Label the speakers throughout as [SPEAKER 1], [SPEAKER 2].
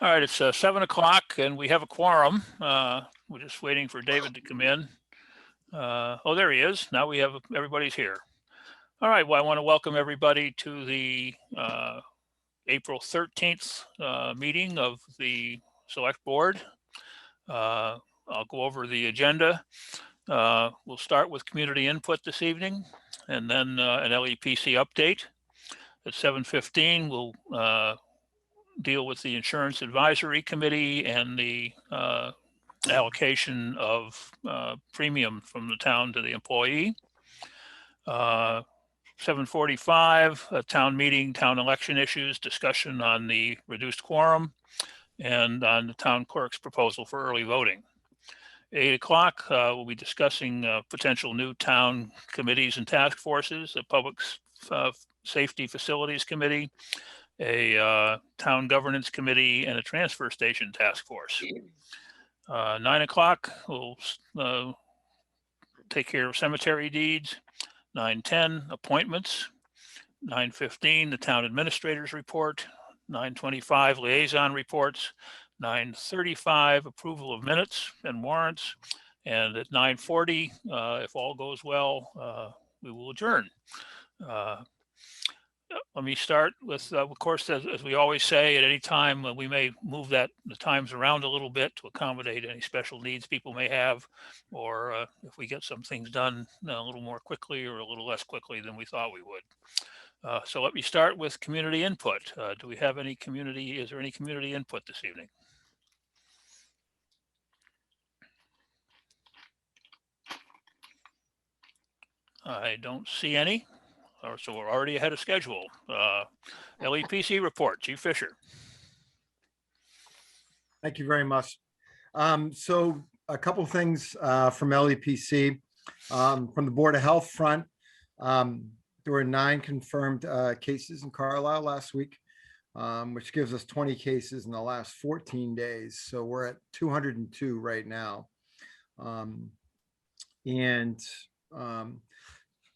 [SPEAKER 1] All right, it's 7 o'clock and we have a quorum. We're just waiting for David to come in. Oh, there he is. Now we have everybody's here. All right, well, I want to welcome everybody to the April 13th meeting of the Select Board. I'll go over the agenda. We'll start with community input this evening and then an LEPC update. At 7:15, we'll deal with the Insurance Advisory Committee and the allocation of premium from the town to the employee. 7:45, a town meeting, town election issues, discussion on the reduced quorum and on the town clerk's proposal for early voting. 8 o'clock, we'll be discussing potential new town committees and task forces, the Public Safety Facilities Committee, a town governance committee, and a transfer station task force. 9 o'clock, we'll take care of cemetery deeds. 9:10, appointments. 9:15, the town administrator's report. 9:25, liaison reports. 9:35, approval of minutes and warrants. And at 9:40, if all goes well, we will adjourn. Let me start with, of course, as we always say, at any time, we may move the times around a little bit to accommodate any special needs people may have, or if we get some things done a little more quickly or a little less quickly than we thought we would. So let me start with community input. Do we have any community? Is there any community input this evening? I don't see any. So we're already ahead of schedule. LEPC report, Chief Fisher.
[SPEAKER 2] Thank you very much. So a couple of things from LEPC. From the Board of Health front, there were 9 confirmed cases in Carlisle last week, which gives us 20 cases in the last 14 days. So we're at 202 right now.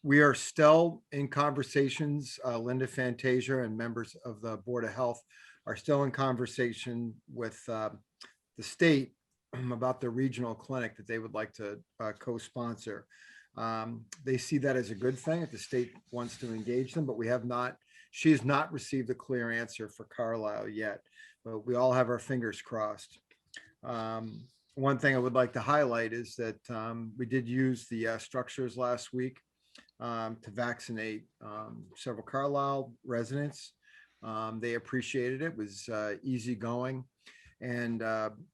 [SPEAKER 2] We are still in conversations. Linda Fantasia and members of the Board of Health are still in conversation with the state about the regional clinic that they would like to co-sponsor. They see that as a good thing if the state wants to engage them, but she has not received a clear answer for Carlisle yet, but we all have our fingers crossed. One thing I would like to highlight is that we did use the structures last week to vaccinate several Carlisle residents. They appreciated it. It was easygoing, and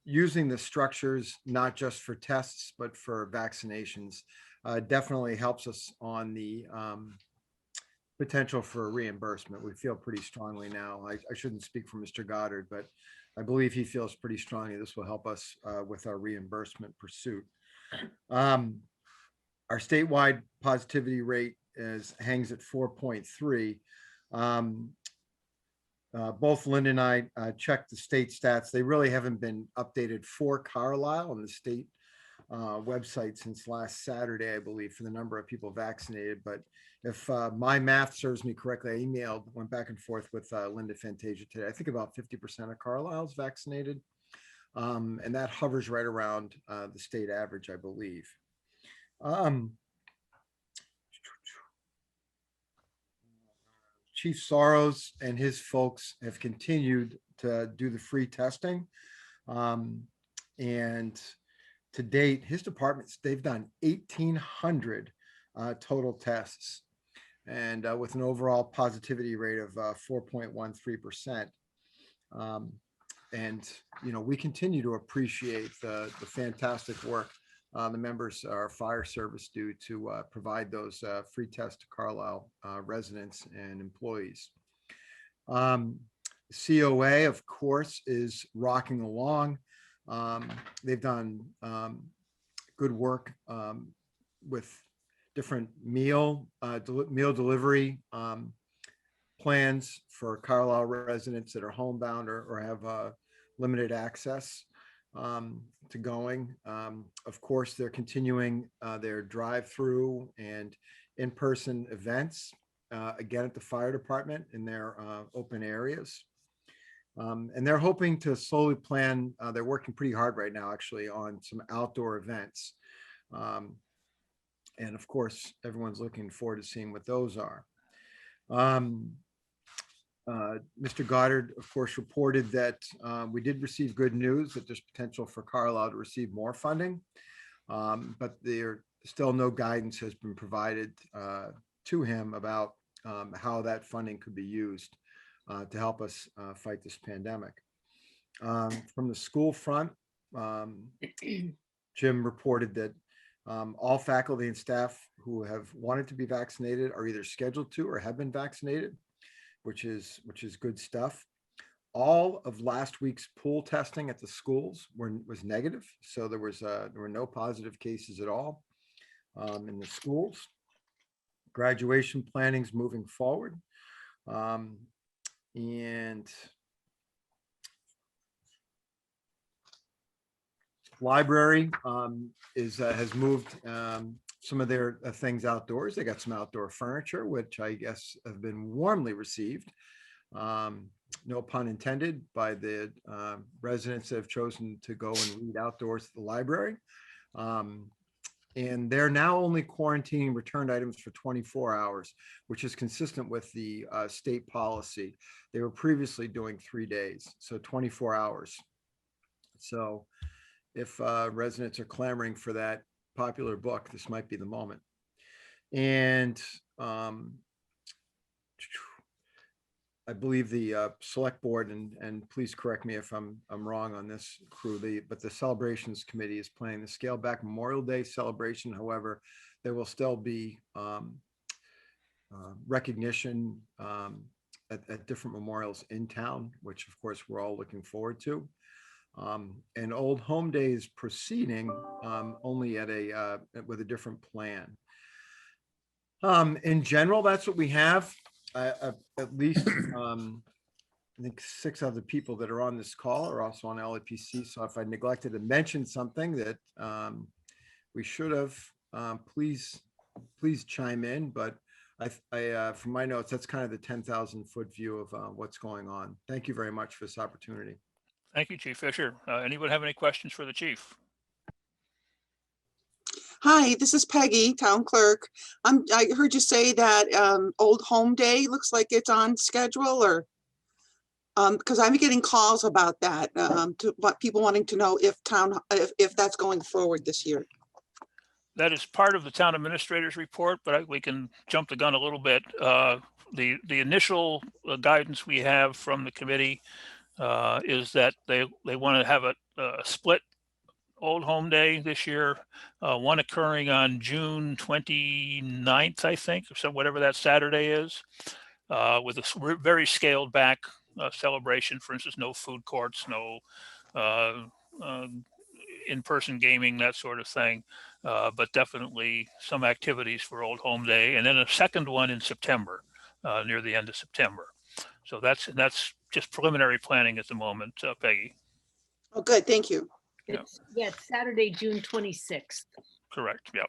[SPEAKER 2] using the structures not just for tests but for vaccinations definitely helps us on the potential for reimbursement. We feel pretty strongly now. I shouldn't speak for Mr. Goddard, but I believe he feels pretty strongly this will help us with our reimbursement pursuit. Our statewide positivity rate hangs at 4.3. Both Linda and I checked the state stats. They really haven't been updated for Carlisle on the state website since last Saturday, I believe, for the number of people vaccinated. But if my math serves me correctly, I went back and forth with Linda Fantasia today. I think about 50% of Carlisle is vaccinated. And that hovers right around the state average, I believe. Chief Soros and his folks have continued to do the free testing. And to date, his departments, they've done 1,800 total tests, and with an overall positivity rate of 4.13%. And, we continue to appreciate the fantastic work the members, our fire service, do to provide those free tests to Carlisle residents and employees. COA, of course, is rocking along. They've done good work with different meal delivery plans for Carlisle residents that are homebound or have limited access to going. Of course, they're continuing their drive-through and in-person events, again at the fire department in their open areas. And they're hoping to slowly plan. They're working pretty hard right now, actually, on some outdoor events. And of course, everyone's looking forward to seeing what those are. Mr. Goddard, of course, reported that we did receive good news that there's potential for Carlisle to receive more funding, but there still no guidance has been provided to him about how that funding could be used to help us fight this pandemic. From the school front, Jim reported that all faculty and staff who have wanted to be vaccinated are either scheduled to or have been vaccinated, which is good stuff. All of last week's pool testing at the schools was negative, so there were no positive cases at all in the schools. Graduation planning's moving forward, and library has moved some of their things outdoors. They got some outdoor furniture, which I guess have been warmly received. No pun intended, by the residents that have chosen to go and read outdoors at the library. And they're now only quarantining returned items for 24 hours, which is consistent with the state policy. They were previously doing 3 days, so 24 hours. So if residents are clamoring for that popular book, this might be the moment. And I believe the select board, and please correct me if I'm wrong on this, crew, but the celebrations committee is planning to scale back Memorial Day celebration. However, there will still be recognition at different memorials in town, which of course we're all looking forward to. And Old Home Day is proceeding only at with a different plan. In general, that's what we have. At least I think 6 other people that are on this call are also on LAPC. So if I neglected to mention something that we should have, please chime in. But I from my notes, that's kind of the 10,000-foot view of what's going on. Thank you very much for this opportunity.
[SPEAKER 1] Thank you, Chief Fisher. Anyone have any questions for the chief?
[SPEAKER 3] Hi, this is Peggy, town clerk. I heard you say that Old Home Day looks like it's on schedule, or because I'm getting calls about that, people wanting to know if that's going forward this year.
[SPEAKER 1] That is part of the town administrator's report, but we can jump the gun a little bit. The initial guidance we have from the committee is that they want to have a split Old Home Day this year, one occurring on June 29th, I think, so whatever that Saturday is, with a very scaled back celebration. For instance, no food courts, no in-person gaming, that sort of thing, but definitely some activities for Old Home Day, and then a second one in September, near the end of September. So that's just preliminary planning at the moment, Peggy.
[SPEAKER 3] Oh, good, thank you.
[SPEAKER 4] It's Saturday, June 26th.
[SPEAKER 1] Correct. Yep.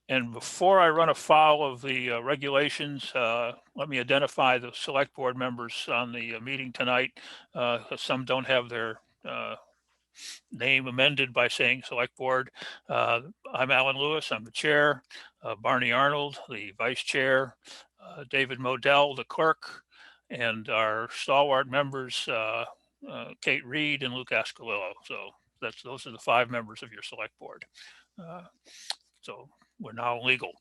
[SPEAKER 1] And before I run afoul of the regulations, let me identify the select board members on the meeting tonight. Some don't have their name amended by saying select board. I'm Alan Lewis. I'm the chair. Barney Arnold, the vice chair. David Modell, the clerk, and our stalwart members, Kate Reed and Luke Ascolillo. So those are the 5 members of your select board. So we're now legal.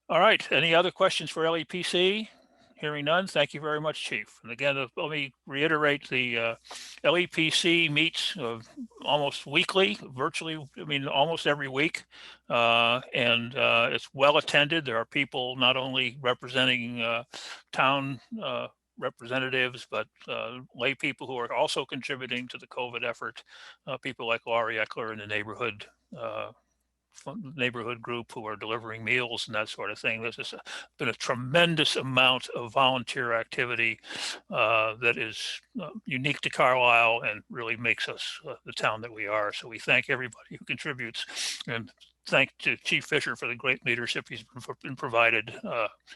[SPEAKER 1] All right. Any other questions for LEPC? Hearing none. Thank you very much, Chief. And again, let me reiterate, the LEPC meets almost weekly, virtually, I mean, almost every week. And it's well attended. There are people not only representing town representatives, but lay people who are also contributing to the COVID effort. People like Laurie Eckler in the neighborhood group who are delivering meals and that sort of thing. This has been a tremendous amount of volunteer activity that is unique to Carlisle and really makes us the town that we are. So we thank everybody who contributes, and thank to Chief Fisher for the great leadership he's been provided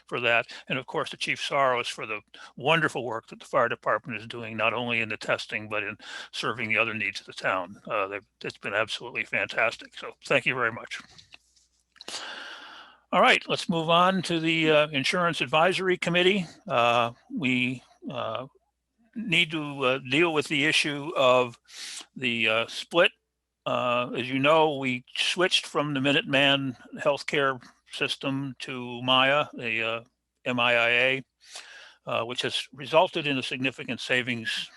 [SPEAKER 1] for that. And of course, to Chief Soros for the wonderful work that the fire department is doing, not only in the testing, but in serving the other needs of the town. It's been absolutely fantastic. So thank you very much. All right, let's move on to the Insurance Advisory Committee. We need to deal with the issue of the split. As you know, we switched from the Minuteman healthcare system to Maya, the MIA, which has resulted in a significant savings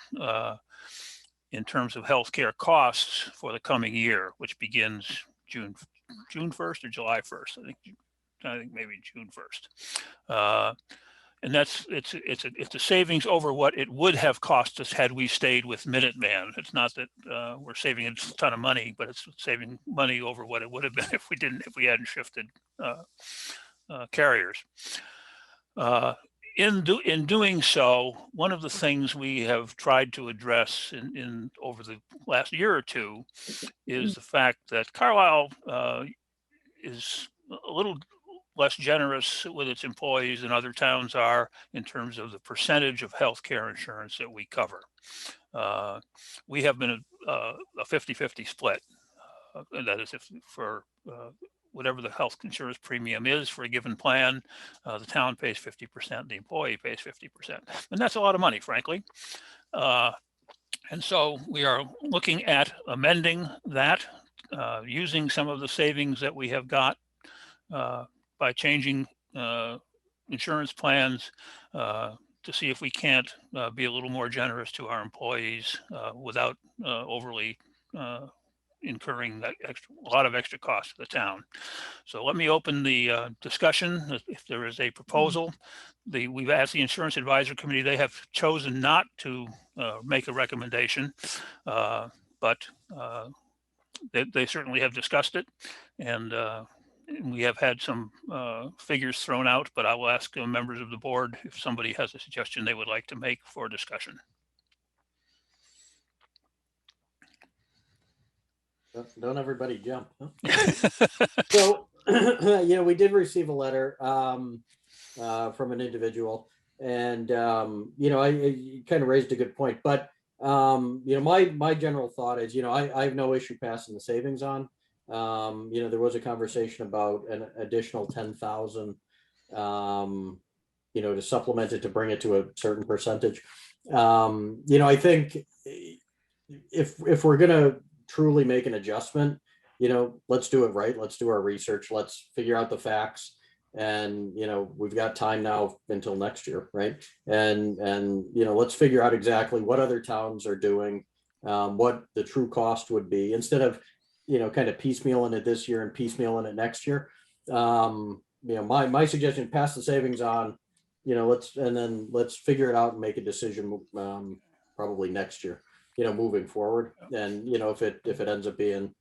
[SPEAKER 1] in terms of healthcare costs for the coming year, which begins June 1st or July 1st. I think maybe June 1st. And it's a savings over what it would have cost us had we stayed with Minuteman. It's not that we're saving a ton of money, but it's saving money over what it would have been if we hadn't shifted carriers. In doing so, one of the things we have tried to address in over the last year or two is the fact that Carlisle is a little less generous with its employees than other towns are in terms of the percentage of healthcare insurance that we cover. We have been a 50-50 split. And that is if for whatever the health insurance premium is for a given plan, the town pays 50%, the employee pays 50%. And that's a lot of money, frankly. And so we are looking at amending that using some of the savings that we have got by changing insurance plans to see if we can't be a little more generous to our employees without overly incurring a lot of extra costs to the town. So let me open the discussion. If there is a proposal, we've asked the Insurance Advisory Committee. They have chosen not to make a recommendation, but they certainly have discussed it, and we have had some figures thrown out, but I will ask members of the board if somebody has a suggestion they would like to make for discussion.
[SPEAKER 5] Don't everybody jump. Huh? So, we did receive a letter from an individual, and I kind of raised a good point, but my general thought is, I have no issue passing the savings on. There was a conversation about an additional 10,000, to supplement it, to bring it to a certain percentage. I think if we're going to truly make an adjustment, let's do it right. Let's do our research. Let's figure out the facts. And, we've got time now until next year. Right. And let's figure out exactly what other towns are doing, what the true cost would be, instead of, kind of piecemealing it this year and piecemealing it next year. My suggestion, pass the savings on, let's figure it out and make a decision probably next year, moving forward. And, if it ends up being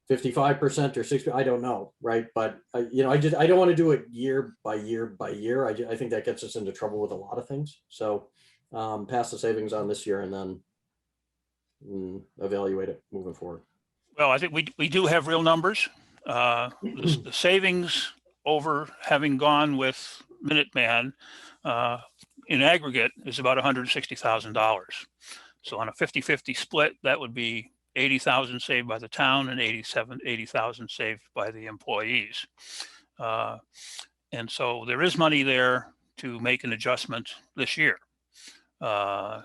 [SPEAKER 5] 55% or 60%, I don't know. Right. But, I don't want to do it year by year by year. I think that gets us into trouble with a lot of things. So pass the savings on this year and then evaluate it moving forward.
[SPEAKER 1] Well, I think we do have real numbers. The savings over having gone with Minuteman in aggregate is about $160,000. So on a 50-50 split, that would be 80,000 saved by the town and 80,000 saved by the employees. And so there is money there to make an adjustment this year. No,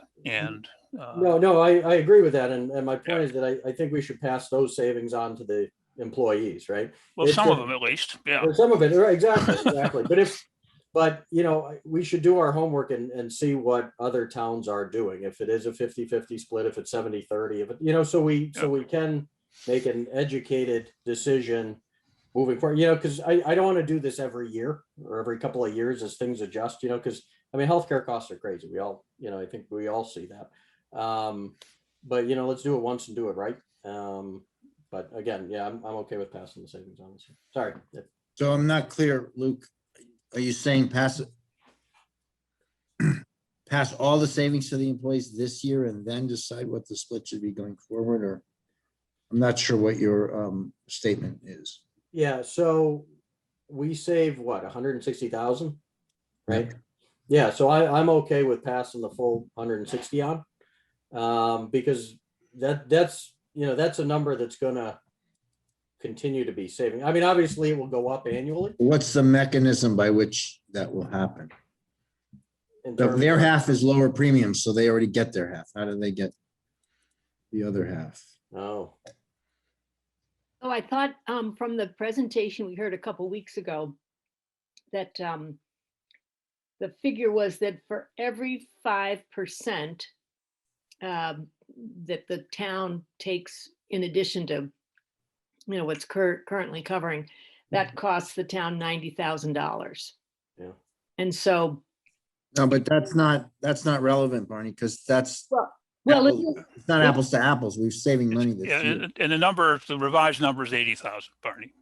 [SPEAKER 5] I agree with that. And my point is that I think we should pass those savings on to the employees, right?
[SPEAKER 1] Well, some of them at least. Yeah.
[SPEAKER 5] Or some of it. Right, exactly. But we should do our homework and see what other towns are doing. If it is a 50-50 split, if it's 70-30, if it, so we can make an educated decision moving forward, because I don't want to do this every year or every couple of years as things adjust, because healthcare costs are crazy. We all, I think we all see that. But let's do it once and do it right. But again, I'm okay with passing the savings on this year. Sorry.
[SPEAKER 6] So I'm not clear, Luke. Are you saying pass all the savings to the employees this year and then decide what the split should be going forward? Or I'm not sure what your statement is.
[SPEAKER 5] Yeah, so we save what, 160,000, right?
[SPEAKER 6] Yep.
[SPEAKER 5] Yeah, so I'm okay with passing the full 160 on. Because that's, that's a number that's gonna continue to be saving. I mean, obviously it will go up annually.
[SPEAKER 6] What's the mechanism by which that will happen?
[SPEAKER 5] in terms
[SPEAKER 6] Their
[SPEAKER 5] of-
[SPEAKER 6] half is lower premiums, so they already get their half. How do they get the other half?
[SPEAKER 5] Oh,
[SPEAKER 4] Oh, I thought from the presentation we heard a couple weeks ago that the figure was that for every 5% that the town takes in addition to, what's currently covering, that costs the town $90,000.
[SPEAKER 5] yeah.
[SPEAKER 4] And so,
[SPEAKER 6] No, but that's not relevant, Barney, because that's,
[SPEAKER 4] well,
[SPEAKER 6] it's not apples to apples. We're saving money this
[SPEAKER 1] Yeah,
[SPEAKER 6] year.
[SPEAKER 1] and the revised number is 80,000, Barney.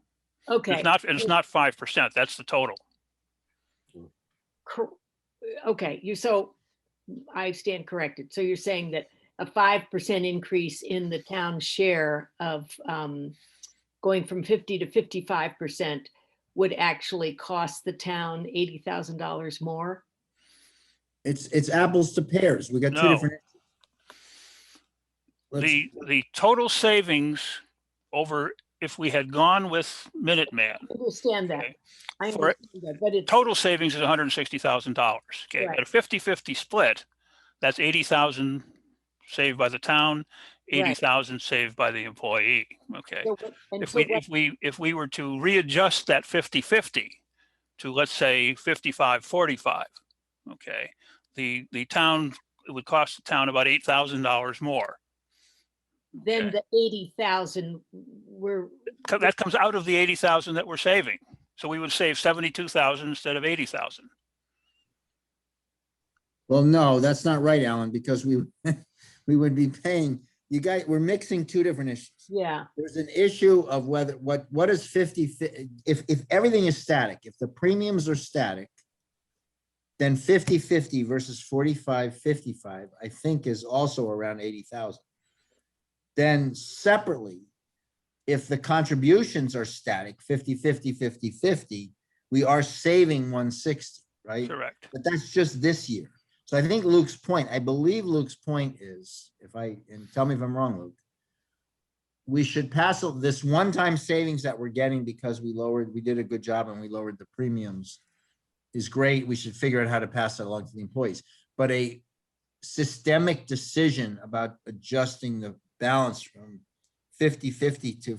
[SPEAKER 4] okay.
[SPEAKER 1] It's not 5%. That's the total.
[SPEAKER 4] Okay, so I stand corrected. So you're saying that a 5% increase in the town share of going from 50 to 55% would actually cost the town $80,000 more?
[SPEAKER 6] It's apples to pears. We got two
[SPEAKER 1] No.
[SPEAKER 6] different. Let's-
[SPEAKER 1] The total savings over, if we had gone with Minuteman,
[SPEAKER 4] I understand that.
[SPEAKER 1] Okay.
[SPEAKER 4] I
[SPEAKER 1] For it-
[SPEAKER 4] understand that, but it's
[SPEAKER 1] total savings is $160,000. Okay,
[SPEAKER 4] Right.
[SPEAKER 1] at a 50-50 split, that's 80,000 saved by the town, 80,000 saved by the employee. Okay.
[SPEAKER 4] so what- and
[SPEAKER 1] If
[SPEAKER 4] so
[SPEAKER 1] we,
[SPEAKER 4] what-
[SPEAKER 1] if we were to readjust that 50-50 to, let's say, 55-45, okay, the town, it would cost the town about $8,000 more.
[SPEAKER 4] then the 80,000 were,
[SPEAKER 1] That comes out of the 80,000 that we're saving. So we would save 72,000 instead of 80,000.
[SPEAKER 6] Well, no, that's not right, Alan, because we, we would be paying, you guys, we're mixing two different issues.
[SPEAKER 4] yeah,
[SPEAKER 6] There's an issue of whether, what is 50, if everything is static, if the premiums are static, then 50-50 versus 45-55, I think is also around 80,000. Then separately, if the contributions are static, 50-50, 50-50, we are saving 160, right?
[SPEAKER 1] Correct.
[SPEAKER 6] But that's just this year. So I think Luke's point, I believe Luke's point is, and tell me if I'm wrong, Luke, we should pass this one-time savings that we're getting because we did a good job and we lowered the premiums is great. We should figure out how to pass that along to the employees. But a systemic decision about adjusting the balance from 50-50 to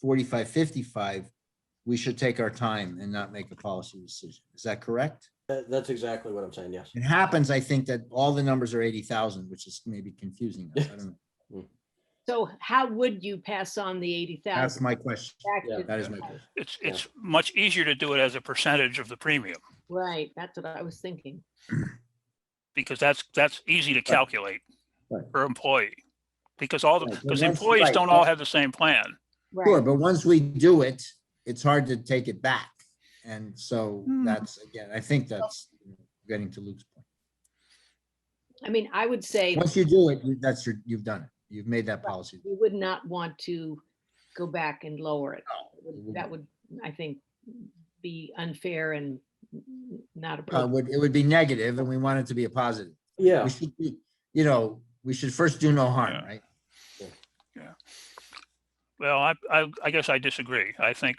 [SPEAKER 6] 45-55, we should take our time and not make a policy decision. Is that correct?
[SPEAKER 5] That's exactly what I'm saying, yes.
[SPEAKER 6] It happens, I think, that all the numbers are 80,000, which is maybe confusing us. I don't know.
[SPEAKER 4] so how would you pass on the 80,000?
[SPEAKER 6] That's my question.
[SPEAKER 4] back
[SPEAKER 5] Yeah.
[SPEAKER 4] to-
[SPEAKER 6] That is my question.
[SPEAKER 1] It's much easier to do it as a percentage of the premium
[SPEAKER 4] Right, that's what I was thinking.
[SPEAKER 1] because that's easy to calculate
[SPEAKER 6] Right.
[SPEAKER 1] per employee. Because
[SPEAKER 6] Right, but
[SPEAKER 1] because
[SPEAKER 6] once-
[SPEAKER 1] employees
[SPEAKER 6] right,
[SPEAKER 1] don't all have the same plan.
[SPEAKER 6] Sure,
[SPEAKER 4] Right,
[SPEAKER 6] but once we do it, it's hard to take it back. And so that's, again, I think that's getting to Luke's point.
[SPEAKER 4] I mean, I would say
[SPEAKER 6] Once you do it, you've done it. You've made that policy.
[SPEAKER 4] we would not want to go back and lower it.
[SPEAKER 6] No.
[SPEAKER 4] That would, I think, be unfair and not
[SPEAKER 6] It
[SPEAKER 4] appropriate.
[SPEAKER 6] would be negative and we want it to be a positive.
[SPEAKER 5] Yeah,
[SPEAKER 6] We should be, we should first do no harm,
[SPEAKER 1] Yeah.
[SPEAKER 6] right?
[SPEAKER 1] Well, I guess I disagree. I think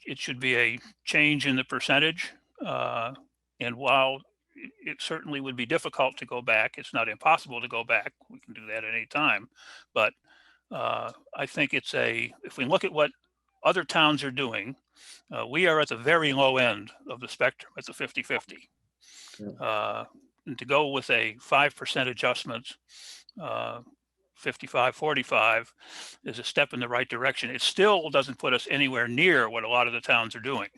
[SPEAKER 1] it should be a change in the percentage. And while it certainly would be difficult to go back, it's not impossible to go back. We can do that at any time. But I think if we look at what other towns are doing, we are at the very low end of the spectrum at the 50-50. And to go with a 5% adjustment, 55-45 is a step in the right direction. It still doesn't put us anywhere near what a lot of the towns are doing.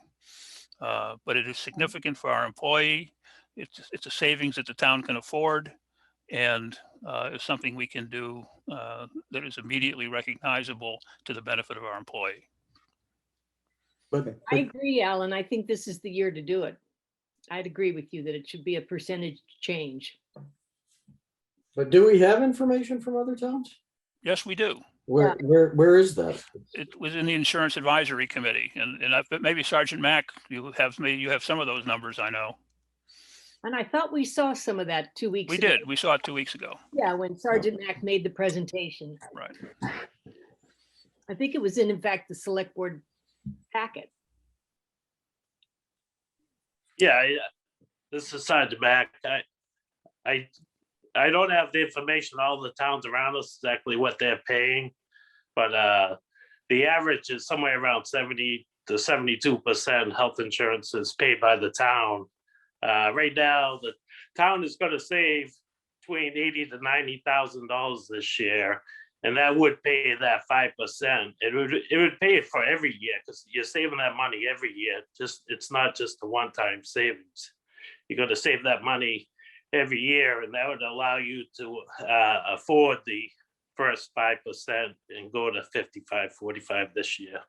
[SPEAKER 1] But it is significant for our employee. It's a savings that the town can afford and is something we can do that is immediately recognizable to the benefit of our employee.
[SPEAKER 5] but
[SPEAKER 4] I agree, Alan. I think this is the year to do it. I'd agree with you that it should be a percentage change.
[SPEAKER 5] do we have information from other towns?
[SPEAKER 1] Yes, we do.
[SPEAKER 5] Where is that?
[SPEAKER 1] It was in the Insurance Advisory Committee, and but maybe Sergeant Mack, you have some of those numbers, I know.
[SPEAKER 4] And I thought we saw some of that 2 weeks
[SPEAKER 1] We
[SPEAKER 4] ago.
[SPEAKER 1] did. We saw it 2 weeks ago.
[SPEAKER 4] Yeah, when Sergeant Mack made the presentation.
[SPEAKER 1] Right.
[SPEAKER 4] I think it was in fact, the select board packet.
[SPEAKER 7] Yeah, this is Sergeant Mack. I don't have the information, all the towns around us, exactly what they're paying. But the average is somewhere around 70 to 72% health insurance is paid by the town. Right now, the town is going to save between $80,000 to $90,000 this year, and that would pay that 5%. It would pay it for every year because you're saving that money every year. It's not just a one-time savings. You're going to save that money every year, and that would allow you to afford the first 5% and go to 55-45 this year.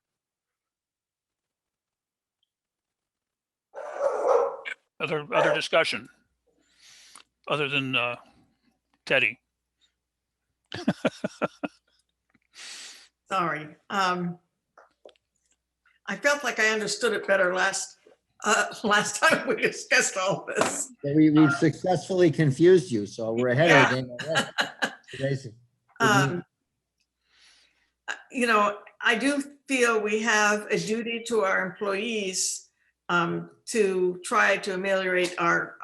[SPEAKER 1] Other discussion, other than Teddy.
[SPEAKER 8] Sorry. I felt like I understood it better last time we discussed all this.
[SPEAKER 6] We've successfully confused you, so we're ahead of the game already. Today's a
[SPEAKER 8] You know, I do feel we have a duty to our employees to try to ameliorate our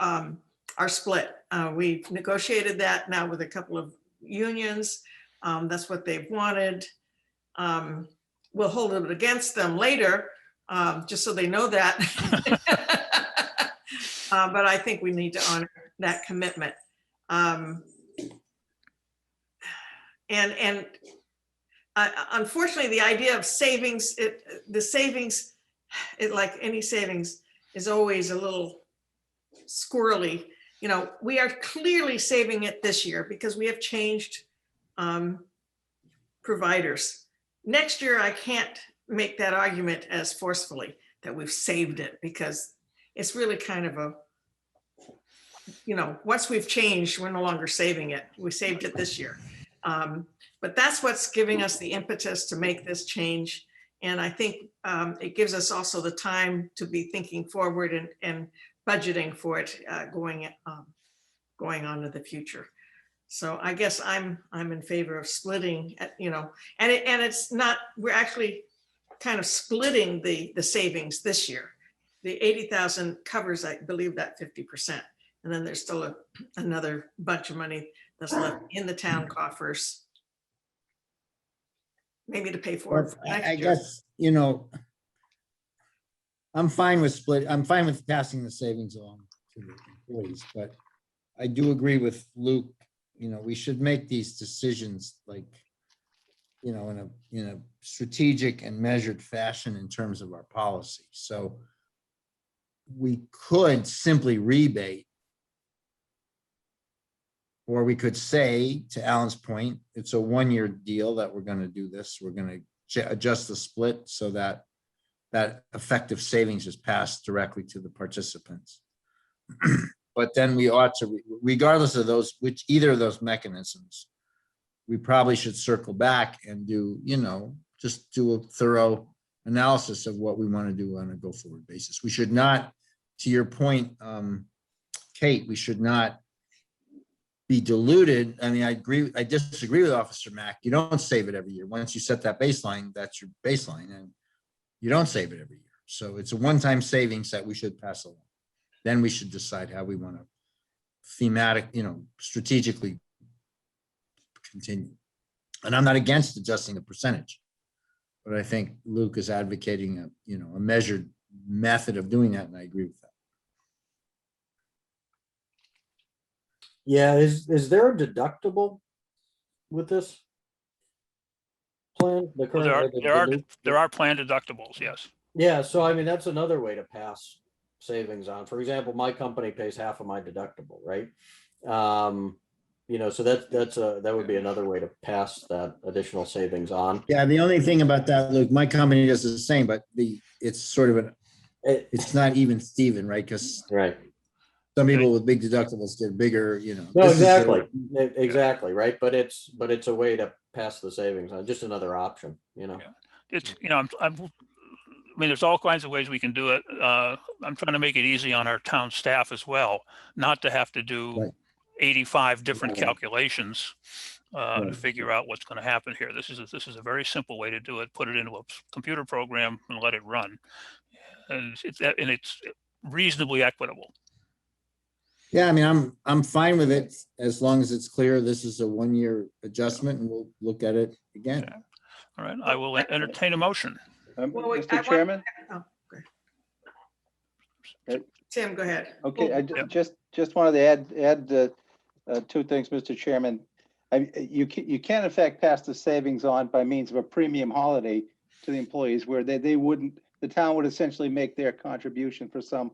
[SPEAKER 8] split. We've negotiated that now with a couple of unions. That's what they've wanted. We'll hold it against them later, just so they know that. But I think we need to honor that commitment. Unfortunately, the idea of savings, like any savings, is always a little squirrely. You know, we are clearly saving it this year because we have changed providers. Next year, I can't make that argument as forcefully that we've saved it, because it's really kind of a, you know, once we've changed, we're no longer saving it. We saved it this year. But that's what's giving us the impetus to make this change. And I think it gives us also the time to be thinking forward and budgeting for it going on to the future. So I guess I'm in favor of splitting, you know, and it's not, we're actually kind of splitting the savings this year. The 80,000 covers, I believe, that 50%. And then there's still another bunch of money that's left in the town coffers, maybe to pay for it.
[SPEAKER 6] I guess, you know, I'm fine with passing the savings along to the employees, but I do agree with Luke. You know, we should make these decisions like, you know, in a strategic and measured fashion in terms of our policy. So we could simply rebate, or we could say, to Alan's point, it's a one-year deal that we're going to do this. We're going to adjust the split so that that effective savings is passed directly to the participants. But then we ought to, regardless of those, either of those mechanisms, we probably should circle back and do, you know, just do a thorough analysis of what we want to do on a go-forward basis. We should not, to your point, Kate, we should not be diluted. I mean, I disagree with Officer Mack. You don't save it every year. Once you set that baseline, that's your baseline, and you don't save it every year. So it's a one-time savings that we should pass along. Then we should decide how we want to thematic, you know, strategically continue. And I'm not against adjusting the percentage, but I think Luke is advocating a, you know, a measured method of doing that, and I agree with that.
[SPEAKER 5] Yeah, is there a deductible with this plan? The
[SPEAKER 1] Well,
[SPEAKER 5] current,
[SPEAKER 1] there are planned deductibles, yes.
[SPEAKER 5] yeah, so I mean, that's another way to pass savings on. For example, my company pays half of my deductible, right? You know, so that would be another way to pass that additional savings on.
[SPEAKER 6] Yeah, the only thing about that, Luke, my company does the same, but it's sort of it's not even Steven, right? Because
[SPEAKER 5] Right.
[SPEAKER 6] Some people with big deductibles get bigger, you know.
[SPEAKER 5] No,
[SPEAKER 6] this is the-
[SPEAKER 5] exactly, exactly, right? But it's a way to pass the savings on, just another option, you know?
[SPEAKER 1] Yeah. It's, you know, I mean, there's all kinds of ways we can do it. I'm trying to make it easy on our town staff as well, not to have to do
[SPEAKER 6] Right.
[SPEAKER 1] 85 different
[SPEAKER 5] Right.
[SPEAKER 1] calculations to
[SPEAKER 6] Right.
[SPEAKER 1] figure out what's going to happen here. This is a very simple way to do it. Put it into a computer program and let it run, and it's reasonably equitable.
[SPEAKER 6] Yeah, I mean, I'm fine with it as long as it's clear this is a 1-year adjustment and we'll look at it again.
[SPEAKER 1] Okay. All right, I will entertain a motion.
[SPEAKER 8] Well, wait, I
[SPEAKER 9] Mr.
[SPEAKER 8] want-
[SPEAKER 9] Chairman?
[SPEAKER 8] Oh, okay. Tim, go ahead.
[SPEAKER 9] Okay, I
[SPEAKER 1] Yep.
[SPEAKER 9] just wanted to add two things, Mr. Chairman. You can in fact pass the savings on by means of a premium holiday to the employees where they wouldn't, the town would essentially make their contribution for some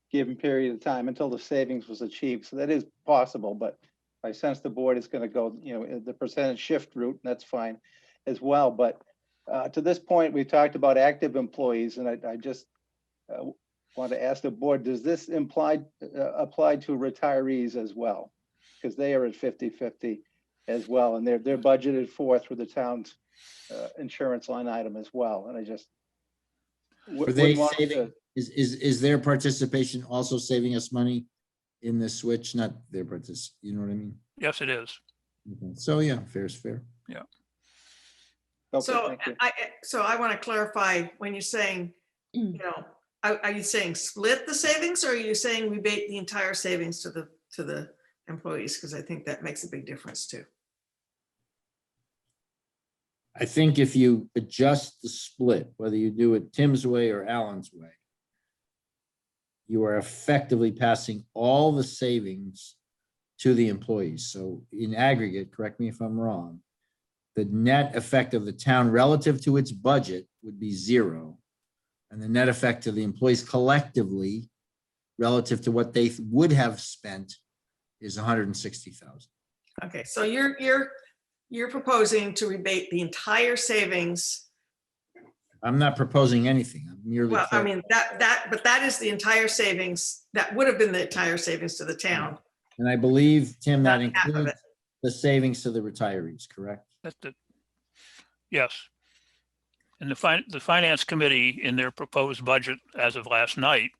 [SPEAKER 9] given period of time until the savings was achieved. So that is possible, but I sense the board is going to go, you know, the percentage shift route, and that's fine as well. But to this point, we talked about active employees, and I just want to ask the board, does this apply to retirees as well? Because they are at 50-50 as well, and they're budgeted for through the town's insurance line item as well. And I just
[SPEAKER 6] Are they saving, is their participation also saving us money in this switch? Not their you know what I mean?
[SPEAKER 1] Yes, it is.
[SPEAKER 6] Okay. So yeah, fair is fair.
[SPEAKER 9] Okay,
[SPEAKER 8] So
[SPEAKER 9] thank you.
[SPEAKER 8] I want to clarify, when you're saying, you know, are you saying split the savings, or are you saying rebate the entire savings to the employees? Because I think that makes a big difference too.
[SPEAKER 6] I think if you adjust the split, whether you do it Tim's way or Alan's way, you are effectively passing all the savings to the employees. So in aggregate, correct me if I'm wrong, the net effect of the town relative to its budget would be 0. And the net effect to the employees collectively relative to what they would have spent is 160,000.
[SPEAKER 8] Okay, so you're proposing to rebate the entire savings.
[SPEAKER 6] I'm not proposing anything. I'm merely.
[SPEAKER 8] Well, I mean, but that is the entire savings, that would have been the entire savings to the town.
[SPEAKER 6] And I believe, Tim, that
[SPEAKER 8] Not half of
[SPEAKER 6] includes
[SPEAKER 8] it.
[SPEAKER 6] the savings to the retirees, correct?
[SPEAKER 1] Yes. And the finance committee in their proposed budget as of last night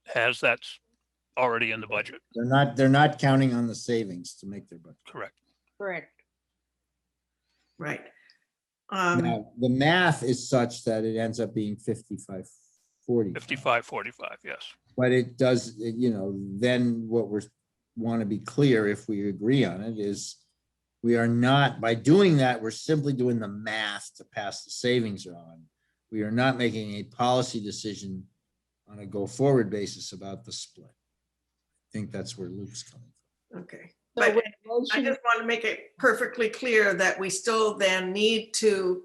[SPEAKER 1] has that's already in the budget.
[SPEAKER 6] They're not counting on the savings to make their budget.
[SPEAKER 1] Correct.
[SPEAKER 4] Correct.
[SPEAKER 8] Right.
[SPEAKER 6] Now, the math is such that it ends up being 55, 40.
[SPEAKER 1] 55, 45, yes.
[SPEAKER 6] But it does, you know, then what we're want to be clear, if we agree on it, is we are not, by doing that, we're simply doing the math to pass the savings on. We are not making a policy decision on a go forward basis about the split. I think that's where Luke's coming from.
[SPEAKER 8] Okay.
[SPEAKER 4] So
[SPEAKER 8] But
[SPEAKER 4] with
[SPEAKER 8] I
[SPEAKER 4] motion-
[SPEAKER 8] just want to make it perfectly clear that we still then need to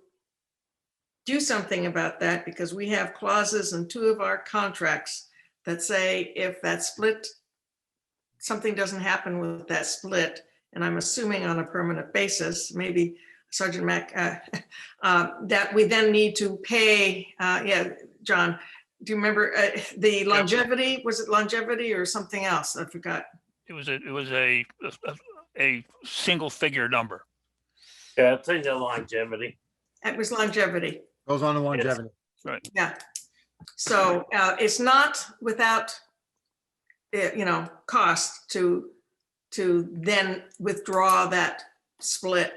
[SPEAKER 8] do something about that, because we have clauses in 2 of our contracts that say if that split, something doesn't happen with that split, and I'm assuming on a permanent basis, maybe Sergeant Mack, that we then need to pay, yeah, John, do you remember the longevity? Was it longevity or something else? I forgot.
[SPEAKER 1] It was a single figure number.
[SPEAKER 7] Yeah, it's in the longevity.
[SPEAKER 8] It was longevity.
[SPEAKER 2] Goes on to longevity.
[SPEAKER 8] Yeah. So it's not without, you know, cost to then withdraw that split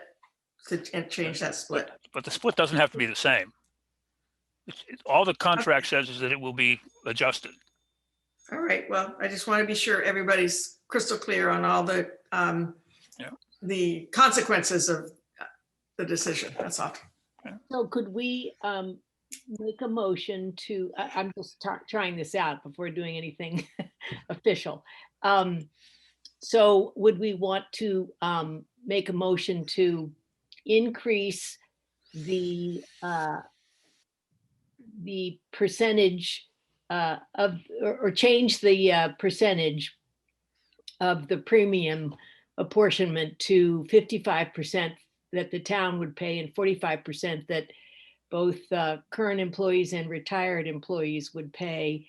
[SPEAKER 8] and change that split.
[SPEAKER 1] But the split doesn't have to be the same. All the contract says is that it will be adjusted.
[SPEAKER 8] All right. Well, I just want to be sure everybody's crystal clear on all the the consequences of the decision. That's all.
[SPEAKER 4] So could we make a motion to, I'm just trying this out before doing anything official. So would we want to make a motion to increase the percentage or change the percentage of the premium apportionment to 55% that the town would pay and 45% that both current employees and retired employees would pay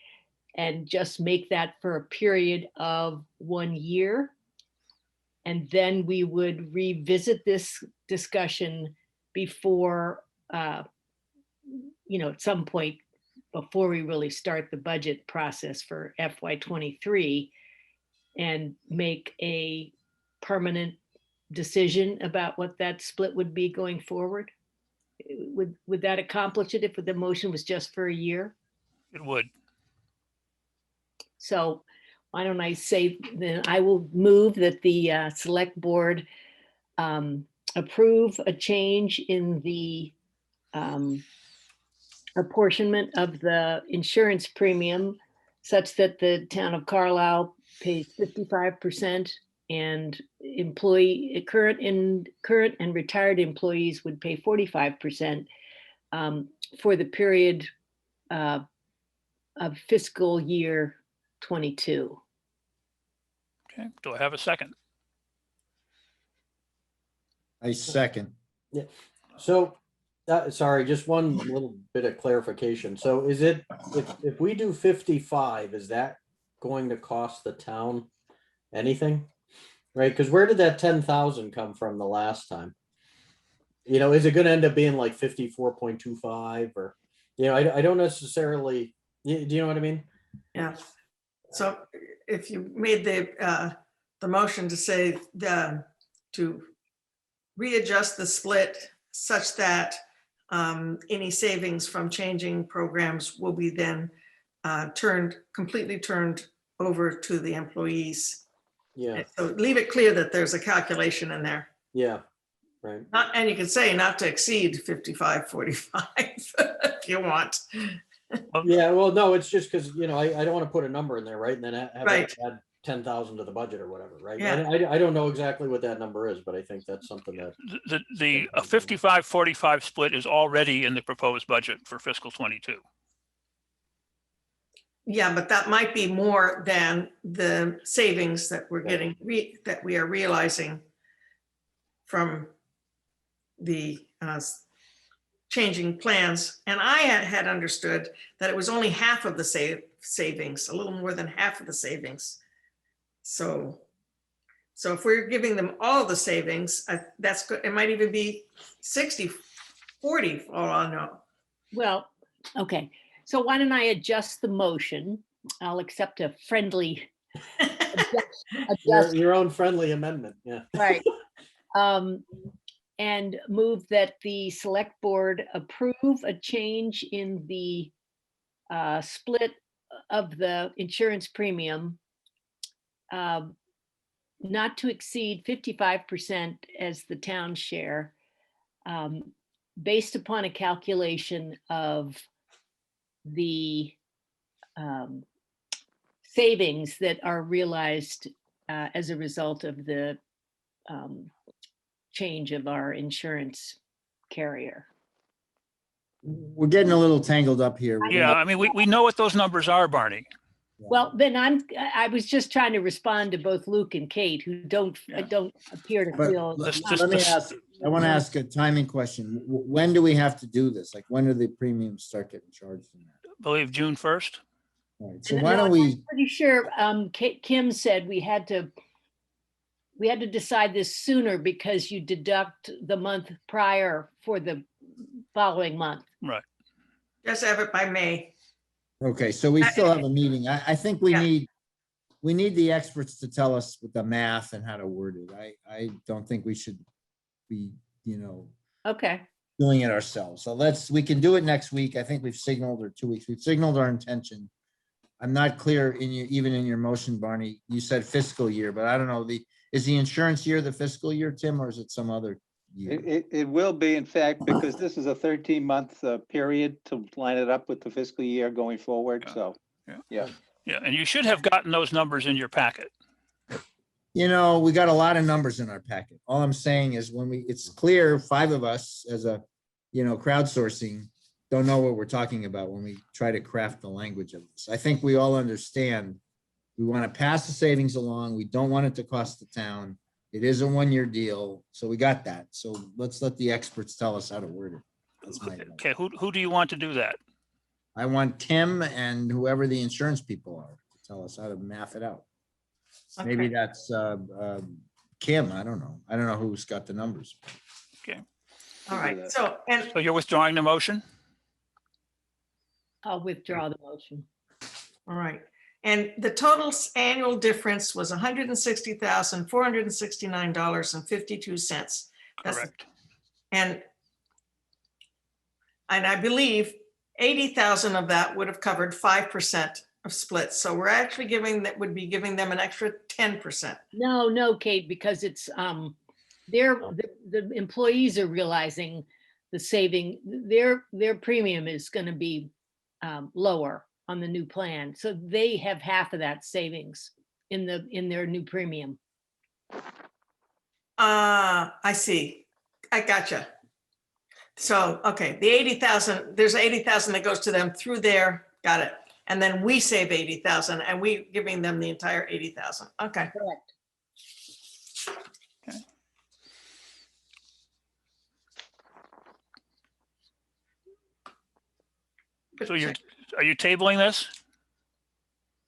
[SPEAKER 4] and just make that for a period of 1 year. And then we would revisit this discussion before, at some point before we really start the budget process for FY23 and make a permanent decision about what that split would be going forward. Would that accomplish it if the motion was just for a year?
[SPEAKER 1] It would.
[SPEAKER 4] So why don't I say, then I will move that the select board approve a change in the apportionment of the insurance premium such that the town of Carlisle pays 55% and current and retired employees would pay 45% for the period of fiscal year 22.
[SPEAKER 1] Okay, do I have a second?
[SPEAKER 6] I second.
[SPEAKER 5] So, sorry, just one little bit of clarification. So is it, if we do 55, is that going to cost the town anything? Right, because where did that 10,000 come from the last time? Is it gonna end up being like 54.25 or, I don't necessarily, do you know what I mean?
[SPEAKER 8] Yeah. So if you made the motion to say to readjust the split such that any savings from changing programs will be then completely turned over to the employees.
[SPEAKER 5] Yeah,
[SPEAKER 8] So leave it clear that there's a calculation in there.
[SPEAKER 5] yeah, right.
[SPEAKER 8] And you can say not to exceed 55.45 if you want.
[SPEAKER 5] Yeah, well, no, it's just because, I don't want to put a number in there, right? And then have
[SPEAKER 8] Right.
[SPEAKER 5] it add 10,000 to the budget or whatever, right?
[SPEAKER 8] Yeah.
[SPEAKER 5] And I don't know exactly what that number is, but I think that's something that,
[SPEAKER 1] The 55-45 split is already in the proposed budget for fiscal 22.
[SPEAKER 8] Yeah, but that might be more than the savings that we're getting, that we are realizing from the changing plans. And I had understood that it was only half of the savings, a little more than half of the savings. So if we're giving them all the savings, that's good. It might even be 60-40 for all I know.
[SPEAKER 4] Well, okay. So why don't I adjust the motion? I'll accept a friendly
[SPEAKER 5] your own friendly amendment, yeah.
[SPEAKER 4] Right. And move that the select board approve a change in the split of the insurance premium not to exceed 55% as the town share, based upon a calculation of the savings that are realized as a result of the change of our insurance carrier.
[SPEAKER 6] We're getting a little tangled up here. We're
[SPEAKER 1] Yeah,
[SPEAKER 6] gonna-
[SPEAKER 1] I mean, we know what those numbers are, Barney.
[SPEAKER 4] Well, then I was just trying to respond to both Luke and Kate, who don't appear to
[SPEAKER 6] But
[SPEAKER 4] feel.
[SPEAKER 6] let me ask, I want to ask a timing question. When do we have to do this? Like, when do the premiums start getting charged? In that?
[SPEAKER 1] I believe June 1st.
[SPEAKER 6] All right, so
[SPEAKER 4] And
[SPEAKER 6] why don't
[SPEAKER 4] I'm
[SPEAKER 6] we,
[SPEAKER 4] pretty sure Kim said we had to decide this sooner because you deduct the month prior for the following month.
[SPEAKER 1] Right.
[SPEAKER 8] Just have it by May.
[SPEAKER 6] okay, so we still have a meeting. I think we
[SPEAKER 8] Yeah.
[SPEAKER 6] need the experts to tell us with the math and how to word it. I don't think we should be,
[SPEAKER 4] Okay.
[SPEAKER 6] doing it ourselves. So we can do it next week. I think we've signaled, or 2 weeks, we've signaled our intention. I'm not clear even in your motion, Barney, you said fiscal year, but I don't know, is the insurance year the fiscal year, Tim, or is it some other year?
[SPEAKER 9] It will be, in fact, because this is a 13-month period to line it up with the fiscal year going forward,
[SPEAKER 1] Yeah.
[SPEAKER 9] so.
[SPEAKER 1] Yeah.
[SPEAKER 9] Yeah.
[SPEAKER 1] Yeah, and you should have gotten those numbers in your packet.
[SPEAKER 6] We got a lot of numbers in our packet. All I'm saying is it's clear, 5 of us as a, crowdsourcing don't know what we're talking about when we try to craft the language of this. I think we all understand. We want to pass the savings along. We don't want it to cost the town. It is a 1-year deal. So we got that. So let's let the experts tell us how to word it. That's my.
[SPEAKER 1] Okay, who do you want to do that?
[SPEAKER 6] I want Tim and whoever the insurance people are to tell us how to math it out. Maybe
[SPEAKER 8] Okay.
[SPEAKER 6] that's Kim, I don't know. I don't know who's got the numbers.
[SPEAKER 8] All right, so, and
[SPEAKER 1] So you're withdrawing the motion?
[SPEAKER 4] I'll withdraw the motion.
[SPEAKER 8] all right. And the total annual difference was $160,469.52.
[SPEAKER 1] Correct.
[SPEAKER 8] And I believe 80,000 of that would have covered 5% of splits. So we're actually would be giving them an extra 10%.
[SPEAKER 4] No, Kate, because it's, the employees are realizing the saving, their premium is gonna be lower on the new plan. So they have half of that savings in their new premium.
[SPEAKER 8] I see. I gotcha. So, okay, the 80,000, there's 80,000 that goes to them through there. Got it. And then we save 80,000 and we giving them the entire 80,000. Okay.
[SPEAKER 4] Correct.
[SPEAKER 1] So are you tabling this?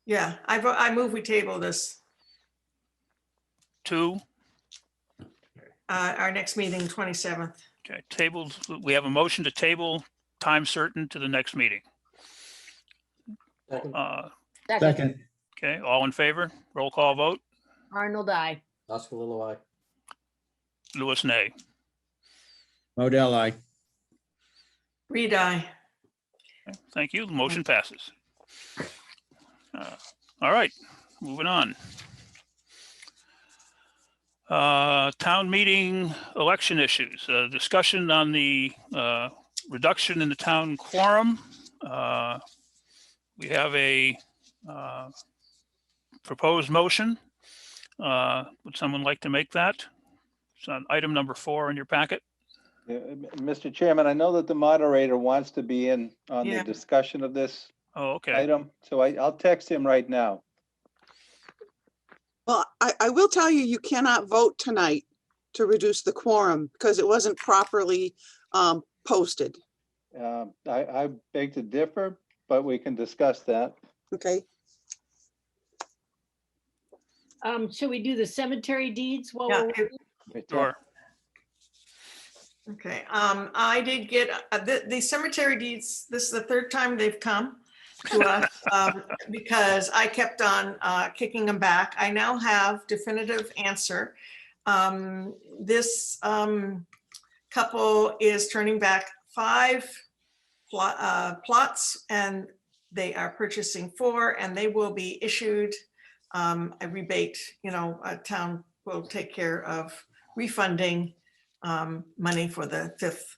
[SPEAKER 8] Yeah, I move we table this,
[SPEAKER 1] To,
[SPEAKER 8] our next meeting, 27th.
[SPEAKER 1] okay, tabled, we have a motion to table time certain to the next meeting.
[SPEAKER 5] Second.
[SPEAKER 6] Second,
[SPEAKER 1] Okay, all in favor? Roll call vote.
[SPEAKER 4] Arnold, I.
[SPEAKER 5] Oskalilowai, aye.
[SPEAKER 1] Louis, nay.
[SPEAKER 6] Modell, I.
[SPEAKER 8] Reed, aye.
[SPEAKER 1] Okay, thank you. The motion passes. All right, moving on. Town meeting election issues, discussion on the reduction in the town quorum. We have a proposed motion. Would someone like to make that? It's on item number 4 in your packet.
[SPEAKER 9] Mr. Chairman, I know that the moderator wants to be in on the
[SPEAKER 8] Yeah.
[SPEAKER 9] discussion of this
[SPEAKER 1] Oh, okay.
[SPEAKER 9] item, so I'll text him right now.
[SPEAKER 3] Well, I will tell you, you cannot vote tonight to reduce the quorum because it wasn't properly posted.
[SPEAKER 9] I beg to differ, but we can discuss that.
[SPEAKER 3] Okay,
[SPEAKER 4] Should we do the cemetery deeds while
[SPEAKER 8] Yeah,
[SPEAKER 4] we're waiting?
[SPEAKER 1] Sure.
[SPEAKER 8] Okay, I did get the cemetery deeds. This is the third time they've come to us because I kept on kicking them back. I now have definitive answer. This couple is turning back 5 plots and they are purchasing 4 and they will be issued a rebate. A town will take care of refunding money for the 5th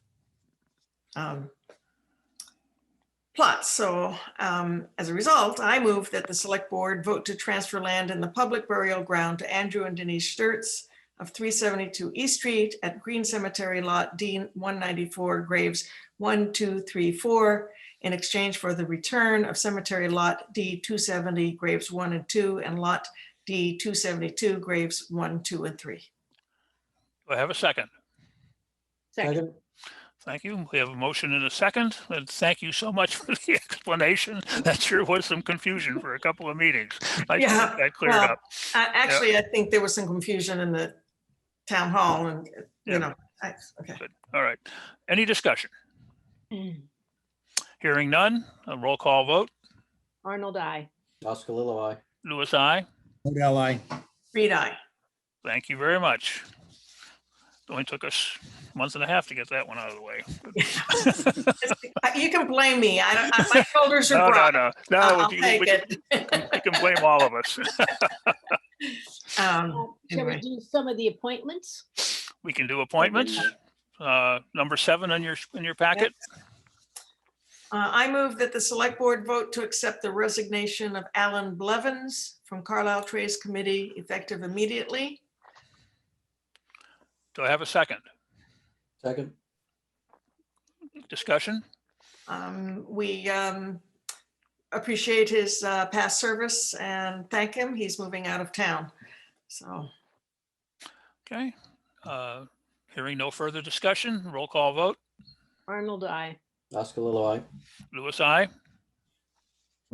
[SPEAKER 8] plot. So as a result, I move that the select board vote to transfer land in the public burial ground to Andrew and Denise Sturts of 372 East Street at Green Cemetery Lot D 194, graves 1, 2, 3, 4, in exchange for the return of Cemetery Lot D 270, graves 1 and 2, and Lot D 272, graves 1, 2, and 3.
[SPEAKER 1] Do I have a second?
[SPEAKER 4] Second.
[SPEAKER 1] Thank you. We have a motion and a second. And thank you so much for the explanation. That sure was some confusion for a couple of meetings. I
[SPEAKER 8] Yeah,
[SPEAKER 1] think that cleared
[SPEAKER 8] well,
[SPEAKER 1] up.
[SPEAKER 8] Actually, I think there was some confusion in the town hall and,
[SPEAKER 1] Yeah.
[SPEAKER 8] okay.
[SPEAKER 1] Good. All right. Any discussion?
[SPEAKER 4] Mm.
[SPEAKER 1] Hearing none, a roll call vote.
[SPEAKER 4] Arnold, I.
[SPEAKER 5] Oskalilowai, aye.
[SPEAKER 1] Louis, I.
[SPEAKER 6] Modell, I.
[SPEAKER 8] Reed, aye.
[SPEAKER 1] Thank you very much. It only took us a month and a half to get that one out of the way.
[SPEAKER 8] You can blame me. My shoulders are
[SPEAKER 1] No,
[SPEAKER 8] broad.
[SPEAKER 1] no.
[SPEAKER 8] I'll
[SPEAKER 1] You
[SPEAKER 8] take it.
[SPEAKER 1] can blame all of us.
[SPEAKER 4] Shall we
[SPEAKER 8] Anyway,
[SPEAKER 4] do some of the appointments?
[SPEAKER 1] We can do appointments. Number 7 in your packet.
[SPEAKER 8] I move that the select board vote to accept the resignation of Alan Blevins from Carlisle Trace Committee effective immediately.
[SPEAKER 1] Do I have a second?
[SPEAKER 5] Second.
[SPEAKER 1] Discussion?
[SPEAKER 8] We appreciate his past service and thank him. He's moving out of town. So,
[SPEAKER 1] Okay. Hearing no further discussion, roll call vote.
[SPEAKER 4] Arnold, I.
[SPEAKER 5] Oskalilowai, aye.
[SPEAKER 1] Louis, I.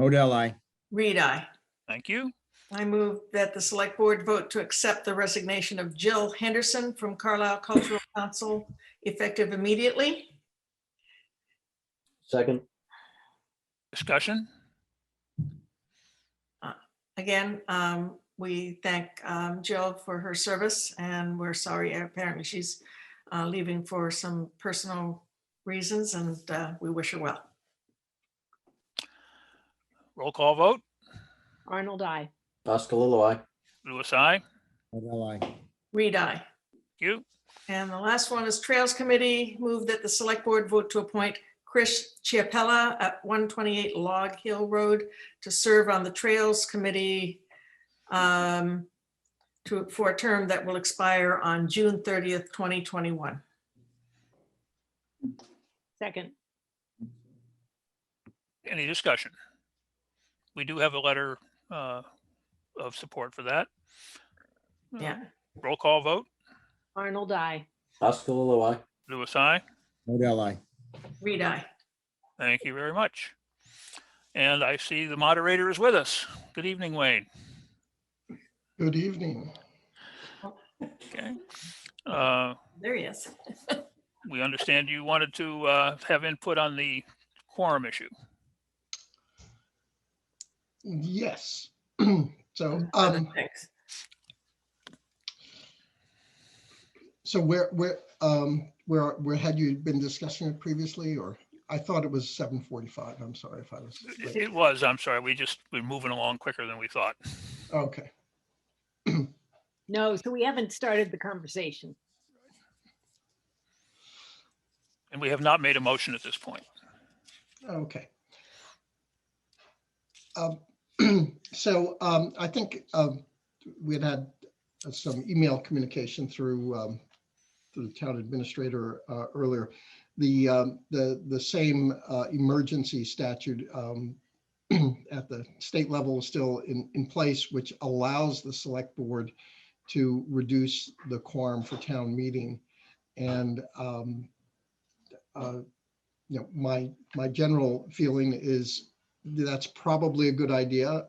[SPEAKER 6] Modell, I.
[SPEAKER 8] Reed, I.
[SPEAKER 1] Thank you.
[SPEAKER 8] I move that the select board vote to accept the resignation of Jill Henderson from Carlisle Cultural Council effective immediately.
[SPEAKER 5] Second.
[SPEAKER 1] Discussion?
[SPEAKER 8] Again, we thank Jill for her service, and we're sorry, apparently she's leaving for some personal reasons, and we wish her well.
[SPEAKER 1] Roll call vote.
[SPEAKER 4] Arnold, I.
[SPEAKER 5] Oskalilowai. Aye.
[SPEAKER 1] Louis, I.
[SPEAKER 6] Modell, I.
[SPEAKER 8] Reed, I.
[SPEAKER 1] Thank you.
[SPEAKER 8] And the last one is Trails Committee. Move that the select board vote to appoint Chris Chiapella at 128 Log Hill Road to serve on the Trails Committee for a term that will expire on June 30th, 2021.
[SPEAKER 4] Second.
[SPEAKER 1] Any discussion? We do have a letter of support for that.
[SPEAKER 8] Yeah.
[SPEAKER 1] Roll call vote.
[SPEAKER 4] Arnold, I.
[SPEAKER 5] Oskalilowai. Aye.
[SPEAKER 1] Louis, I.
[SPEAKER 6] Modell, I.
[SPEAKER 8] Reed, I.
[SPEAKER 1] Thank you very much. And I see the moderator is with us. Good evening, Wayne.
[SPEAKER 10] Good evening.
[SPEAKER 1] Okay.
[SPEAKER 8] There he is.
[SPEAKER 1] We understand you wanted to have input on the quorum issue.
[SPEAKER 10] Yes. So,
[SPEAKER 8] Thanks.
[SPEAKER 10] so where had you been discussing it previously, or I thought it was 7:45. I'm sorry if I was.
[SPEAKER 1] It was, I'm sorry, we're moving along quicker than we thought.
[SPEAKER 10] Okay.
[SPEAKER 4] No, so we haven't started the conversation.
[SPEAKER 1] And we have not made a motion at this point.
[SPEAKER 10] Okay. So I think we had some email communication through the town administrator earlier. The same emergency statute at the state level is still in place, which allows the select board to reduce the quorum for town meeting. And my general feeling is that's probably a good idea.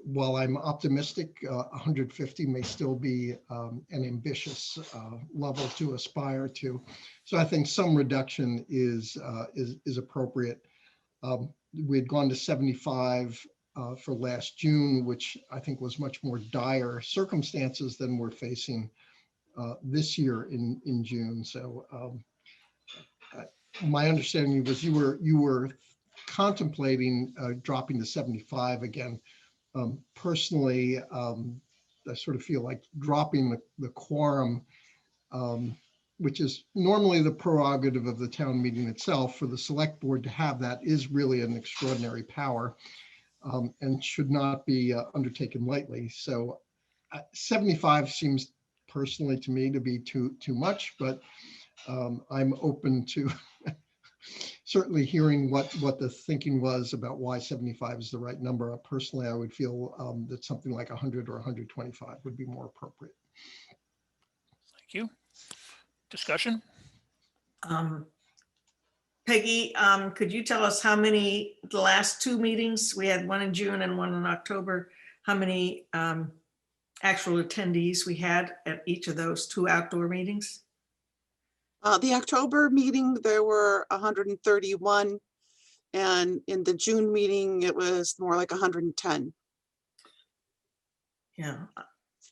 [SPEAKER 10] While I'm optimistic, 150 may still be an ambitious level to aspire to. So I think some reduction is appropriate. We had gone to 75 for last June, which I think was much more dire circumstances than we're facing this year in June. So my understanding was you were contemplating dropping to 75 again. Personally, I sort of feel like dropping the quorum, which is normally the prerogative of the town meeting itself, for the select board to have that is really an extraordinary power and should not be undertaken lightly. So 75 seems personally to me to be too much, but I'm open to certainly hearing what the thinking was about why 75 is the right number. Personally, I would feel that something like 100 or 125 would be more appropriate.
[SPEAKER 1] Thank you. Discussion?
[SPEAKER 8] Peggy, could you tell us how many, the last two meetings, we had one in June and one in October, how many actual attendees we had at each of those two outdoor meetings?
[SPEAKER 3] The October meeting, there were 131, and in the June meeting, it was more like 110.
[SPEAKER 8] Yeah.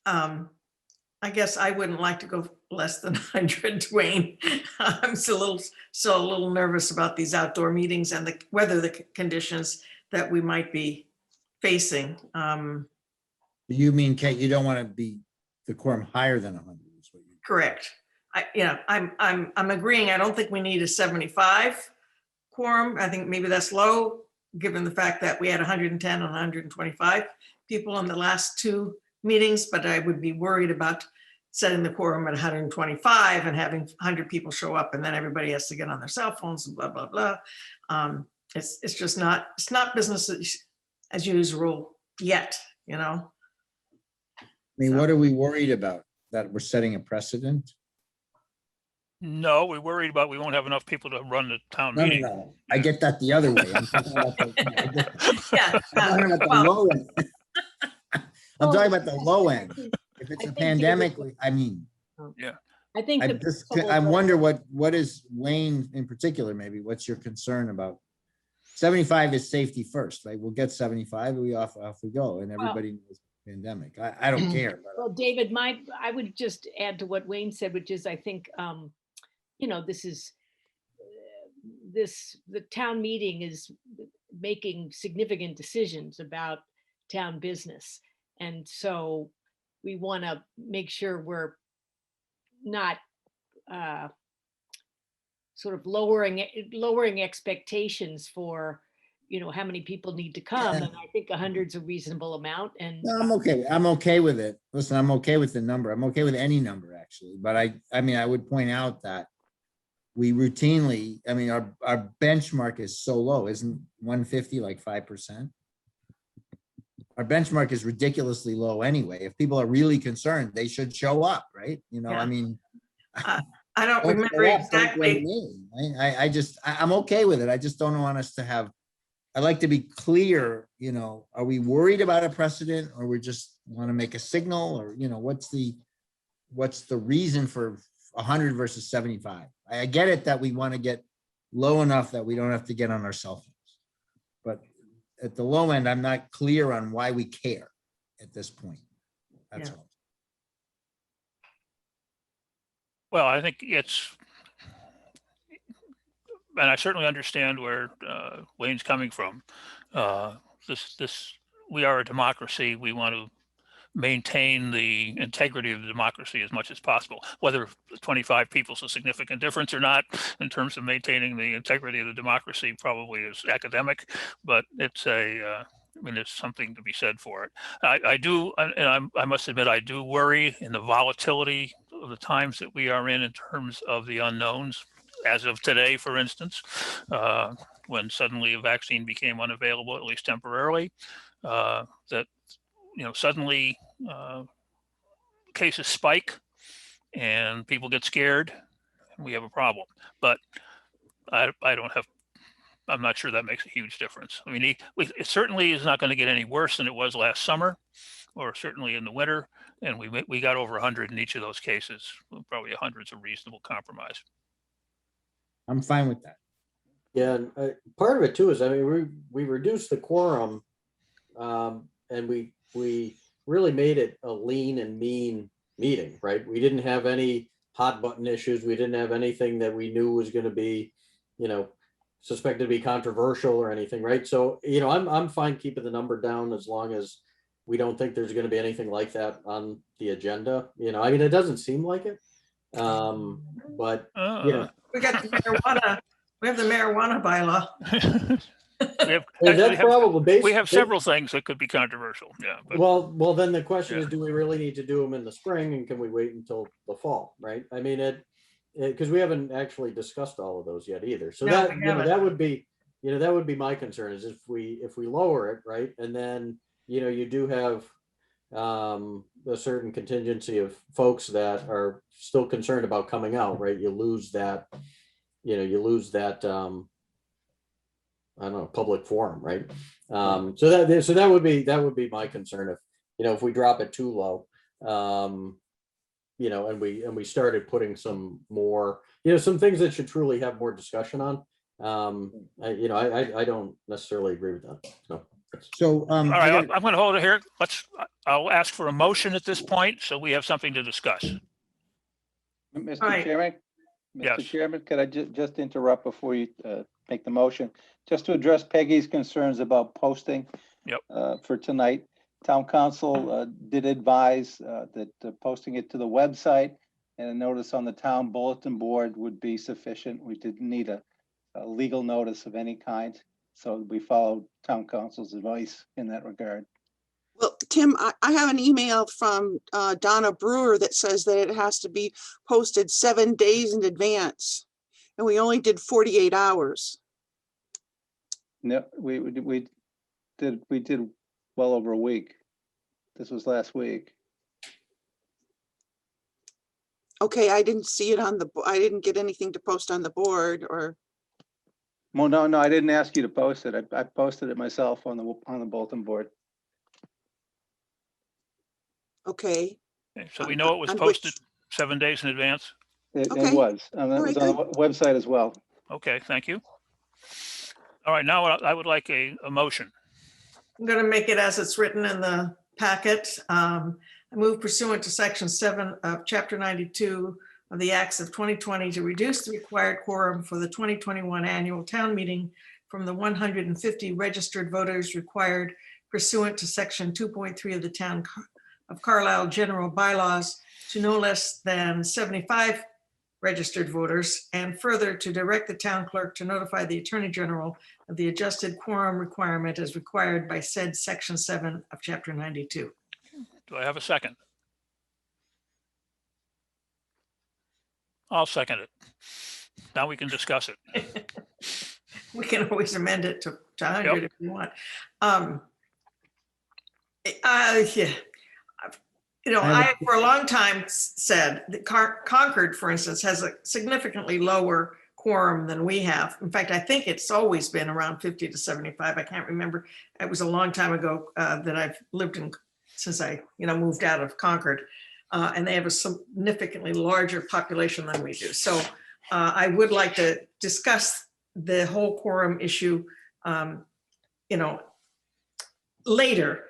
[SPEAKER 8] I guess I wouldn't like to go less than 100, Dwayne. I'm still a little nervous about these outdoor meetings and the weather conditions that we might be facing.
[SPEAKER 6] You mean, Kate, you don't want to be the quorum higher than 100? Is what you
[SPEAKER 8] Correct. I'm agreeing. I don't think we need a 75 quorum. I think maybe that's low, given the fact that we had 110 and 125 people in the last two meetings, but I would be worried about setting the quorum at 125 and having 100 people show up, and then everybody has to get on their cell phones and blah, blah, blah. It's just not, it's not business as usual yet, you know?
[SPEAKER 6] I mean, what are we worried about? That we're setting a precedent?
[SPEAKER 1] No, we're worried about we won't have enough people to run the town
[SPEAKER 6] No, no,
[SPEAKER 1] meeting.
[SPEAKER 6] no. I get that the other way. I'm talking about the, I get that.
[SPEAKER 8] Yeah.
[SPEAKER 6] I'm talking about the
[SPEAKER 8] well,
[SPEAKER 6] low end. I'm
[SPEAKER 4] Oh,
[SPEAKER 6] talking about the low
[SPEAKER 4] I
[SPEAKER 6] end.
[SPEAKER 4] think-
[SPEAKER 6] If it's
[SPEAKER 4] I
[SPEAKER 6] a
[SPEAKER 4] think
[SPEAKER 6] pandemic,
[SPEAKER 4] David-
[SPEAKER 6] I mean,
[SPEAKER 4] I think
[SPEAKER 6] I
[SPEAKER 4] the
[SPEAKER 6] just,
[SPEAKER 4] principal
[SPEAKER 6] I
[SPEAKER 4] goal-
[SPEAKER 6] wonder what is Wayne in particular, maybe, what's your concern about? 75 is safety first, right? We'll get 75, off we go, and everybody knows pandemic. I don't care, but
[SPEAKER 4] Well, David, I would just add to what Wayne said, which is, I think, you know, the town meeting is making significant decisions about town business. And so we want to make sure we're not sort of lowering expectations for, you know, how many people need to come.
[SPEAKER 6] Yeah.
[SPEAKER 4] And I think 100's a reasonable amount. And
[SPEAKER 6] no, I'm okay. I'm okay with it. Listen, I'm okay with the number. I'm okay with any number, actually. But I mean, I would point out that we routinely, I mean, our benchmark is so low. Isn't 150 like 5%? Our benchmark is ridiculously low anyway. If people are really concerned, they should show up, right? You know,
[SPEAKER 8] Yeah.
[SPEAKER 6] I mean,
[SPEAKER 8] I don't
[SPEAKER 6] don't
[SPEAKER 8] remember
[SPEAKER 6] show up, don't blame
[SPEAKER 8] exactly.
[SPEAKER 6] me. I'm okay with it. I just don't want us to have, I like to be clear, you know, are we worried about a precedent, or we just want to make a signal, or, you know, what's the reason for 100 versus 75? I get it that we want to get low enough that we don't have to get on our cell phones. But at the low end, I'm not clear on why we care at this point. That's
[SPEAKER 8] Yeah.
[SPEAKER 6] all.
[SPEAKER 1] Well, I think it's, and I certainly understand where Wayne's coming from. We are a democracy. We want to maintain the integrity of the democracy as much as possible. Whether 25 people is a significant difference or not in terms of maintaining the integrity of the democracy probably is academic, but it's I mean, there's something to be said for it. I do, and I must admit, I do worry in the volatility of the times that we are in terms of the unknowns. As of today, for instance, when suddenly a vaccine became unavailable, at least temporarily, that, you know, suddenly cases spike and people get scared and we have a problem. But I don't have, I'm not sure that makes a huge difference. I mean, it certainly is not going to get any worse than it was last summer, or certainly in the winter. And we got over 100 in each of those cases. Probably 100 is a reasonable compromise.
[SPEAKER 6] I'm fine with that.
[SPEAKER 5] Yeah, and part of it too is, I mean, we reduced the quorum, and we really made it a lean and mean meeting, right? We didn't have any hot button issues. We didn't have anything that we knew was going to be, you know, suspected to be controversial or anything, right? So, you know, I'm fine keeping the number down as long as we don't think there's going to be anything like that on the agenda. You know, I mean, it doesn't seem like it, but you know.
[SPEAKER 8] We got the marijuana. We have the marijuana bylaw.
[SPEAKER 1] We have several things that could be controversial. Yeah. But,
[SPEAKER 5] well, then the question
[SPEAKER 1] yeah.
[SPEAKER 5] is, do we really need to do them in the spring, and can we wait until the fall? Right. I mean, because we haven't actually discussed all of those yet either. So
[SPEAKER 8] No,
[SPEAKER 5] that,
[SPEAKER 8] we
[SPEAKER 5] you know,
[SPEAKER 8] haven't.
[SPEAKER 5] that would be my concern, is if we lower it, right, and then, you know, you do have a certain contingency of folks that are still concerned about coming out, right? You lose that I don't know, public forum, right? So that would be my concern, if, you know, if we drop it too low, you know, and we started putting some more, you know, some things that should truly have more discussion on. I don't necessarily agree with that.
[SPEAKER 6] So,
[SPEAKER 1] all right, I'm going to hold it here. I'll ask for a motion at this point, so we have something to discuss.
[SPEAKER 9] Mr.
[SPEAKER 8] Right.
[SPEAKER 9] Chairman?
[SPEAKER 1] Yes.
[SPEAKER 9] Mr. Chairman, could I just interrupt before you make the motion? Just to address Peggy's concerns about posting.
[SPEAKER 1] Yep.
[SPEAKER 9] For tonight. Town council did advise that posting it to the website and a notice on the town bulletin board would be sufficient. We didn't need a legal notice of any kind. So we followed town council's advice in that regard.
[SPEAKER 3] Well, Tim, I have an email from Donna Brewer that says that it has to be posted 7 days in advance. And we only did 48 hours.
[SPEAKER 9] No, we did well over a week. This was last week.
[SPEAKER 3] Okay, I didn't see it on the, I didn't get anything to post on the board or,
[SPEAKER 9] Well, no, I didn't ask you to post it. I posted it myself on the bulletin board.
[SPEAKER 3] okay.
[SPEAKER 1] Okay, so we know it was
[SPEAKER 3] On
[SPEAKER 1] posted
[SPEAKER 3] which-
[SPEAKER 1] 7 days in advance.
[SPEAKER 9] It
[SPEAKER 3] Okay.
[SPEAKER 9] was, and it
[SPEAKER 3] All
[SPEAKER 9] was
[SPEAKER 3] right,
[SPEAKER 9] on the website as well.
[SPEAKER 1] Okay, thank you. All right, now I would like a motion.
[SPEAKER 8] I'm going to make it as it's written in the packet. I move pursuant to section 7 of chapter 92 of the Acts of 2020 to reduce the required quorum for the 2021 annual town meeting from the 150 registered voters required pursuant to section 2.3 of the town of Carlisle general bylaws to no less than 75 registered voters, and further to direct the town clerk to notify the attorney general of the adjusted quorum requirement as required by said section 7 of chapter 92.
[SPEAKER 1] Do I have a second? I'll second it. Now we can discuss it.
[SPEAKER 8] We can always amend it to 100 if you want. Yeah. You know, I, for a long time said that Concord, for instance, has a significantly lower quorum than we have. In fact, I think it's always been around 50 to 75. I can't remember. It was a long time ago that I've lived in since I, moved out of Concord. And they have a significantly larger population than we do. So I would like to discuss the whole quorum issue, later.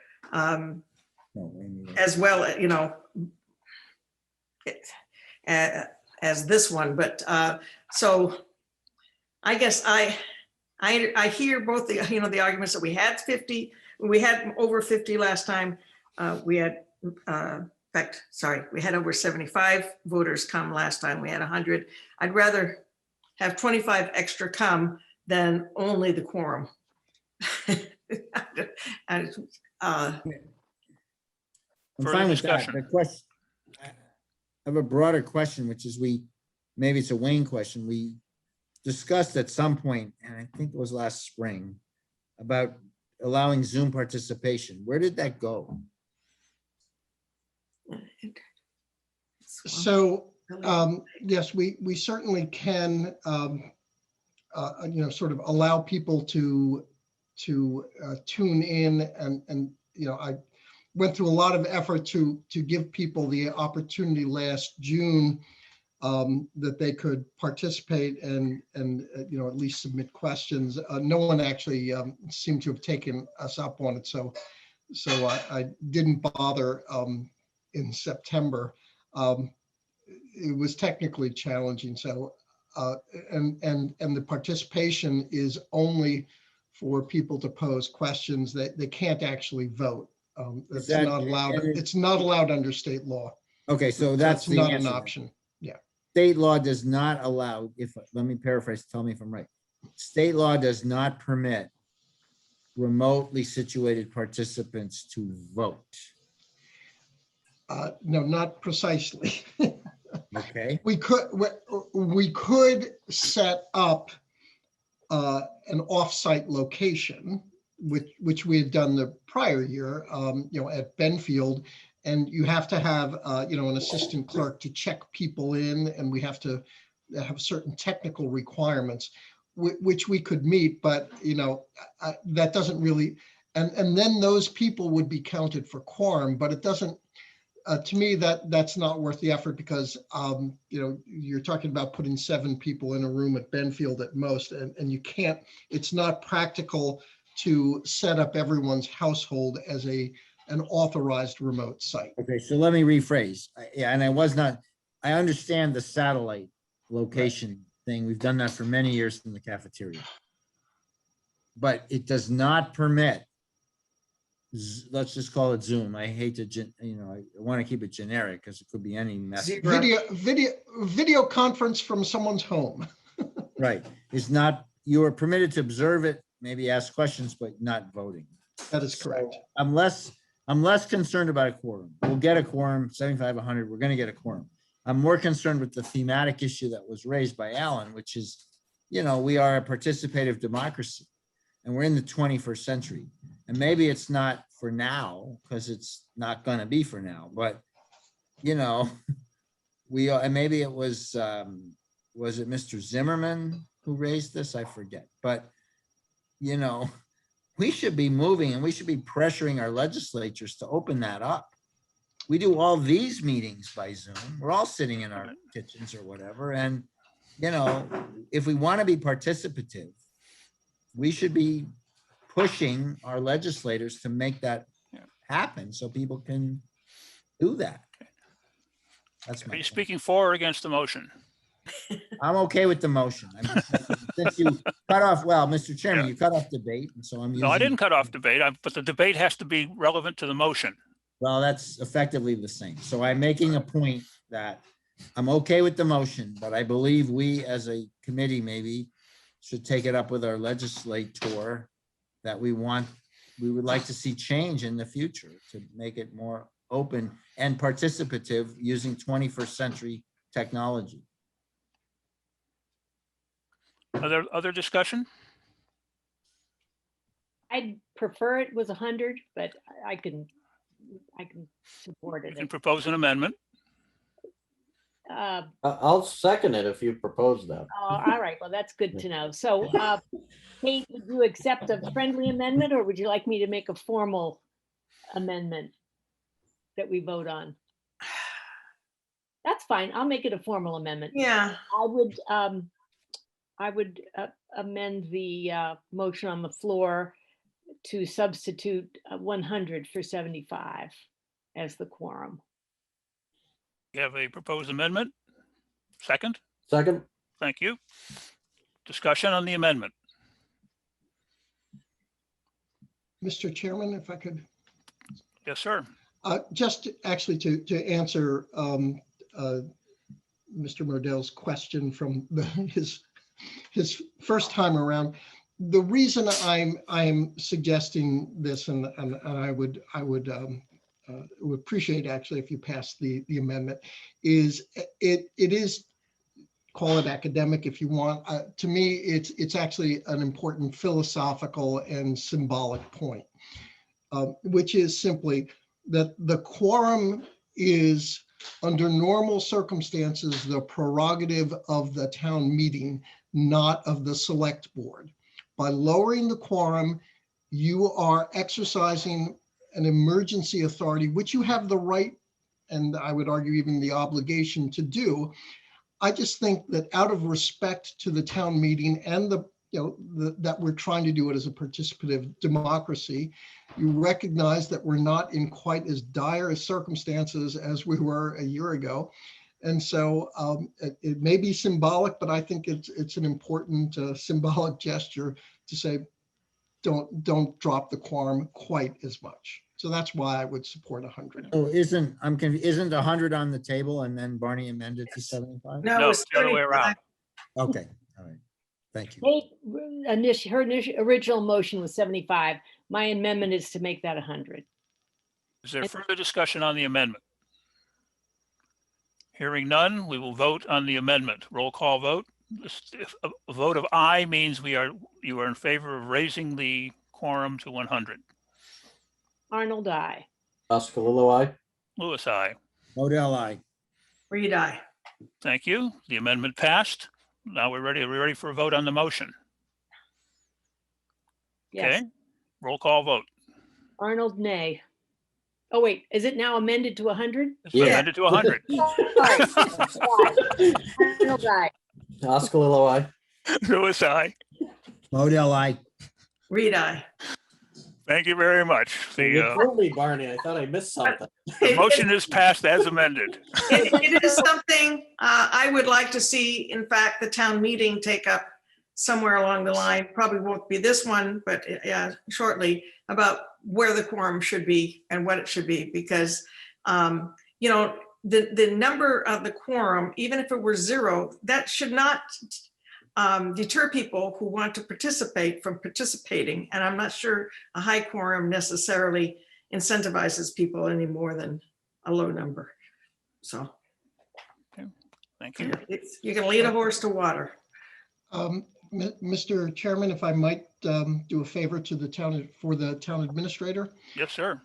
[SPEAKER 8] As well, as this one, but so I guess I hear both the the arguments that we had 50, we had over 50 last time. We had we had over 75 voters come last time. We had 100. I'd rather have 25 extra come than only the quorum.
[SPEAKER 6] I'm
[SPEAKER 1] Further
[SPEAKER 6] fine with that.
[SPEAKER 1] discussion?
[SPEAKER 6] The question, I have a broader question, which is maybe it's a Wayne question. We discussed at some point, and I think it was last spring, about allowing Zoom participation. Where did that go?
[SPEAKER 10] So, yes, we certainly can, sort of allow people to tune in and I went through a lot of effort to give people the opportunity last June that they could participate and at least submit questions. No one actually seemed to have taken us up on it, so I didn't bother in September. It was technically challenging. So and the participation is only for people to pose questions. That they can't actually vote. It's not allowed. It's not allowed under state law.
[SPEAKER 6] Okay, so that's the
[SPEAKER 10] not
[SPEAKER 6] answer.
[SPEAKER 10] an option. Yeah.
[SPEAKER 6] State law does not allow, let me paraphrase, tell me if I'm right. State law does not permit remotely situated participants to vote.
[SPEAKER 10] No, not precisely.
[SPEAKER 6] Okay.
[SPEAKER 10] We could set up an offsite location, which we had done the prior year, at Benfield, and you have to have an assistant clerk to check people in, and we have to have certain technical requirements, which we could meet, but that doesn't really, and then those people would be counted for quorum, but it doesn't. To me, that's not worth the effort because, you're talking about putting 7 people in a room at Benfield at most, and you can't, it's not practical to set up everyone's household as an authorized remote site.
[SPEAKER 6] Okay, so let me rephrase. And I understand the satellite location thing. We've done that for many years in the cafeteria. But it does not permit, let's just call it Zoom. I hate to, I want to keep it generic because it could be any message.
[SPEAKER 10] Video conference from someone's home.
[SPEAKER 6] Right. It's not, you are permitted to observe it, maybe ask questions, but not voting.
[SPEAKER 10] That is correct.
[SPEAKER 6] So I'm less concerned about a quorum. We'll get a quorum, 75, 100, we're going to get a quorum. I'm more concerned with the thematic issue that was raised by Alan, which is, we are a participative democracy and we're in the 21st century. And maybe it's not for now because it's not going to be for now, but and maybe it was it Mr. Zimmerman who raised this? I forget, but you know, we should be moving and we should be pressuring our legislatures to open that up. We do all these meetings by Zoom. We're all sitting in our kitchens or whatever. And, you know, if we want to be participative, we should be pushing our legislators to make that happen so people can do that. That's
[SPEAKER 1] Are
[SPEAKER 6] my
[SPEAKER 1] you
[SPEAKER 6] point.
[SPEAKER 1] speaking for or against the motion?
[SPEAKER 6] I'm okay with the motion. I'm just making, since you cut off, well, Mr. Chairman,
[SPEAKER 1] Yeah.
[SPEAKER 6] you cut off debate, and so I'm using.
[SPEAKER 1] No, I didn't cut off debate, but the debate has to be relevant to the motion.
[SPEAKER 6] Well, that's effectively the same. So I'm making a point that I'm okay with the motion, but I believe we as a committee maybe should take it up with our legislator that we would like to see change in the future to make it more open and participative using 21st century technology.
[SPEAKER 1] Other discussion?
[SPEAKER 4] I'd prefer it was 100, but I can support
[SPEAKER 1] You
[SPEAKER 4] it.
[SPEAKER 1] can propose an amendment.
[SPEAKER 5] I'll second it if you propose that.
[SPEAKER 4] All right, well, that's good to know. So, Kate, would you accept a friendly amendment, or would you like me to make a formal amendment that we vote on? That's fine. I'll make it a formal amendment.
[SPEAKER 8] Yeah,
[SPEAKER 4] I would amend the motion on the floor to substitute 100 for 75 as the quorum.
[SPEAKER 1] You have a proposed amendment? Second?
[SPEAKER 5] Second?
[SPEAKER 1] Thank you. Discussion on the amendment.
[SPEAKER 10] Mr. Chairman, if I could,
[SPEAKER 1] Yes, sir.
[SPEAKER 10] just actually to answer Mr. Modell's question from his first time around. The reason I'm suggesting this, and I would appreciate actually if you pass the amendment, is it is, call it academic if you want. To me, it's actually an important philosophical and symbolic point, which is simply that the quorum is, under normal circumstances, the prerogative of the town meeting, not of the select board. By lowering the quorum, you are exercising an emergency authority, which you have the right, and I would argue even the obligation to do. I just think that out of respect to the town meeting and that we're trying to do it as a participative democracy, you recognize that we're not in quite as dire circumstances as we were a year ago. And so it may be symbolic, but I think it's an important symbolic gesture to say, don't drop the quorum quite as much. So that's why I would support 100.
[SPEAKER 6] Oh, isn't 100 on the table and then Barney amended to 75?
[SPEAKER 1] No, it's the other way around.
[SPEAKER 6] Okay, all right. Thank you.
[SPEAKER 4] Kate, her original motion was 75. My amendment is to make that 100.
[SPEAKER 1] Is there further discussion on the amendment? Hearing none, we will vote on the amendment. Roll call vote. If a vote of aye means you are in favor of raising the quorum to 100.
[SPEAKER 4] Arnold, aye.
[SPEAKER 5] Oscalillo, aye.
[SPEAKER 1] Lewis, aye.
[SPEAKER 6] Modell, aye.
[SPEAKER 8] Reed, aye.
[SPEAKER 1] Thank you. The amendment passed. Now we're ready. Are we ready for a vote on the motion?
[SPEAKER 4] Yes.
[SPEAKER 1] Okay. Roll call vote.
[SPEAKER 4] Arnold, nay. Oh, wait, is it now amended to 100?
[SPEAKER 1] It's
[SPEAKER 5] Yeah.
[SPEAKER 1] amended to 100.
[SPEAKER 4] Sorry. Arnold, aye.
[SPEAKER 5] Oscalillo, aye.
[SPEAKER 1] Lewis, aye.
[SPEAKER 6] Modell, aye.
[SPEAKER 8] Reed, aye.
[SPEAKER 1] Thank you very much.
[SPEAKER 5] You
[SPEAKER 1] The
[SPEAKER 5] threw me, Barney. I thought I missed something.
[SPEAKER 1] motion is passed as amended.
[SPEAKER 8] It is something I would like to see, in fact, the town meeting take up somewhere along the line. Probably won't be this one, but yeah, shortly, about where the quorum should be and what it should be, because the number of the quorum, even if it were 0, that should not deter people who want to participate from participating. And I'm not sure a high quorum necessarily incentivizes people any more than a low number. So
[SPEAKER 1] Thank you.
[SPEAKER 8] you can lead a horse to water.
[SPEAKER 10] Mr. Chairman, if I might do a favor to the town administrator.
[SPEAKER 1] Yes, sir.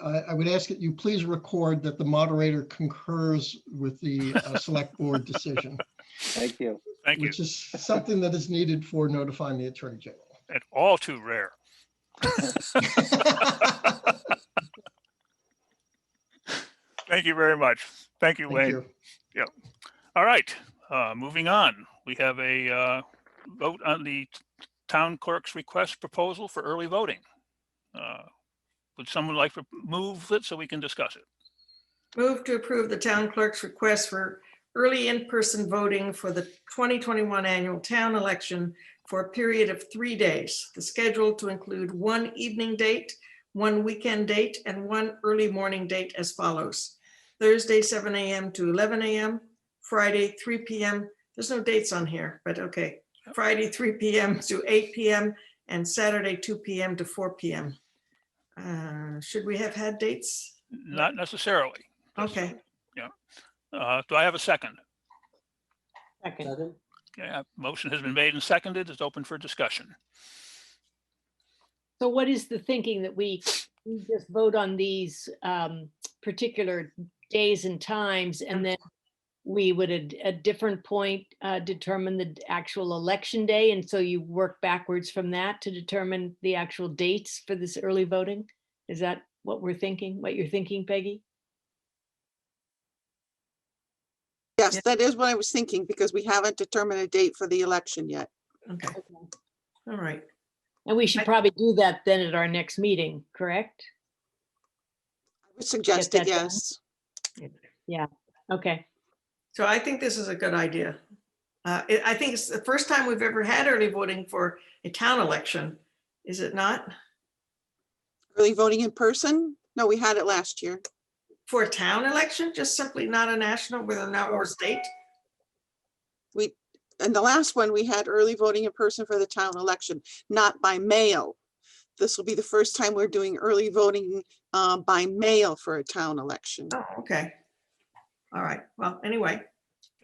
[SPEAKER 10] I would ask that you please record that the moderator concurs with the select board decision,
[SPEAKER 9] Thank you.
[SPEAKER 1] Thank you.
[SPEAKER 10] which is something that is needed for notifying the Attorney General.
[SPEAKER 1] And all too rare. Thank you very much. Thank you,
[SPEAKER 10] Thank
[SPEAKER 1] Wayne.
[SPEAKER 10] you.
[SPEAKER 1] All right, moving on. We have a vote on the town clerk's request proposal for early voting. Would someone like to move it so we can discuss it?
[SPEAKER 8] Move to approve the town clerk's request for early in-person voting for the 2021 annual town election for a period of 3 days. The schedule to include one evening date, one weekend date, and one early morning date as follows. Thursday, 7 a.m. to 11 a.m., Friday, 3 p.m. There's no dates on here, but okay. Friday, 3 p.m. to 8 p.m. and Saturday, 2 p.m. to 4 p.m. Should we have had dates?
[SPEAKER 1] Not necessarily.
[SPEAKER 8] Okay,
[SPEAKER 1] Do I have a second?
[SPEAKER 4] Second.
[SPEAKER 5] Second?
[SPEAKER 1] Yeah, motion has been made and seconded. It's open for discussion.
[SPEAKER 4] So what is the thinking that we just vote on these particular days and times, and then we would at a different point determine the actual election day? And so you work backwards from that to determine the actual dates for this early voting? Is that what we're thinking, what you're thinking, Peggy?
[SPEAKER 3] Yes,
[SPEAKER 8] Yeah.
[SPEAKER 3] that is what I was thinking, because we haven't determined a date for the election yet.
[SPEAKER 8] okay, all right.
[SPEAKER 4] And we should probably do that then at our next meeting, correct?
[SPEAKER 3] I would suggest it,
[SPEAKER 4] that done?
[SPEAKER 3] yes.
[SPEAKER 4] Okay.
[SPEAKER 8] So I think this is a good idea. I think it's the first time we've ever had early voting for a town election, is it not?
[SPEAKER 3] Early voting in person? No, we had it last year.
[SPEAKER 8] For a town election, just simply not a national, or state?
[SPEAKER 3] And the last one, we had early voting in person for the town election, not by mail. This will be the first time we're doing early voting by mail for a town election.
[SPEAKER 8] Oh, okay. All right, well, anyway,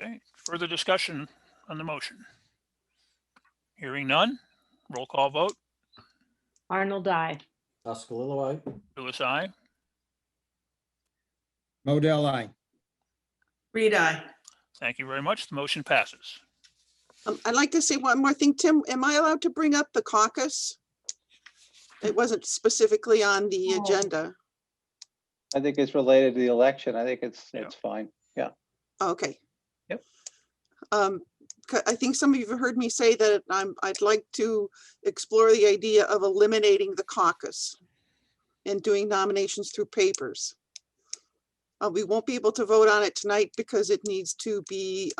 [SPEAKER 1] Okay, further discussion on the motion? Hearing none, roll call vote.
[SPEAKER 4] Arnold, I.
[SPEAKER 5] Oskalilowite?
[SPEAKER 1] Louis, I.
[SPEAKER 6] Modell, I.
[SPEAKER 8] read I.
[SPEAKER 1] Thank you very much. The motion passes.
[SPEAKER 3] I'd like to say one more thing, Tim. Am I allowed to bring up the caucus? It wasn't specifically on the
[SPEAKER 4] Oh.
[SPEAKER 3] agenda.
[SPEAKER 9] I think it's related to the election. I think it's
[SPEAKER 1] Yeah.
[SPEAKER 9] fine.
[SPEAKER 3] Okay.
[SPEAKER 1] Yep.
[SPEAKER 3] I think some of you have heard me say that I'd like to explore the idea of eliminating the caucus and doing nominations through papers. We won't be able to vote on it tonight because it needs to be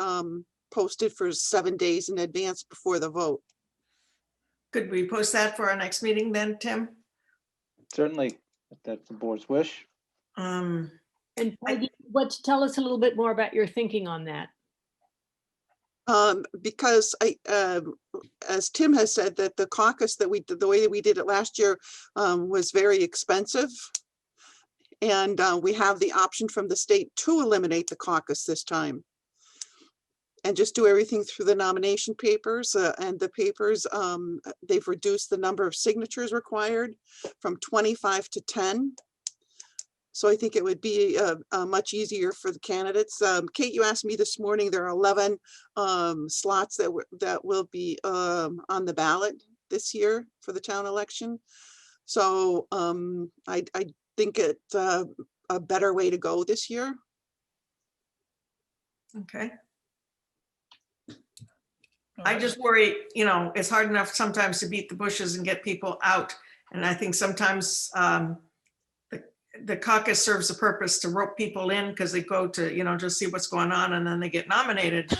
[SPEAKER 3] posted for 7 days in advance before the vote.
[SPEAKER 8] Could we post that for our next meeting then, Tim?
[SPEAKER 9] Certainly, if that's the board's wish.
[SPEAKER 8] Um,
[SPEAKER 4] And Peggy, tell us a little bit more about your thinking on that.
[SPEAKER 3] Because as Tim has said, that the caucus that we did, the way that we did it last year was very expensive. And we have the option from the state to eliminate the caucus this time. And just do everything through the nomination papers, and the papers, they've reduced the number of signatures required from 25 to 10. So I think it would be much easier for the candidates. Kate, you asked me this morning, there are 11 slots that will be on the ballot this year for the town election. So I think it's a better way to go this year.
[SPEAKER 8] okay. I just worry, it's hard enough sometimes to beat the bushes and get people out. And I think sometimes the caucus serves a purpose to rope people in because they go to, just see what's going on and then they get nominated.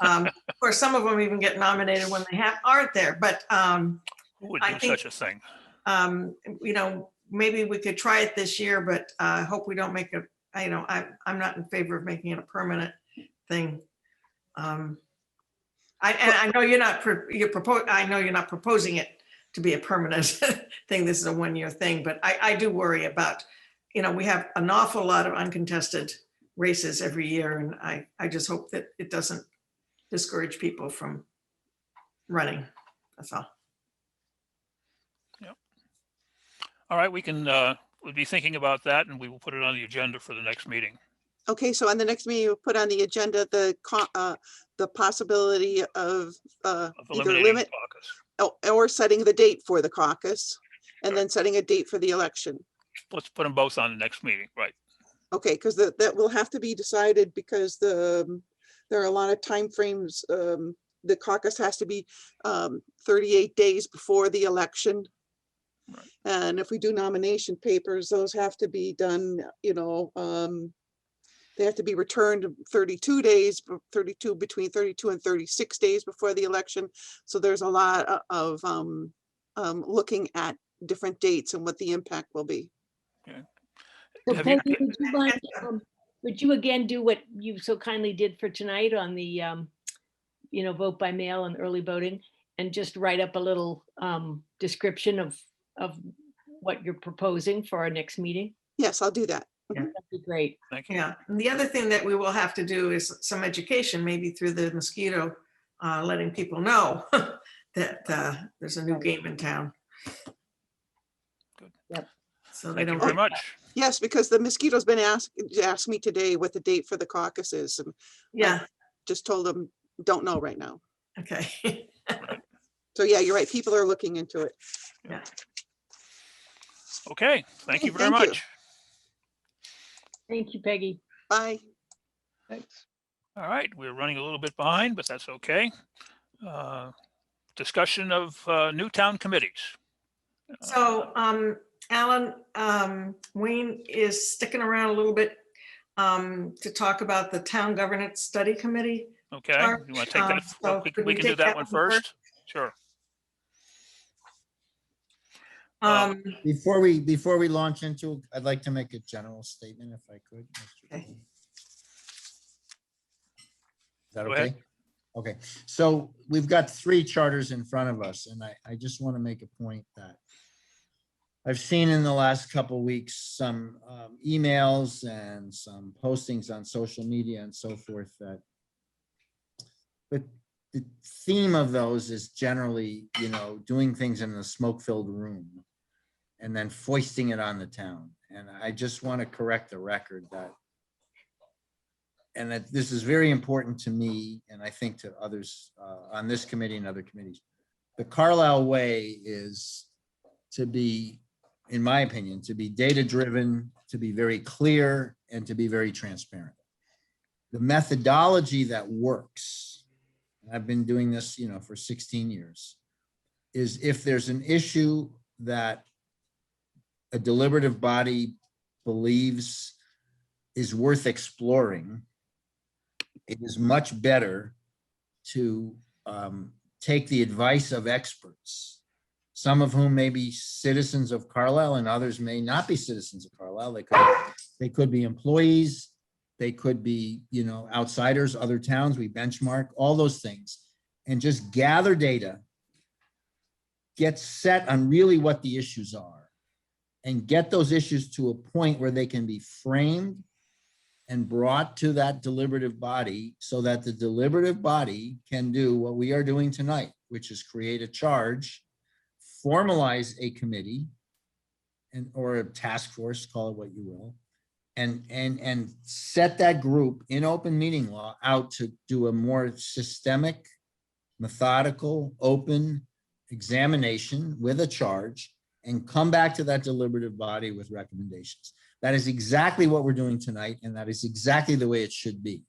[SPEAKER 8] Of course, some of them even get nominated when they aren't there, but
[SPEAKER 1] Who would
[SPEAKER 8] I
[SPEAKER 1] do
[SPEAKER 8] think-
[SPEAKER 1] such a thing?
[SPEAKER 8] maybe we could try it this year, but I hope we don't make it, I'm not in favor of making it a permanent thing. I know you're not, I know you're not proposing it to be a permanent thing. This is a one-year thing, but I do worry about, we have an awful lot of uncontested races every year. And I just hope that it doesn't discourage people from running. That's all.
[SPEAKER 1] All right, we can we'll be thinking about that, and we will put it on the agenda for the next meeting.
[SPEAKER 3] Okay, so on the next meeting, we'll put on the agenda the possibility of either
[SPEAKER 1] Eliminating
[SPEAKER 3] limit
[SPEAKER 1] caucus.
[SPEAKER 3] or setting the date for the caucus and then setting a date for the election.
[SPEAKER 1] Let's put them both on the next meeting, right?
[SPEAKER 3] Okay, because that will have to be decided because there are a lot of timeframes. The caucus has to be 38 days before the election.
[SPEAKER 1] Right.
[SPEAKER 3] And if we do nomination papers, those have to be done, they have to be returned 32 days, between 32 and 36 days before the election. So there's a lot of looking at different dates and what the impact will be.
[SPEAKER 4] So
[SPEAKER 1] Have you-
[SPEAKER 4] Peggy, would you mind, would you again do what you so kindly did for tonight on the, vote by mail and early voting, and just write up a little description of what you're proposing for our next meeting?
[SPEAKER 3] Yes, I'll do that.
[SPEAKER 4] That'd be great.
[SPEAKER 1] Thank you.
[SPEAKER 8] Yeah, and the other thing that we will have to do is some education, maybe through the mosquito, letting people know that there's a new game in town.
[SPEAKER 1] Good.
[SPEAKER 4] Yep.
[SPEAKER 8] So they
[SPEAKER 1] Thank you
[SPEAKER 8] don't.
[SPEAKER 1] very much.
[SPEAKER 3] Yes, because the mosquito's been asked me today what the date for the caucus is. And
[SPEAKER 8] Yeah,
[SPEAKER 3] just told them, don't know right now.
[SPEAKER 8] okay.
[SPEAKER 3] So yeah, you're right. People are looking into it.
[SPEAKER 1] Okay, thank you very
[SPEAKER 3] Thank you.
[SPEAKER 1] much.
[SPEAKER 4] Thank you, Peggy.
[SPEAKER 3] Bye.
[SPEAKER 9] Thanks.
[SPEAKER 1] All right, we're running a little bit behind, but that's okay. Discussion of new town committees.
[SPEAKER 8] So, Alan, Wayne is sticking around a little bit to talk about the Town Governance Study Committee.
[SPEAKER 1] Okay,
[SPEAKER 8] Sure.
[SPEAKER 1] you want to take that?
[SPEAKER 8] So could
[SPEAKER 1] We
[SPEAKER 8] we
[SPEAKER 1] can do
[SPEAKER 8] take
[SPEAKER 1] that
[SPEAKER 8] that
[SPEAKER 1] one
[SPEAKER 8] one first?
[SPEAKER 1] first. Sure.
[SPEAKER 6] Before we launch into, I'd like to make a general statement if I could. Mr.
[SPEAKER 8] Okay.
[SPEAKER 6] Chairman. Is that
[SPEAKER 1] Go ahead.
[SPEAKER 6] okay? Okay, so we've got 3 charters in front of us, and I just want to make a point that I've seen in the last couple of weeks some emails and some postings on social media and so forth but the theme of those is generally, doing things in a smoke-filled room and then foisting it on the town. And I just want to correct the record that this is very important to me, and I think to others on this committee and other committees. The Carlisle way is to be, in my opinion, to be data-driven, to be very clear, and to be very transparent. The methodology that works, and I've been doing this, for 16 years, is if there's an issue that a deliberative body believes is worth exploring, it is much better to take the advice of experts, some of whom may be citizens of Carlisle and others may not be citizens of Carlisle. They could be employees, they could be, outsiders, other towns. We benchmark all those things and just gather data, get set on really what the issues are, and get those issues to a point where they can be framed and brought to that deliberative body so that the deliberative body can do what we are doing tonight, which is create a charge, formalize a committee or a task force, call it what you will, and set that group in open meeting law out to do a more systemic, methodical, open examination with a charge and come back to that deliberative body with recommendations. That is exactly what we're doing tonight, and that is exactly the way it should be.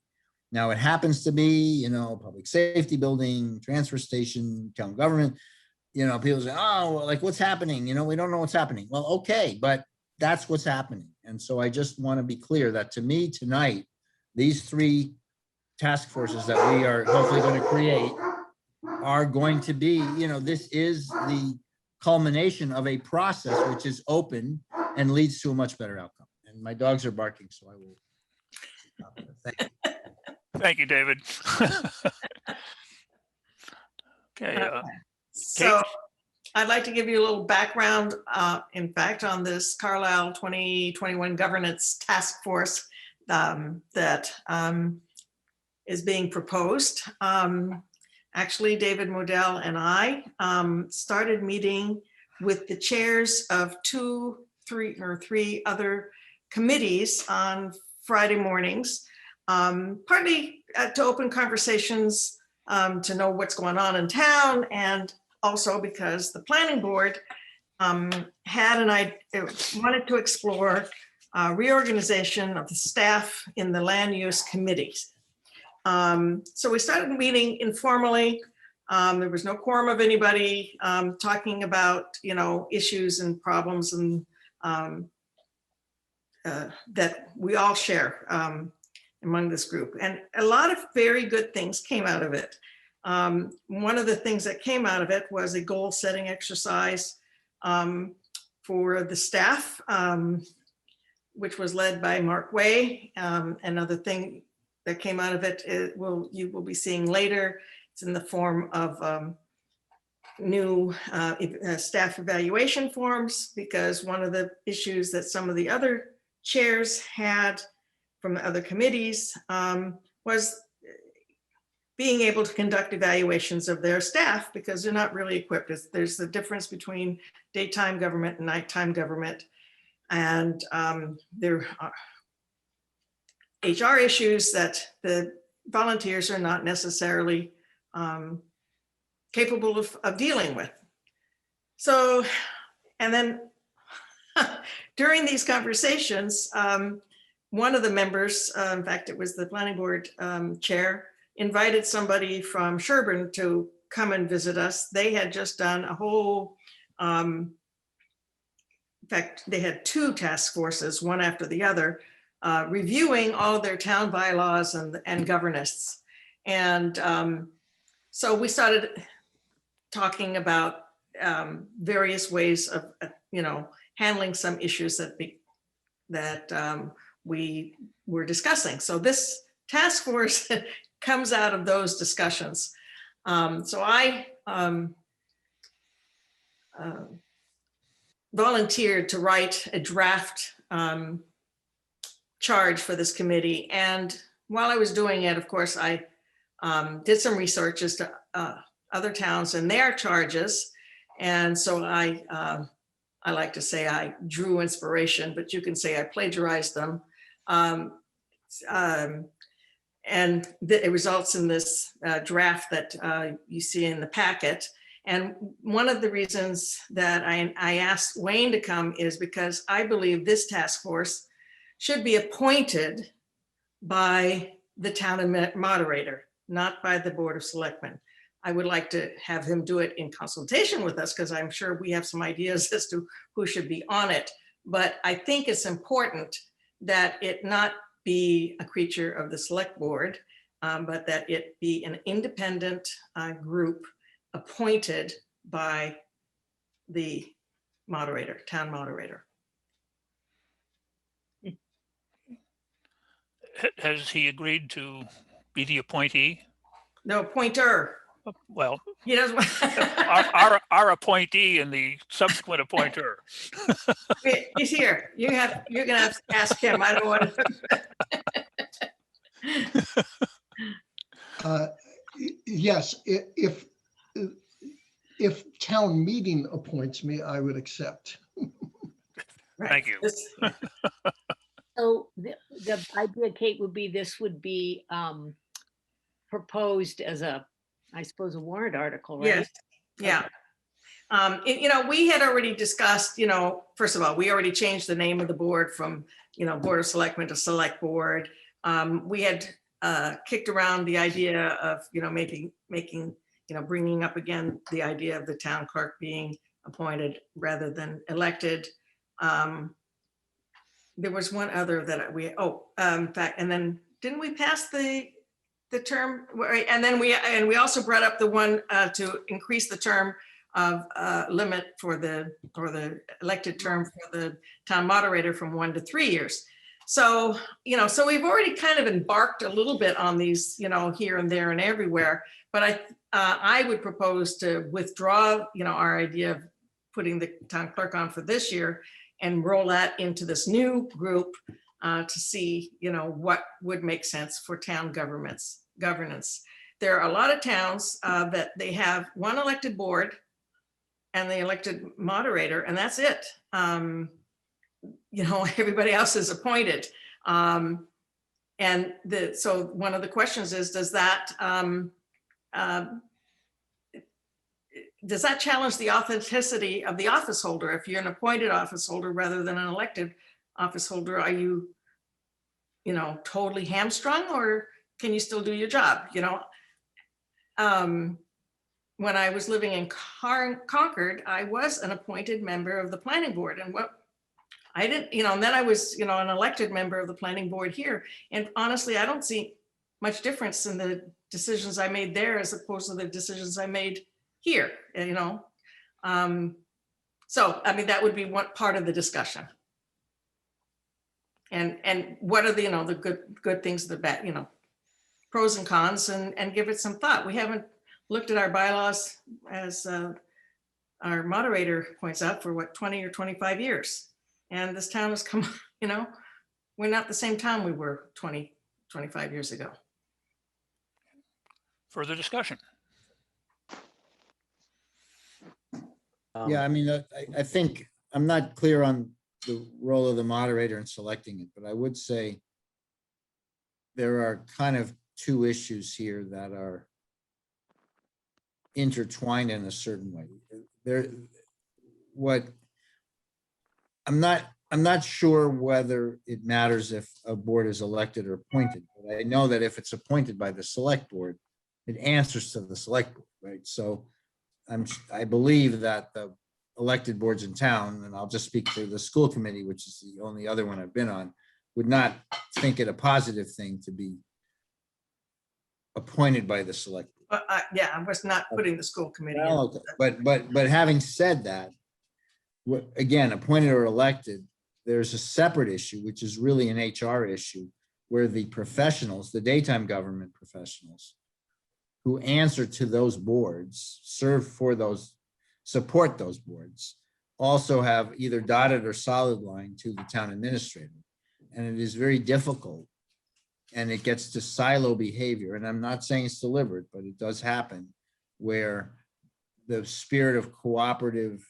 [SPEAKER 6] Now, it happens to be, public safety building, transfer station, town government, people say, oh, well, like what's happening? We don't know what's happening. Well, okay, but that's what's happening. And so I just want to be clear that to me tonight, these 3 task forces that we are hopefully going to create are going to be, this is the culmination of a process which is open and leads to a much better outcome. And my dogs are barking, so I will stop there. Thank you.
[SPEAKER 1] Thank you, David. Okay,
[SPEAKER 8] So I'd like to give you a little background, in fact, on this Carlisle 2021 Governance Task Force that is being proposed. Actually, David Modell and I started meeting with the chairs of 2 three other committees on Friday mornings, partly to open conversations, to know what's going on in town, and also because the planning board wanted to explore reorganization of the staff in the land use committees. So we started meeting informally. There was no quorum of anybody, talking about, issues and problems and that we all share among this group. And a lot of very good things came out of it. One of the things that came out of it was a goal setting exercise for the staff, which was led by Mark Way. Another thing that came out of it, you will be seeing later. It's in the form of new staff evaluation forms, because one of the issues that some of the other chairs had from the other committees was being able to conduct evaluations of their staff, because they're not really equipped. There's the difference between daytime government and nighttime government. And there are HR issues that the volunteers are not necessarily capable of dealing with. So, and then during these conversations, one of the members, in fact, it was the planning board chair, invited somebody from Sherburne to come and visit us. They had just done a whole, in fact, they had two task forces, one after the other, reviewing all their town bylaws and governance. And so we started talking about various ways of, handling some issues that we were discussing. So this task force comes out of those discussions. So I volunteered to write a draft charge for this committee. And while I was doing it, of course, I did some research as to other towns and their charges. And so I like to say I drew inspiration, but you can say I plagiarized them. And it results in this draft that you see in the packet. And one of the reasons that I asked Wayne to come is because I believe this task force should be appointed by the town moderator, not by the Board of Selectmen. I would like to have him do it in consultation with us, because I'm sure we have some ideas as to who should be on it. But I think it's important that it not be a creature of the select board, but that it be an independent group appointed by the moderator, town moderator.
[SPEAKER 1] Has he agreed to be the appointee?
[SPEAKER 8] No, appointer.
[SPEAKER 1] Well,
[SPEAKER 8] He doesn't.
[SPEAKER 1] our appointee and the subsequent appointer.
[SPEAKER 8] He's here. You're gonna have to ask him. I don't want to.
[SPEAKER 10] Yes, if town meeting appoints me, I would accept.
[SPEAKER 1] Thank you.
[SPEAKER 4] So the idea, Kate, would be this would be proposed as I suppose, a warrant article, right?
[SPEAKER 8] Yes, yeah. We had already discussed, first of all, we already changed the name of the board from, Board of Selectmen to Select Board. We had kicked around the idea of, bringing up again the idea of the town clerk being appointed rather than elected. There was one other that in fact, and then didn't we pass the term, right? And then we also brought up the one to increase the term of limit for the elected term for the town moderator from 1 to 3 years. So, so we've already kind of embarked a little bit on these, here and there and everywhere. But I would propose to withdraw, our idea of putting the town clerk on for this year and roll that into this new group to see, what would make sense for town governance. There are a lot of towns that they have one elected board and the elected moderator, and that's it. everybody else is appointed. And so one of the questions is, does that challenge the authenticity of the office holder? If you're an appointed office holder rather than an elected office holder, are you, totally hamstrung, or can you still do your job? When I was living in Concord, I was an appointed member of the planning board, and I didn't, and then I was, an elected member of the planning board here. And honestly, I don't see much difference in the decisions I made there as opposed to the decisions I made here, So, that would be one part of the discussion. And what are the good things, the bad, pros and cons, and give it some thought. We haven't looked at our bylaws, as our moderator points out, for 20 or 25 years. And this town has come, we're not the same town we were 20, 25 years ago.
[SPEAKER 1] Further discussion?
[SPEAKER 6] Yeah, I mean, I think I'm not clear on the role of the moderator in selecting it, but I would say there are kind of two issues here that are intertwined in a certain way. I'm not sure whether it matters if a board is elected or appointed, but I know that if it's appointed by the select board, it answers to the select board, right? So I believe that the elected boards in town, and I'll just speak for the school committee, which is the only other one I've been on, would not think it a positive thing to be appointed by the select board.
[SPEAKER 8] Yeah, I was not putting the school committee in.
[SPEAKER 6] Well, okay. But having said that, again, appointed or elected, there's a separate issue, which is really an HR issue, where the professionals, the daytime government professionals who answer to those boards, serve for those, support those boards, also have either dotted or solid line to the town administrator. And it is very difficult, and it gets to silo behavior. And I'm not saying it's deliberate, but it does happen, where the spirit of cooperative,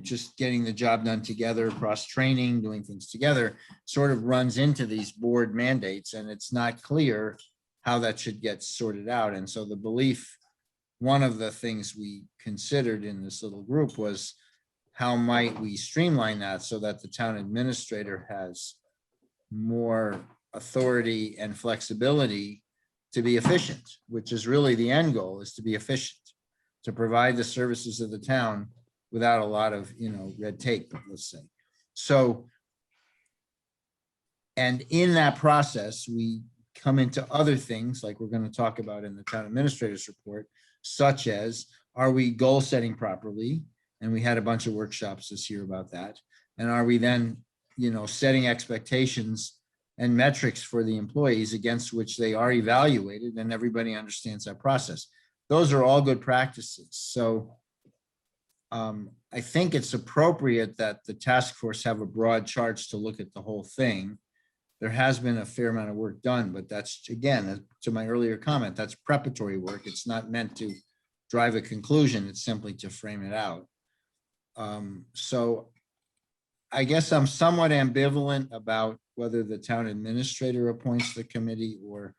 [SPEAKER 6] just getting the job done together, cross-training, doing things together, sort of runs into these board mandates, and it's not clear how that should get sorted out. And so the belief, one of the things we considered in this little group was, how might we streamline that so that the town administrator has more authority and flexibility to be efficient, which is really the end goal, is to be efficient, to provide the services of the town without a lot of, red tape, let's say. So, and in that process, we come into other things like we're going to talk about in the town administrator's report, such as, are we goal setting properly? And we had a bunch of workshops this year about that. And are we then, setting expectations and metrics for the employees against which they are evaluated, and everybody understands that process. Those are all good practices. So I think it's appropriate that the task force have a broad charge to look at the whole thing. There has been a fair amount of work done, but that's, again, to my earlier comment, that's preparatory work. It's not meant to drive a conclusion. It's simply to frame it out. So I guess I'm somewhat ambivalent about whether the town administrator appoints the committee or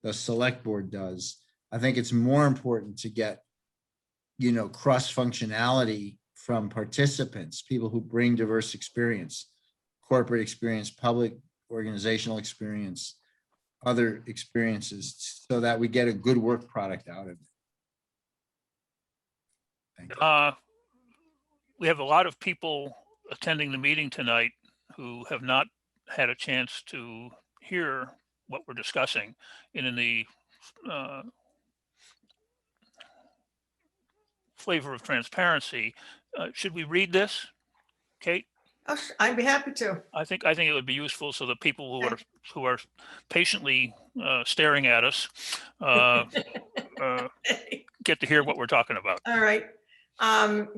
[SPEAKER 6] the select board does. I think it's more important to get, cross-functionality from participants, people who bring diverse experience, corporate experience, public organizational experience, other experiences, so that we get a good work product out of it. Thank you.
[SPEAKER 1] We have a lot of people attending the meeting tonight who have not had a chance to hear what we're discussing. And in the flavor of transparency, should we read this, Kate?
[SPEAKER 8] Oh, I'd be happy to.
[SPEAKER 1] I think it would be useful so that people who are patiently staring at us get to hear what we're talking about.
[SPEAKER 8] All right.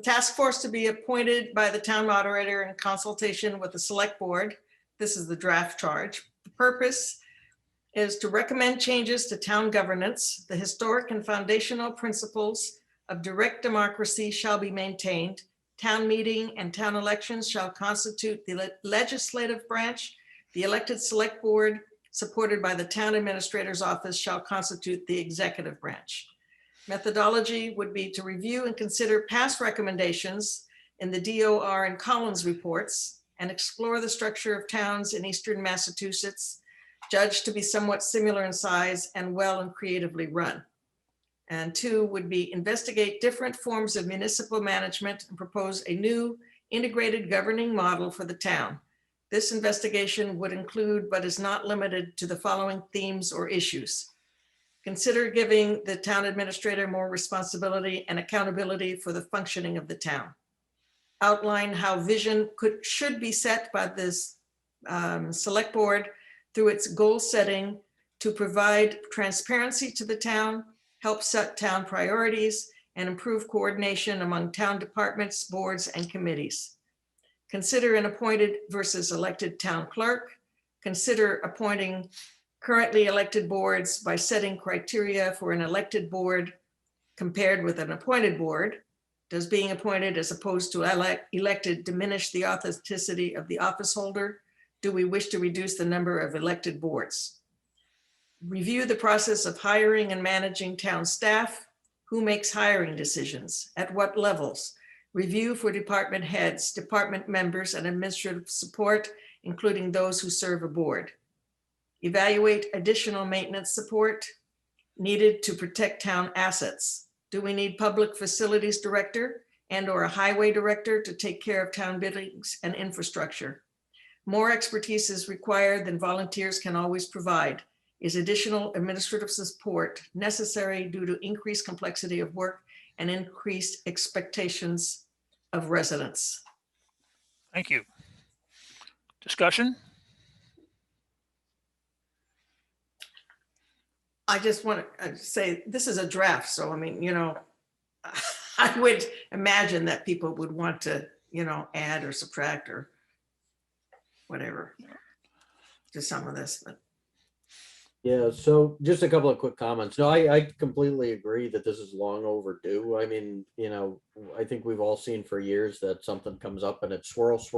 [SPEAKER 8] Task force to be appointed by the town moderator in consultation with the select board. This is the draft charge. The purpose is to recommend changes to town governance. The historic and foundational principles of direct democracy shall be maintained. town meeting and town elections shall constitute the legislative branch. The elected select board, supported by the town administrator's office, shall constitute the executive branch. Methodology would be to review and consider past recommendations in the DOR and Collins reports and explore the structure of towns in eastern Massachusetts, judged to be somewhat similar in size and well and creatively run. And 2 would be investigate different forms of municipal management and propose a new integrated governing model for the town. This investigation would include, but is not limited to, the following themes or issues. Consider giving the town administrator more responsibility and accountability for the functioning of the town. Outline how vision should be set by this select board through its goal setting to provide transparency to the town, help set town priorities, and improve coordination among town departments, boards, and committees. Consider an appointed versus elected town clerk. Consider appointing currently elected boards by setting criteria for an elected board compared with an appointed board. Does being appointed as opposed to elected diminish the authenticity of the office holder? Do we wish to reduce the number of elected boards? Review the process of hiring and managing town staff. Who makes hiring decisions? At what levels? Review for department heads, department members, and administrative support, including those who serve a board. Evaluate additional maintenance support needed to protect town assets. Do we need public facilities director and/or a highway director to take care of town buildings and infrastructure? More expertise is required than volunteers can always provide. Is additional administrative support necessary due to increased complexity of work and increased expectations of residents?
[SPEAKER 1] Thank you. Discussion?
[SPEAKER 8] I just want to say, this is a draft, so I mean, I would imagine that people would want to, add or subtract or whatever to some of this, but.
[SPEAKER 5] Yeah, so just a couple of quick comments. No, I completely agree that this is long overdue. I mean, I think we've all seen for years that something comes up and it swirls,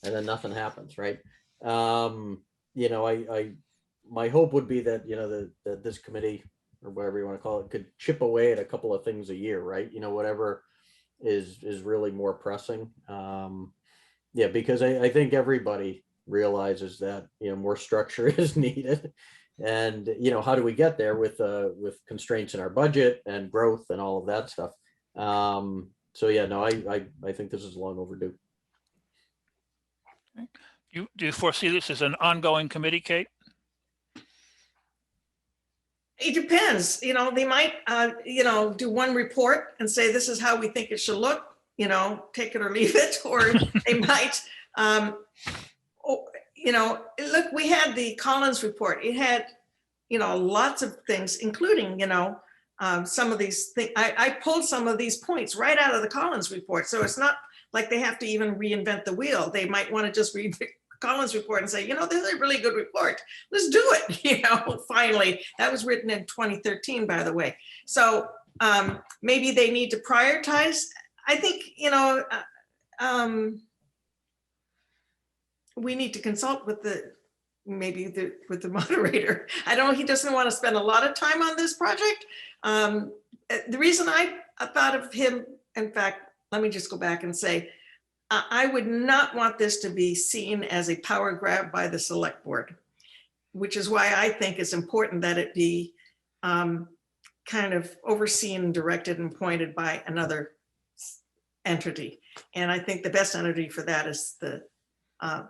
[SPEAKER 5] and then nothing happens, right? My hope would be that, that this committee, or whatever you want to call it, could chip away at a couple of things a year, right? Whatever is really more pressing. Yeah, because I think everybody realizes that more structure is needed, and how do we get there with constraints in our budget and growth and all of that stuff. So yeah, no, I think this is long overdue.
[SPEAKER 1] Do you foresee this as an ongoing committee, Kate?
[SPEAKER 8] It depends, they might do one report and say this is how we think it should look, take it or leave it, or they might look, we had the Collins report. It had, lots of things, including, some of these things. I pulled some of these points right out of the Collins report. So it's not like they have to even reinvent the wheel. They might want to just read the Collins report and say, this is a really good report. Let's do it. Finally, that was written in 2013, by the way. So maybe they need to prioritize. I think, we need to consult with the moderator. I don't know, he doesn't want to spend a lot of time on this project. The reason I thought of him, in fact, let me just go back and say, I would not want this to be seen as a power grab by the select board, which is why I think it's important that it be kind of overseen, directed, and pointed by another entity. And I think the best entity for that is the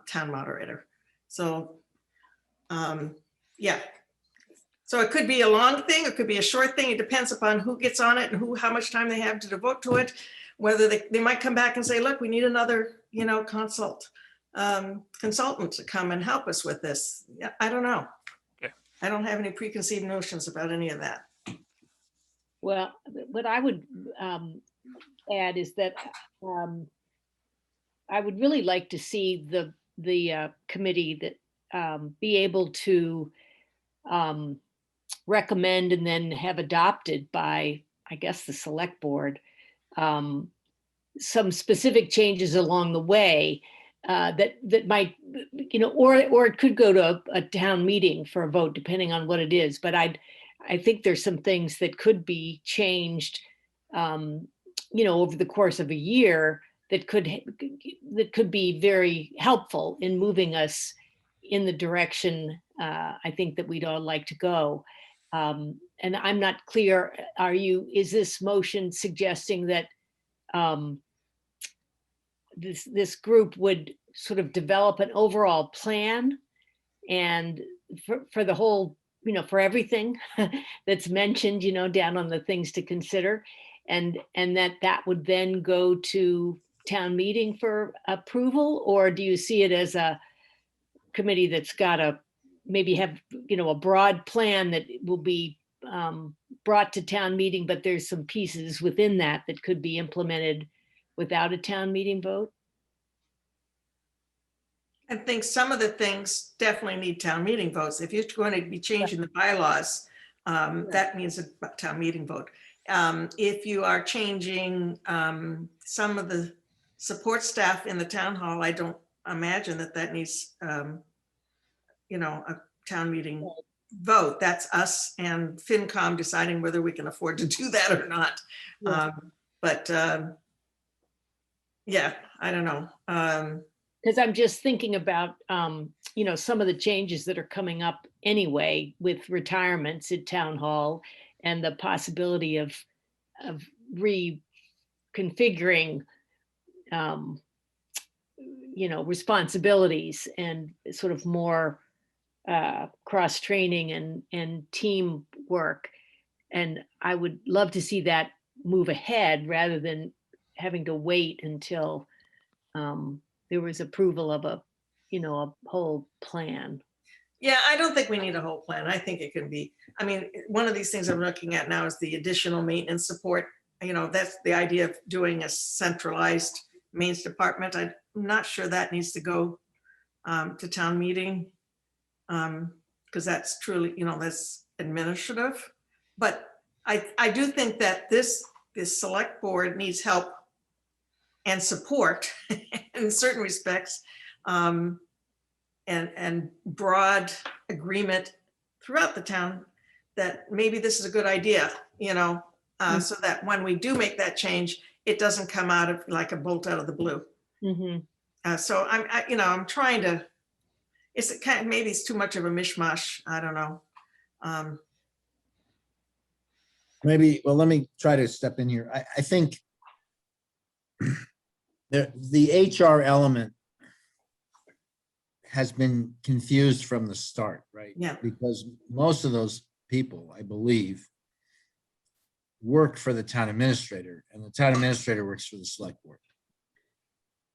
[SPEAKER 8] town moderator. So yeah, so it could be a long thing, it could be a short thing. It depends upon who gets on it and how much time they have to devote to it. Whether they might come back and say, look, we need another, consultant to come and help us with this. Yeah, I don't know.
[SPEAKER 1] Okay.
[SPEAKER 8] I don't have any preconceived notions about any of that.
[SPEAKER 4] Well, what I would add is that I would really like to see the committee that be able to recommend and then have adopted by, I guess, the select board, some specific changes along the way that might, or it could go to a town meeting for a vote, depending on what it is. But I think there's some things that could be changed, over the course of a year that could be very helpful in moving us in the direction I think that we'd all like to go. And I'm not clear, is this motion suggesting that this group would sort of develop an overall plan and for the whole, for everything that's mentioned, down on the things to consider, and that would then go to town meeting for approval? Or do you see it as a committee that's got to maybe have, a broad plan that will be brought to town meeting, but there's some pieces within that could be implemented without a town meeting vote?
[SPEAKER 8] I think some of the things definitely need town meeting votes. If you're going to be changing the bylaws, that means a town meeting vote. If you are changing some of the support staff in the town hall, I don't imagine that needs, a town meeting vote. That's us and FinCom deciding whether we can afford to do that or not. Yeah, I don't know.
[SPEAKER 4] Because I'm just thinking about, some of the changes that are coming up anyway with retirements at town hall and the possibility of reconfiguring, responsibilities and sort of more cross training and teamwork. And I would love to see that move ahead rather than having to wait until there was approval of a whole plan.
[SPEAKER 8] Yeah, I don't think we need a whole plan. I think it can be, one of these things I'm looking at now is the additional maintenance support. That's the idea of doing a centralized mains department. I'm not sure that needs to go to town meeting because that's truly, that's administrative. But I do think that this select board needs help and support in certain respects, and broad agreement throughout the town that maybe this is a good idea, so that when we do make that change, it doesn't come out of like a bolt out of the blue.
[SPEAKER 4] Mm-hmm.
[SPEAKER 8] So I'm trying to, it's kind of, maybe it's too much of a mishmash. I don't know.
[SPEAKER 6] Maybe, well, let me try to step in here. I think the HR element has been confused from the start, right?
[SPEAKER 8] Yeah.
[SPEAKER 6] Because most of those people, I believe, work for the town administrator, and the town administrator works for the select board.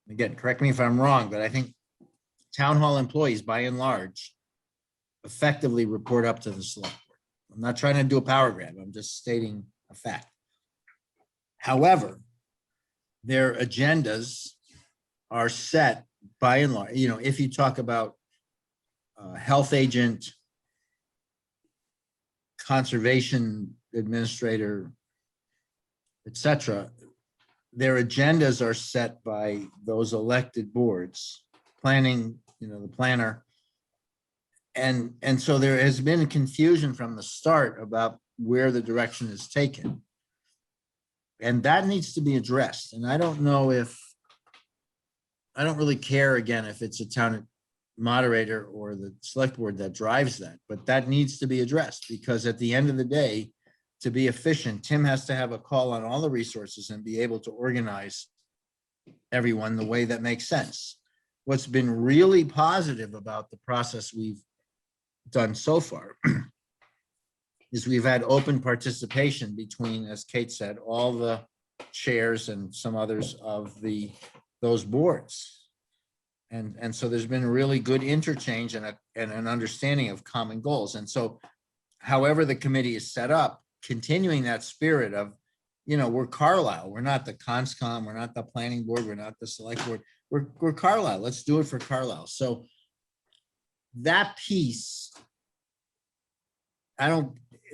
[SPEAKER 6] Again, correct me if I'm wrong, but I think town hall employees, by and large, effectively report up to the select board. I'm not trying to do a power grab. I'm just stating a fact. However, their agendas are set by and large. If you talk about health agent, conservation administrator, etc., their agendas are set by those elected boards, planning, the planner. And so there has been confusion from the start about where the direction is taken. And that needs to be addressed. And I don't really care, again, if it's a town moderator or the select board that drives that, but that needs to be addressed, because at the end of the day, to be efficient, Tim has to have a call on all the resources and be able to organize everyone the way that makes sense. What's been really positive about the process we've done so far is we've had open participation between, as Kate said, all the chairs and some others of those boards. And so there's been a really good interchange and an understanding of common goals. And so however the committee is set up, continuing that spirit of, we're Carlisle, we're not the conscom, we're not the planning board, we're not the select board, we're Carlisle, let's do it for Carlisle. So that piece,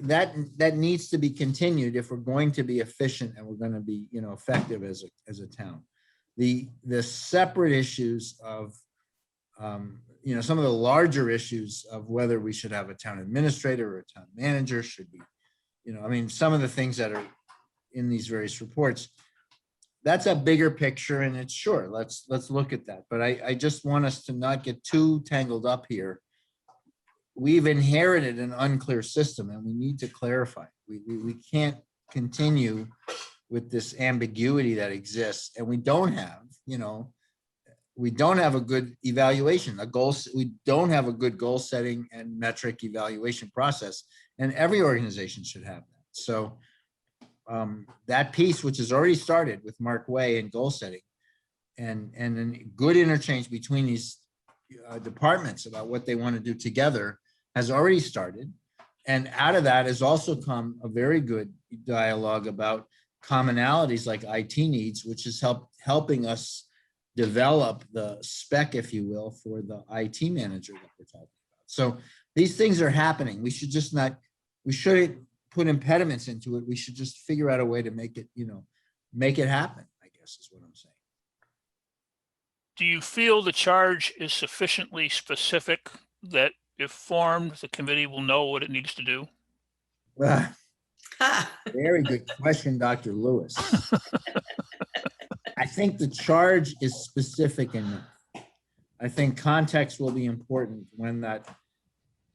[SPEAKER 6] that needs to be continued if we're going to be efficient and we're going to be, effective as a town. The separate issues of, some of the larger issues of whether we should have a town administrator or a town manager, should be, some of the things that are in these various reports, that's a bigger picture, and it's sure, let's look at that. But I just want us to not get too tangled up here. We've inherited an unclear system and we need to clarify. We can't continue with this ambiguity that exists, and we don't have a good evaluation, we don't have a good goal setting and metric evaluation process, and every organization should have that. So that piece, which has already started with Mark Way and goal setting, and then good interchange between these departments about what they want to do together, has already started. And out of that has also come a very good dialogue about commonalities like IT needs, which is helping us develop the spec, if you will, for the IT manager that we're talking about. So these things are happening. We shouldn't put impediments into it. We should just figure out a way to make it happen, I guess is what I'm saying.
[SPEAKER 1] Do you feel the charge is sufficiently specific that if formed, the committee will know what it needs to do?
[SPEAKER 6] Very good question, Dr. Lewis. I think the charge is specific enough. I think context will be important when that,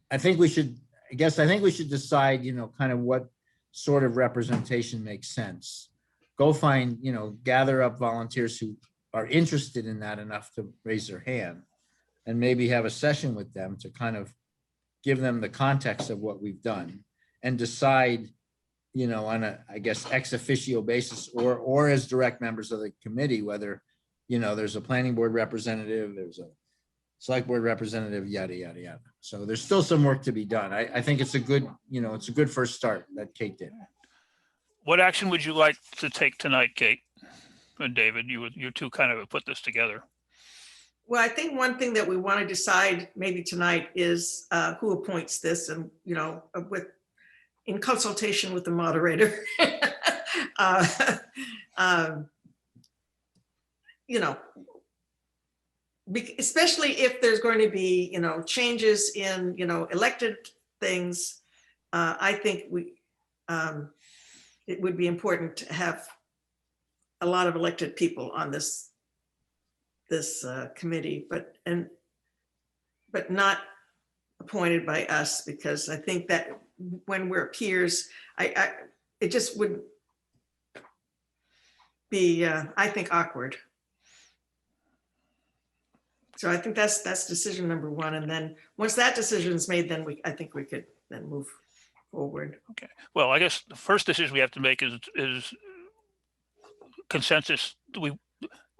[SPEAKER 6] I think we should decide, kind of what sort of representation makes sense. Go find, gather up volunteers who are interested in that enough to raise their hand, and maybe have a session with them to kind of give them the context of what we've done, and decide, on a, I guess, ex officio basis or as direct members of the committee, whether, there's a planning board representative, there's a select board representative, yada, yada, yada. So there's still some work to be done. I think it's a good, it's a good first start that Kate did.
[SPEAKER 1] What action would you like to take tonight, Kate and David? You two kind of put this together.
[SPEAKER 8] Well, I think one thing that we want to decide maybe tonight is who appoints this, and, in consultation with the moderator. Especially if there's going to be, changes in, elected things, I think it would be important to have a lot of elected people on this committee, but not appointed by us, because I think that when we're peers, it just would be, I think, awkward. So I think that's decision number one. And then once that decision is made, then I think we could then move forward.
[SPEAKER 1] Okay. Well, I guess the first decision we have to make is consensus.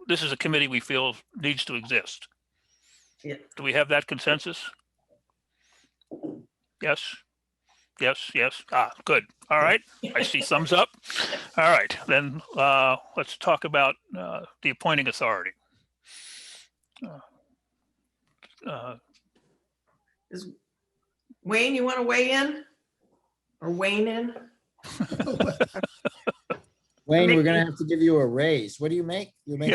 [SPEAKER 1] This is a committee we feel needs to exist.
[SPEAKER 8] Yeah.
[SPEAKER 1] Do we have that consensus? Yes. Yes. Yes. Good. All right. I see thumbs up. All right. Then let's talk about the appointing authority.
[SPEAKER 8] Is Wayne, you want to weigh in or wane in?
[SPEAKER 6] Wayne, we're gonna have to give you a raise. What do you make? You make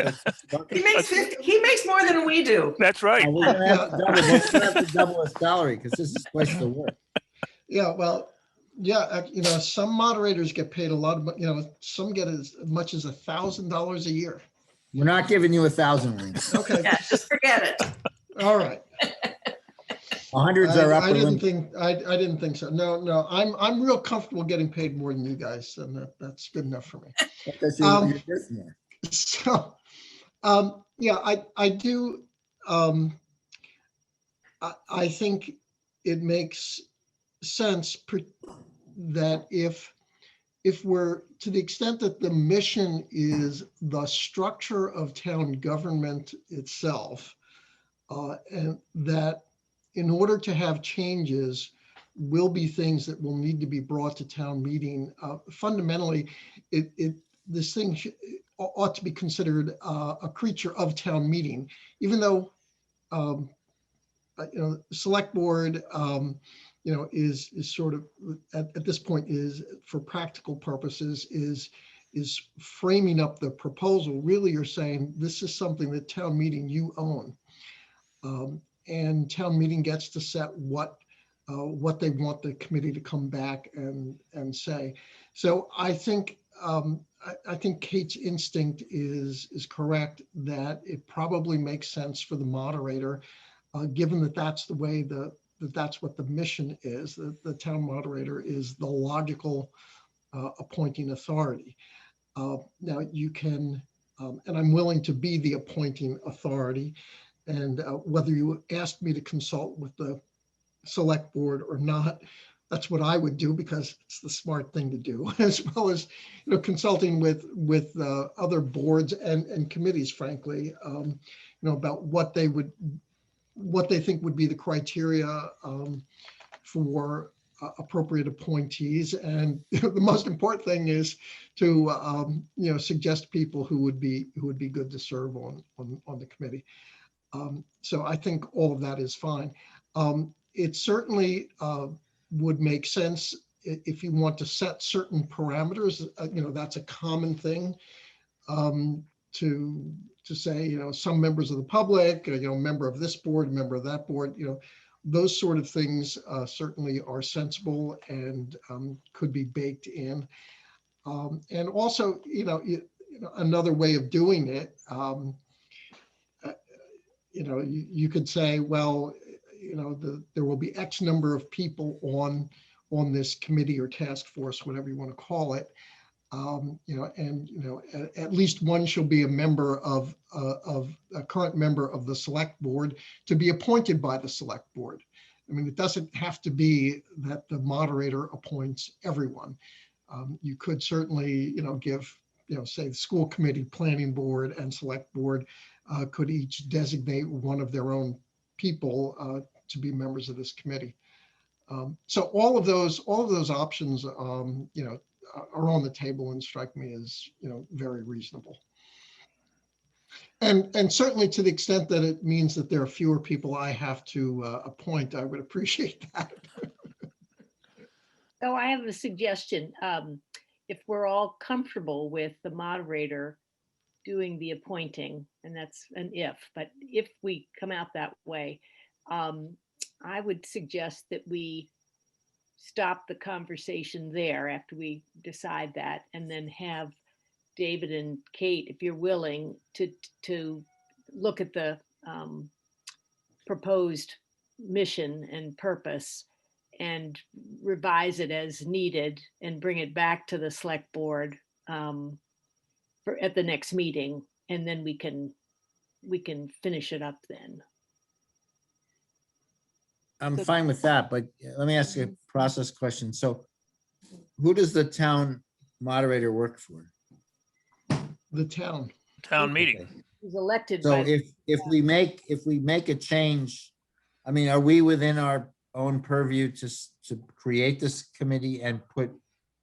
[SPEAKER 8] He makes 50, he makes more than we do.
[SPEAKER 1] That's right.
[SPEAKER 6] we're gonna have to double his salary because this is twice the work.
[SPEAKER 10] Yeah, well, yeah, some moderators get paid a lot of, some get as much as $1,000 a year.
[SPEAKER 6] We're not giving you 1,000, Wayne.
[SPEAKER 10] Okay,
[SPEAKER 8] Yeah, just forget it.
[SPEAKER 10] all right.
[SPEAKER 6] Hundreds are up.
[SPEAKER 10] I didn't think so. No, I'm real comfortable getting paid more than you guys, and that's good enough for me.
[SPEAKER 6] Because you're worth more.
[SPEAKER 10] So, yeah, I do. I think it makes sense that if we're, to the extent that the mission is the structure of town government itself, and that in order to have changes will be things that will need to be brought to town meeting. Fundamentally, this thing ought to be considered a creature of town meeting, even though select board, is sort of at this point is, for practical purposes, is framing up the proposal. Really, you're saying this is something that town meeting you own. And town meeting gets to set what they want the committee to come back and say. So I think Kate's instinct is correct, that it probably makes sense for the moderator, given that that's the way that's what the mission is, that the town moderator is the logical appointing authority. Now you can, and I'm willing to be the appointing authority, and whether you ask me to consult with the select board or not, that's what I would do, because it's the smart thing to do, as well as, consulting with other boards and committees, frankly, about what they think would be the criteria for appropriate appointees. And the most important thing is to suggest people who would be good to serve on the committee. So I think all of that is fine. It certainly would make sense if you want to set certain parameters. That's a common thing, to say, some members of the public, member of this board, member of that board, those sort of things certainly are sensible and could be baked in. And also, another way of doing it, you could say, well, there will be X number of people on this committee or task force, whatever you want to call it. At least one shall be a member of a current member of the select board to be appointed by the select board. I mean, it doesn't have to be that the moderator appoints everyone. You could certainly, give, say the school committee, planning board, and select board could each designate one of their own people to be members of this committee. So all of those options, are on the table and strike me as, very reasonable. And certainly to the extent that it means that there are fewer people I have to appoint, I would appreciate that.
[SPEAKER 4] So I have a suggestion. If we're all comfortable with the moderator doing the appointing, and that's an if, but if we come out that way, I would suggest that we stop the conversation there after we decide that, and then have David and Kate, if you're willing, to look at the proposed mission and purpose and revise it as needed and bring it back to the select board at the next meeting, and then we can finish it up then.
[SPEAKER 6] I'm fine with that, but let me ask you a process question. So who does the town moderator work for?
[SPEAKER 10] The town.
[SPEAKER 1] Town meeting.
[SPEAKER 6] Okay.
[SPEAKER 4] Who's elected
[SPEAKER 6] So
[SPEAKER 4] by,
[SPEAKER 6] if we make a change, I mean, are we within our own purview to create this committee and put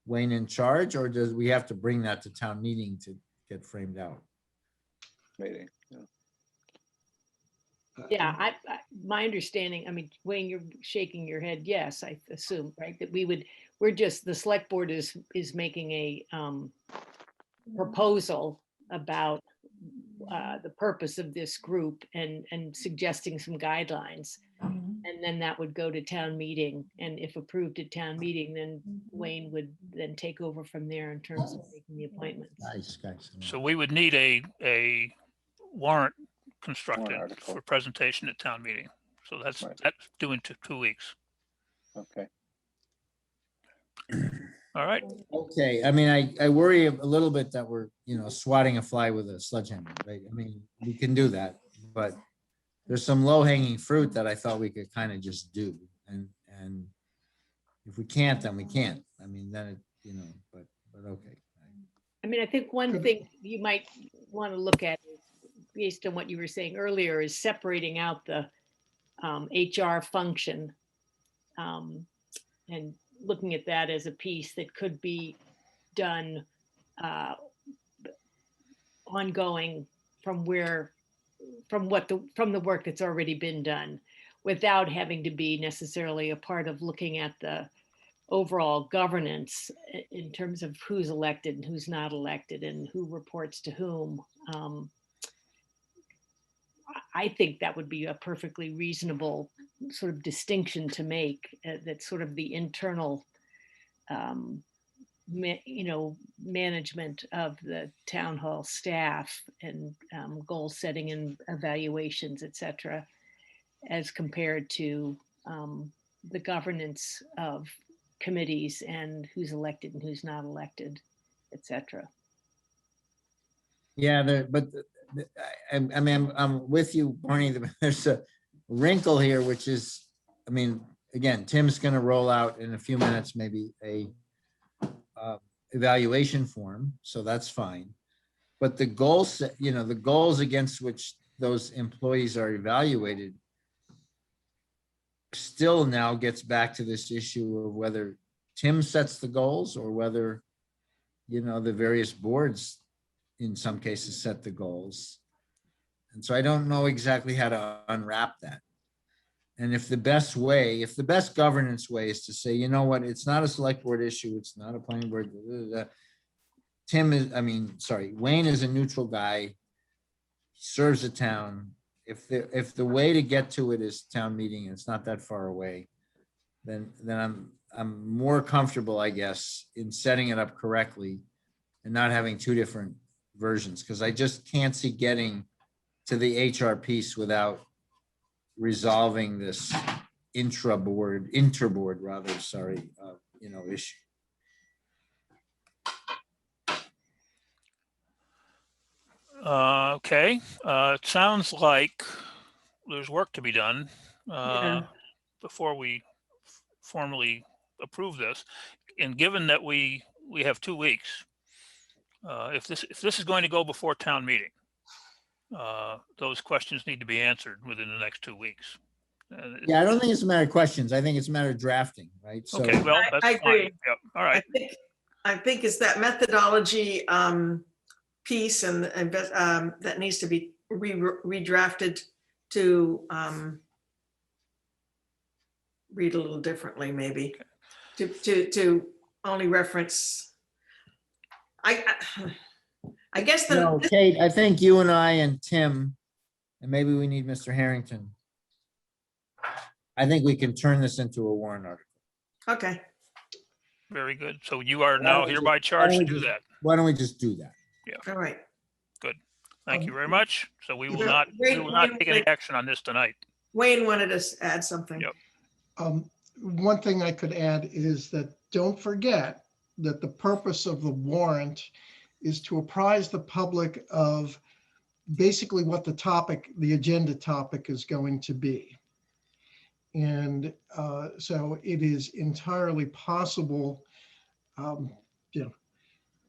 [SPEAKER 6] Wayne in charge, or does we have to bring that to town meeting to get framed out?
[SPEAKER 9] Meeting.
[SPEAKER 4] yeah, my understanding, I mean, Wayne, you're shaking your head. Yes, I assume, right, that we're just, the select board is making a proposal about the purpose of this group and suggesting some guidelines. And then that would go to town meeting. And if approved at town meeting, then Wayne would then take over from there in terms of making the appointments.
[SPEAKER 6] Nice, guys.
[SPEAKER 1] So we would need a warrant constructed
[SPEAKER 9] Warrant article.
[SPEAKER 1] for presentation at town meeting. So that's
[SPEAKER 9] Right.
[SPEAKER 1] due in 2 weeks.
[SPEAKER 9] Okay.
[SPEAKER 1] All right.
[SPEAKER 6] Okay, I mean, I worry a little bit that we're, swatting a fly with a sledgehammer, right? I mean, we can do that, but there's some low hanging fruit that I thought we could kind of just do. And if we can't, then we can't. I mean, then it, but okay.
[SPEAKER 4] I mean, I think one thing you might want to look at is, based on what you were saying earlier, is separating out the HR function and looking at that as a piece that could be done ongoing from the work that's already been done. without having to be necessarily a part of looking at the overall governance in terms of who's elected and who's not elected and who reports to whom. I think that would be a perfectly reasonable sort of distinction to make, that sort of the internal management of the town hall staff and goal setting and evaluations, et cetera, as compared to the governance of committees and who's elected and who's not elected, et cetera.
[SPEAKER 6] Yeah, I mean, I'm with you, Barney. There's a wrinkle here, which is, I mean, again, Tim's gonna roll out in a few minutes, maybe a evaluation form, so that's fine. But the goals, the goals against which those employees are evaluated still now gets back to this issue of whether Tim sets the goals or whether, the various boards in some cases set the goals. And so I don't know exactly how to unwrap that. And if the best governance way is to say, you know what, it's not a select board issue, it's not a planning board. Wayne is a neutral guy. He serves the town. If the way to get to it is town meeting, and it's not that far away, then I'm more comfortable, I guess, in setting it up correctly and not having two different versions, because I just can't see getting to the HR piece without resolving this interboard issue.
[SPEAKER 1] Okay, it sounds like there's work to be done before we formally approve this. And given that we have 2 weeks, if this is going to go before town meeting, those questions need to be answered within the next 2 weeks.
[SPEAKER 6] Yeah, I don't think it's a matter of questions. I think it's a matter of drafting, right? So,
[SPEAKER 1] okay, well, that's
[SPEAKER 8] I
[SPEAKER 1] fine.
[SPEAKER 8] agree.
[SPEAKER 1] Yep. All right.
[SPEAKER 8] I think it's that methodology piece and that needs to be redrafted to read a little differently, maybe, to only reference. I guess
[SPEAKER 6] Kate, I think you and I and Tim, and maybe we need Mr. Harrington. I think we can turn this into a warrant article.
[SPEAKER 8] Okay.
[SPEAKER 1] Very good. So you are now hereby charged to do that.
[SPEAKER 6] Why don't we just do that?
[SPEAKER 1] Yeah.
[SPEAKER 8] All right.
[SPEAKER 1] Good. Thank you very much. So we will
[SPEAKER 8] Yeah,
[SPEAKER 1] not
[SPEAKER 8] Wayne,
[SPEAKER 1] take any action on this tonight.
[SPEAKER 8] Wayne wanted to add something.
[SPEAKER 1] Yep.
[SPEAKER 10] One thing I could add is that don't forget that the purpose of the warrant is to apprise the public of basically what the agenda topic is going to be. And so it is entirely possible,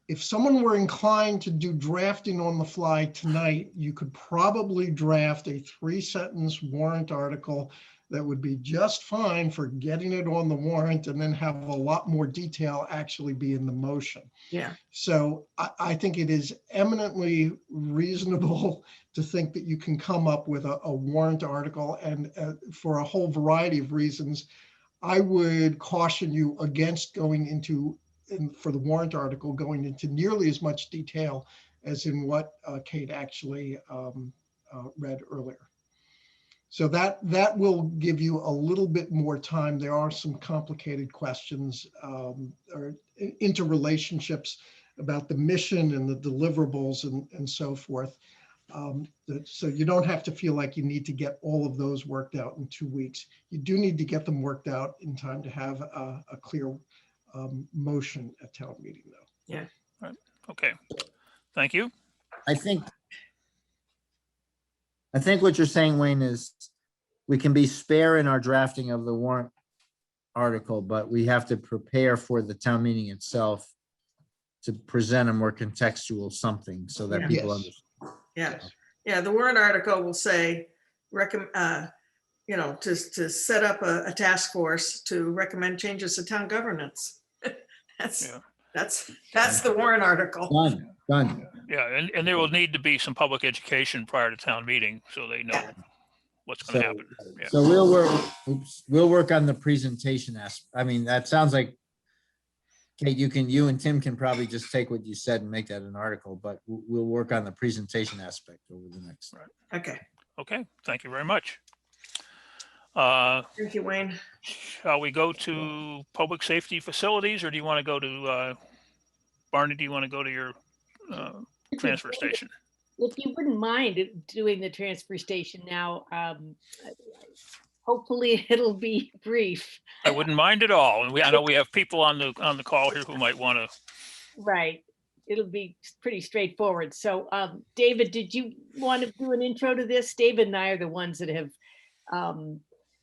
[SPEAKER 10] if someone were inclined to do drafting on the fly tonight, you could probably draft a 3-sentence warrant article that would be just fine for getting it on the warrant, and then have a lot more detail actually be in the motion.
[SPEAKER 8] Yeah.
[SPEAKER 10] So I think it is eminently reasonable to think that you can come up with a warrant article, and for a whole variety of reasons, I would caution you against going into, for the warrant article, going into nearly as much detail as in what Kate actually read earlier. So that will give you a little bit more time. There are some complicated questions or interrelationships about the mission and the deliverables and so forth. So you don't have to feel like you need to get all of those worked out in 2 weeks. You do need to get them worked out in time to have a clear motion at town meeting, though.
[SPEAKER 8] Yeah.
[SPEAKER 1] Right. Okay. Thank you.
[SPEAKER 6] I think what you're saying, Wayne, is we can be spare in our drafting of the warrant article, but we have to prepare for the town meeting itself to present a more contextual something so that people
[SPEAKER 10] Yes.
[SPEAKER 6] understand.
[SPEAKER 8] Yeah. Yeah. The warrant article will say, to set up a task force to recommend changes to town governance. That's the warrant article.
[SPEAKER 6] Done.
[SPEAKER 1] Yeah, and there will need to be some public education prior to town meeting, so they know what's going
[SPEAKER 6] So,
[SPEAKER 1] to happen. Yeah.
[SPEAKER 6] so we'll work on the presentation aspect. I mean, that sounds like, Kate, you and Tim can probably just take what you said and make that an article, but we'll work on the presentation aspect over the next.
[SPEAKER 1] Right.
[SPEAKER 8] Okay,
[SPEAKER 1] Okay, thank you very much.
[SPEAKER 8] thank you, Wayne.
[SPEAKER 1] Shall we go to public safety facilities, or do you want to go to, Barney, do you want to go to your transfer station?
[SPEAKER 4] If you wouldn't mind doing the transfer station now, hopefully it'll be brief.
[SPEAKER 1] I wouldn't mind at all. And I know we have people on the call here who might want to.
[SPEAKER 4] Right. It'll be pretty straightforward. So, David, did you want to do an intro to this? David and I are the ones that have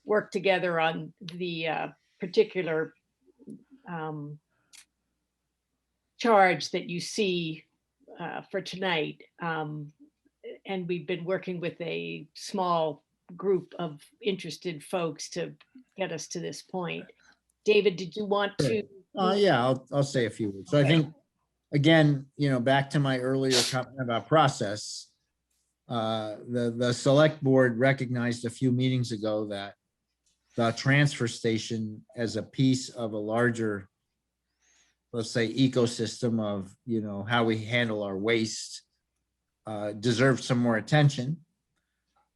[SPEAKER 4] worked together on the particular charge that you see for tonight. And we've been working with a small group of interested folks to get us to this point. David, did you want to?
[SPEAKER 6] Yeah, I'll say a few words. So I think, again, back to my earlier comment about process, the select board recognized a few meetings ago that the transfer station as a piece of a larger, let's say, ecosystem of, how we handle our waste deserves some more attention.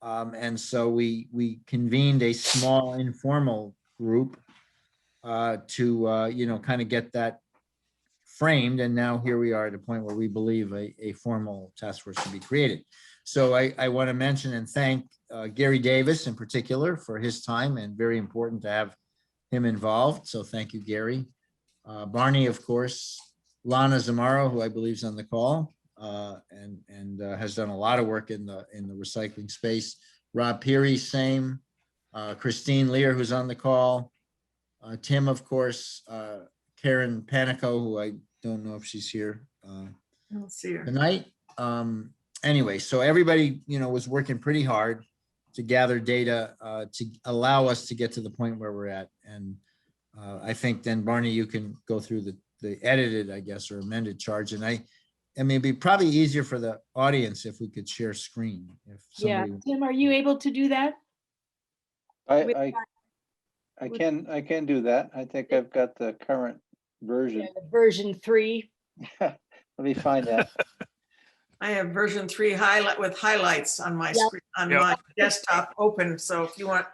[SPEAKER 6] And so we convened a small informal group to kind of get that framed. And now here we are at a point where we believe a formal task force should be created. So I want to mention and thank Gary Davis in particular for his time, and very important to have him involved. So thank you, Gary. Barney, of course, Lana Zamaro, who I believe is on the call, and has done a lot of work in the recycling space. Rob Peary, same. Christine Lear, who's on the call. Tim, of course. Karen Panico, who I don't know if she's here
[SPEAKER 8] I'll see her.
[SPEAKER 6] tonight. Anyway, so everybody, was working pretty hard to gather data to allow us to get to the point where we're at. And I think then, Barney, you can go through the edited, I guess, or amended charge. And I mean, it'd be probably easier for the audience if we could share screen. If
[SPEAKER 4] Yeah,
[SPEAKER 6] somebody,
[SPEAKER 4] Tim, are you able to do that?
[SPEAKER 9] I can do that. I think I've got the current version.
[SPEAKER 4] Yeah, the version 3.
[SPEAKER 9] Let me find that.
[SPEAKER 8] I have version 3 highlight with highlights on my
[SPEAKER 4] Yep.
[SPEAKER 8] screen, on
[SPEAKER 1] Yep.
[SPEAKER 8] my desktop open. So if you want,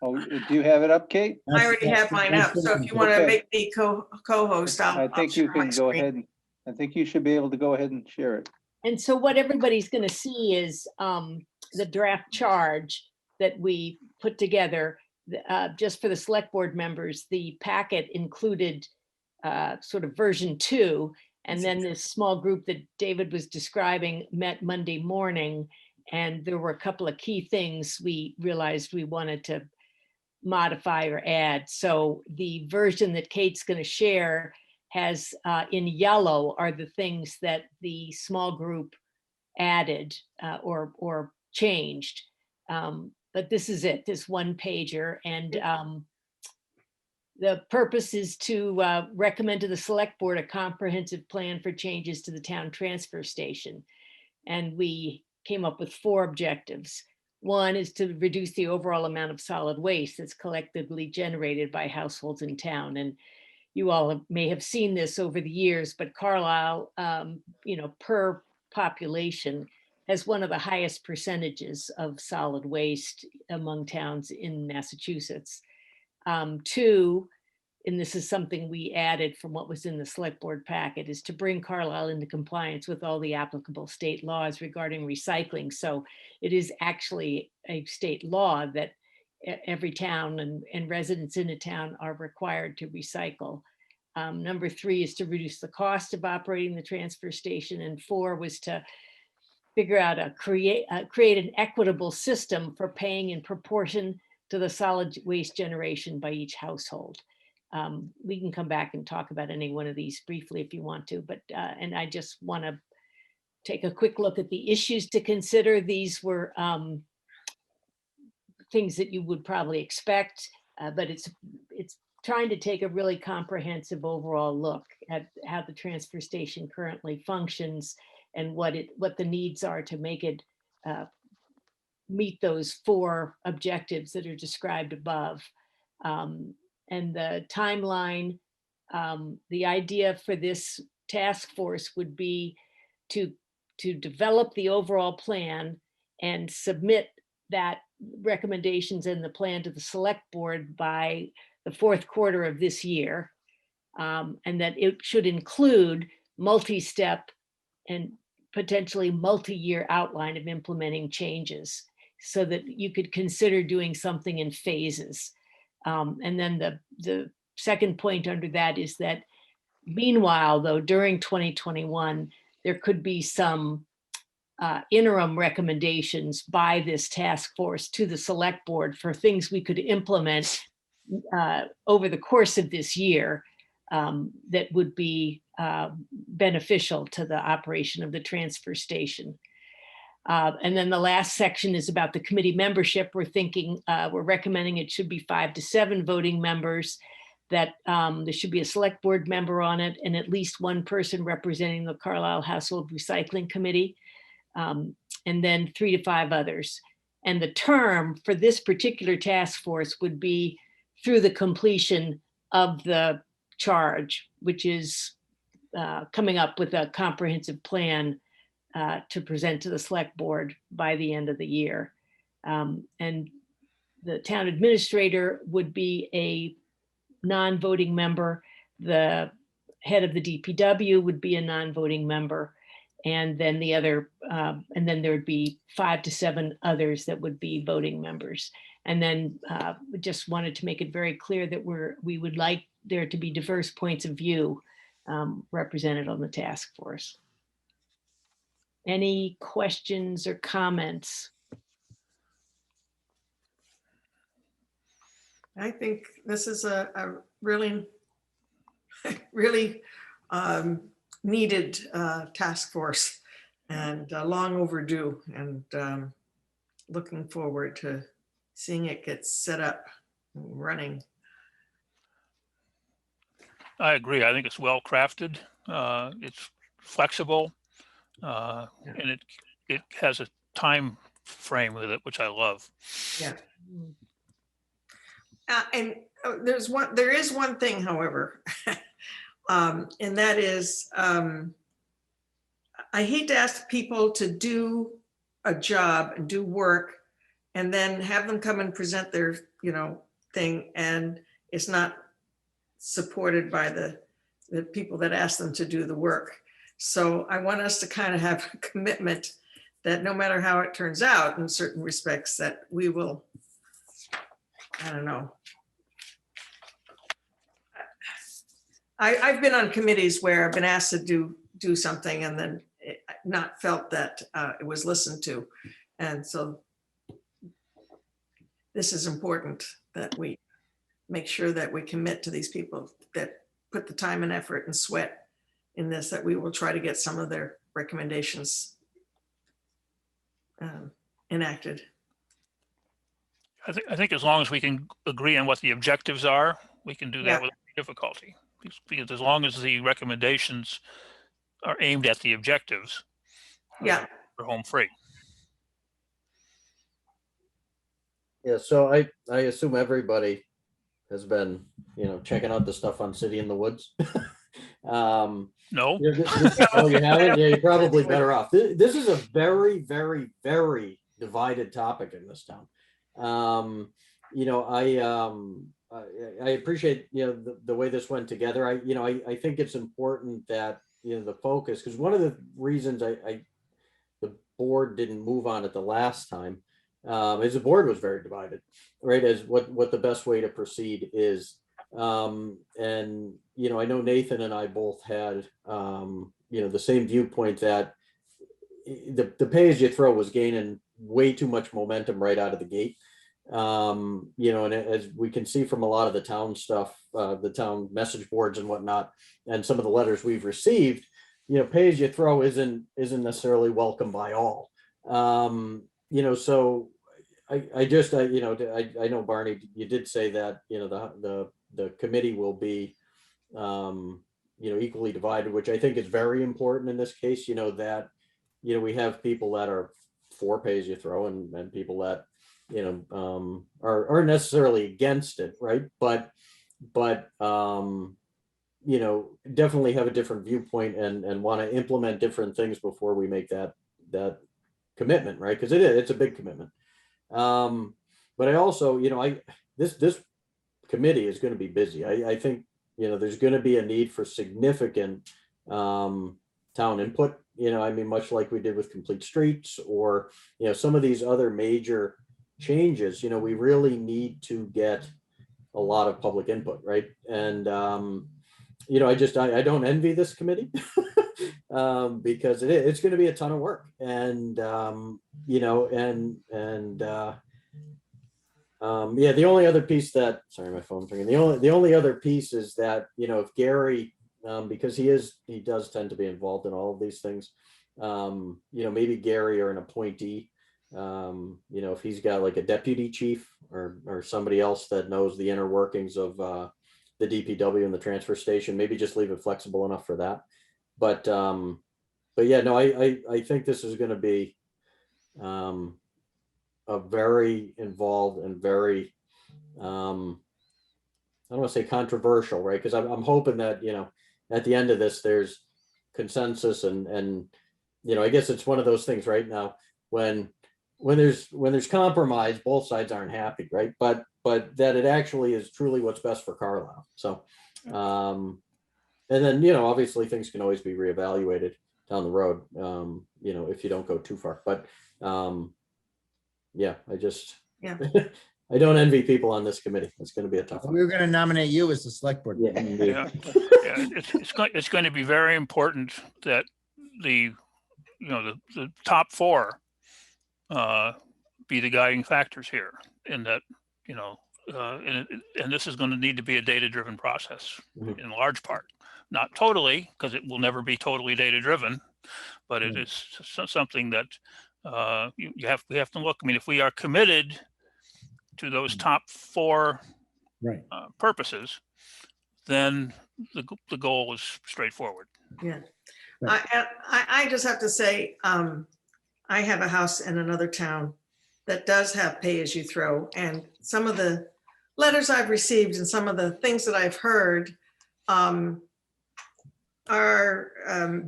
[SPEAKER 9] Oh, do you have it up, Kate?
[SPEAKER 8] I already have mine up. So if you want to
[SPEAKER 9] Okay.
[SPEAKER 8] make me co-host,
[SPEAKER 9] I
[SPEAKER 8] I'll
[SPEAKER 9] think you
[SPEAKER 8] share my
[SPEAKER 9] can go
[SPEAKER 8] screen.
[SPEAKER 9] ahead and, I think you should be able to go ahead and share it.
[SPEAKER 4] And so what everybody's going to see is the draft charge that we put together just for the select board members. The packet included sort of version 2. And then this small group that David was describing met Monday morning. And there were a couple of key things we realized we wanted to modify or add. So the version that Kate's going to share has in yellow are the things that the small group added or changed. But this is it, this one pager. And the purpose is to recommend to the select board a comprehensive plan for changes to the town transfer station. And we came up with 4 objectives. One is to reduce the overall amount of solid waste that's collectively generated by households in town. And you all may have seen this over the years, but Carlisle, per population, has one of the highest percentages of solid waste among towns in Massachusetts. 2, and this is something we added from what was in the select board packet, is to bring Carlisle into compliance with all the applicable state laws regarding recycling. So it is actually a state law that every town and residents in a town are required to recycle. Number 3 is to reduce the cost of operating the transfer station. And 4 was to figure out create an equitable system for paying in proportion to the solid waste generation by each household. We can come back and talk about any one of these briefly if you want to, but and I just want to take a quick look at the issues to consider. These were things that you would probably expect, but it's trying to take a really comprehensive overall look at how the transfer station currently functions and what the needs are to make it meet those 4 objectives that are described above. And the timeline, the idea for this task force would be to develop the overall plan and submit that recommendations in the plan to the select board by the 4th quarter of this year. And that it should include multi-step and potentially multi-year outline of implementing changes so that you could consider doing something in phases. And then the second point under that is that meanwhile, though, during 2021, there could be some interim recommendations by this task force to the select board for things we could implement over the course of this year that would be beneficial to the operation of the transfer station. And then the last section is about the committee membership. We're recommending it should be 5 to 7 voting members, that there should be a select board member on it and at least 1 person representing the Carlisle Household Recycling Committee, and then 3 to 5 others. And the term for this particular task force would be through the completion of the charge, which is coming up with a comprehensive plan to present to the select board by the end of the year. And the town administrator would be a non-voting member. The head of the DPW would be a non-voting member. And then and then there would be 5 to 7 others that would be voting members. And then we just wanted to make it very clear that we would like there to be diverse points of view represented on the task force. Any questions or comments?
[SPEAKER 8] I think this is a really, really needed task force and long overdue, and looking forward to seeing it get set up and running.
[SPEAKER 1] I agree. I think it's well crafted. It's flexible, and it has a time frame with it, which I love.
[SPEAKER 8] Yeah. And there is one thing, however, and that is, I hate to ask people to do a job and do work and then have them come and present their, thing, and it's not supported by the people that ask them to do the work. So I want us to kind of have a commitment that no matter how it turns out in certain respects, that we will, I don't know. I've been on committees where I've been asked to do something and then not felt that it was listened to. And so this is important that we make sure that we commit to these people that put the time and effort and sweat in this, that we will try to get some of their recommendations enacted.
[SPEAKER 1] I think as long as we can agree on what the objectives are, we can do that
[SPEAKER 8] Yeah.
[SPEAKER 1] without difficulty. Because as long as the recommendations are aimed at the objectives,
[SPEAKER 8] Yeah.
[SPEAKER 1] we're home free.
[SPEAKER 5] Yeah, so I assume everybody has been, checking out the stuff on City in the Woods.
[SPEAKER 1] No,
[SPEAKER 5] Oh, you haven't? Yeah, you're probably better off. This is a very, very, very divided topic in this town. I appreciate, the way this went together. I think it's important that, the focus, because one of the reasons the board didn't move on it the last time is the board was very divided, right, as what the best way to proceed is. And, I know Nathan and I both had, the same viewpoint that the pay as you throw was gaining way too much momentum right out of the gate. And as we can see from a lot of the town stuff, the town message boards and whatnot, and some of the letters we've received, pay as you throw isn't necessarily welcome by all. So I know, Barney, you did say that, the committee will be, equally divided, which I think is very important in this case, that, we have people that are for pay-as-you-throw and people that, aren't necessarily against it, right? But definitely have a different viewpoint and want to implement different things before we make that commitment, right? Because it's a big commitment. But I also, this committee is going to be busy. I think, there's going to be a need for significant town input, much like we did with Complete Streets or, some of these other major changes, we really need to get a lot of public input, right? And, I don't envy this committee because it's going to be a ton of work. And, the only other piece that, sorry, my phone's ringing. The only other piece is that, if Gary, because he does tend to be involved in all of these things, maybe Gary or an appointee, if he's got like a deputy chief or somebody else that knows the inner workings of the DPW and the transfer station, maybe just leave it flexible enough for that. But yeah, no, I think this is going to be a very involved and very, I don't want to say controversial, right? Because I'm hoping that, at the end of this, there's consensus and I guess it's one of those things right now when there's compromise, both sides aren't happy, right? But that it actually is truly what's best for Carlisle. So, and then, obviously things can always be reevaluated down the road, if you don't go too far. But yeah, I don't envy people on this committee. It's going to be a tough one.
[SPEAKER 6] We were going to nominate you as the select board.
[SPEAKER 5] Yeah, indeed.
[SPEAKER 1] Yeah, it's going to be very important that the top four be the guiding factors here, and that and this is going to need to be a data-driven process in large part, not totally, because it will never be totally data-driven, but it is something that we have to look. I mean, if we are committed to those top four purposes, then the goal is straightforward.
[SPEAKER 8] Yeah. I just have to say, I have a house in another town that does have pay as you throw, and some of the letters I've received and some of the things that I've heard are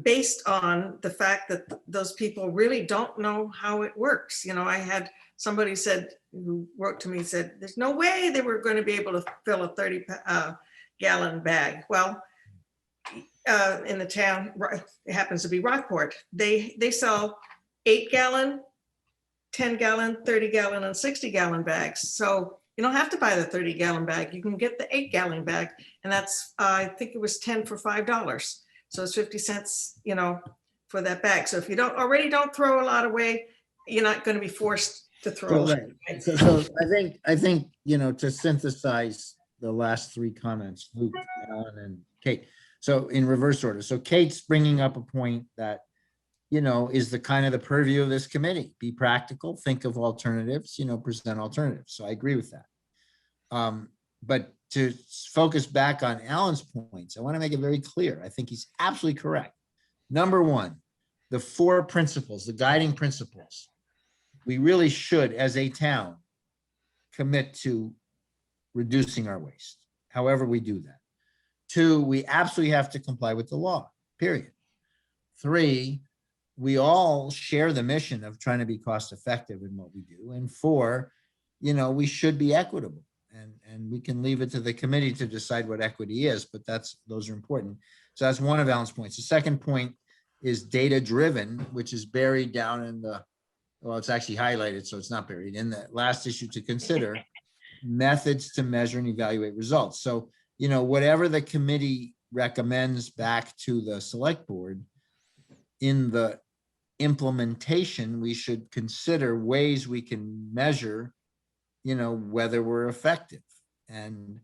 [SPEAKER 8] based on the fact that those people really don't know how it works. I had somebody who wrote to me said, there's no way they were going to be able to fill a 30-gallon bag. Well, in the town, it happens to be Rockport, they sell 8-gallon, 10-gallon, 30-gallon, and 60-gallon bags. So you don't have to buy the 30-gallon bag. You can get the 8-gallon bag, and that's I think it was 10 for $5. So it's 50 cents, for that bag. So if you don't throw a lot away, you're not going to be forced to throw.
[SPEAKER 6] So I think to synthesize the last three comments, Luke, Alan, and Kate. So in reverse order. So Kate's bringing up a point that, is the kind of the purview of this committee. Be practical, think of alternatives, present alternatives. So I agree with that. But to focus back on Alan's points, I want to make it very clear. I think he's absolutely correct. Number one, the four principles, the guiding principles, we really should, as a town, commit to reducing our waste, however we do that. 2, we absolutely have to comply with the law, period. 3, we all share the mission of trying to be cost effective in what we do. And 4, we should be equitable. And we can leave it to the committee to decide what equity is, but those are important. So that's one of Alan's points. The second point is data driven, which is buried down in it's actually highlighted, so it's not buried in the last issue to consider, methods to measure and evaluate results. So, whatever the committee recommends back to the select board, in the implementation, we should consider ways we can measure, whether we're effective. And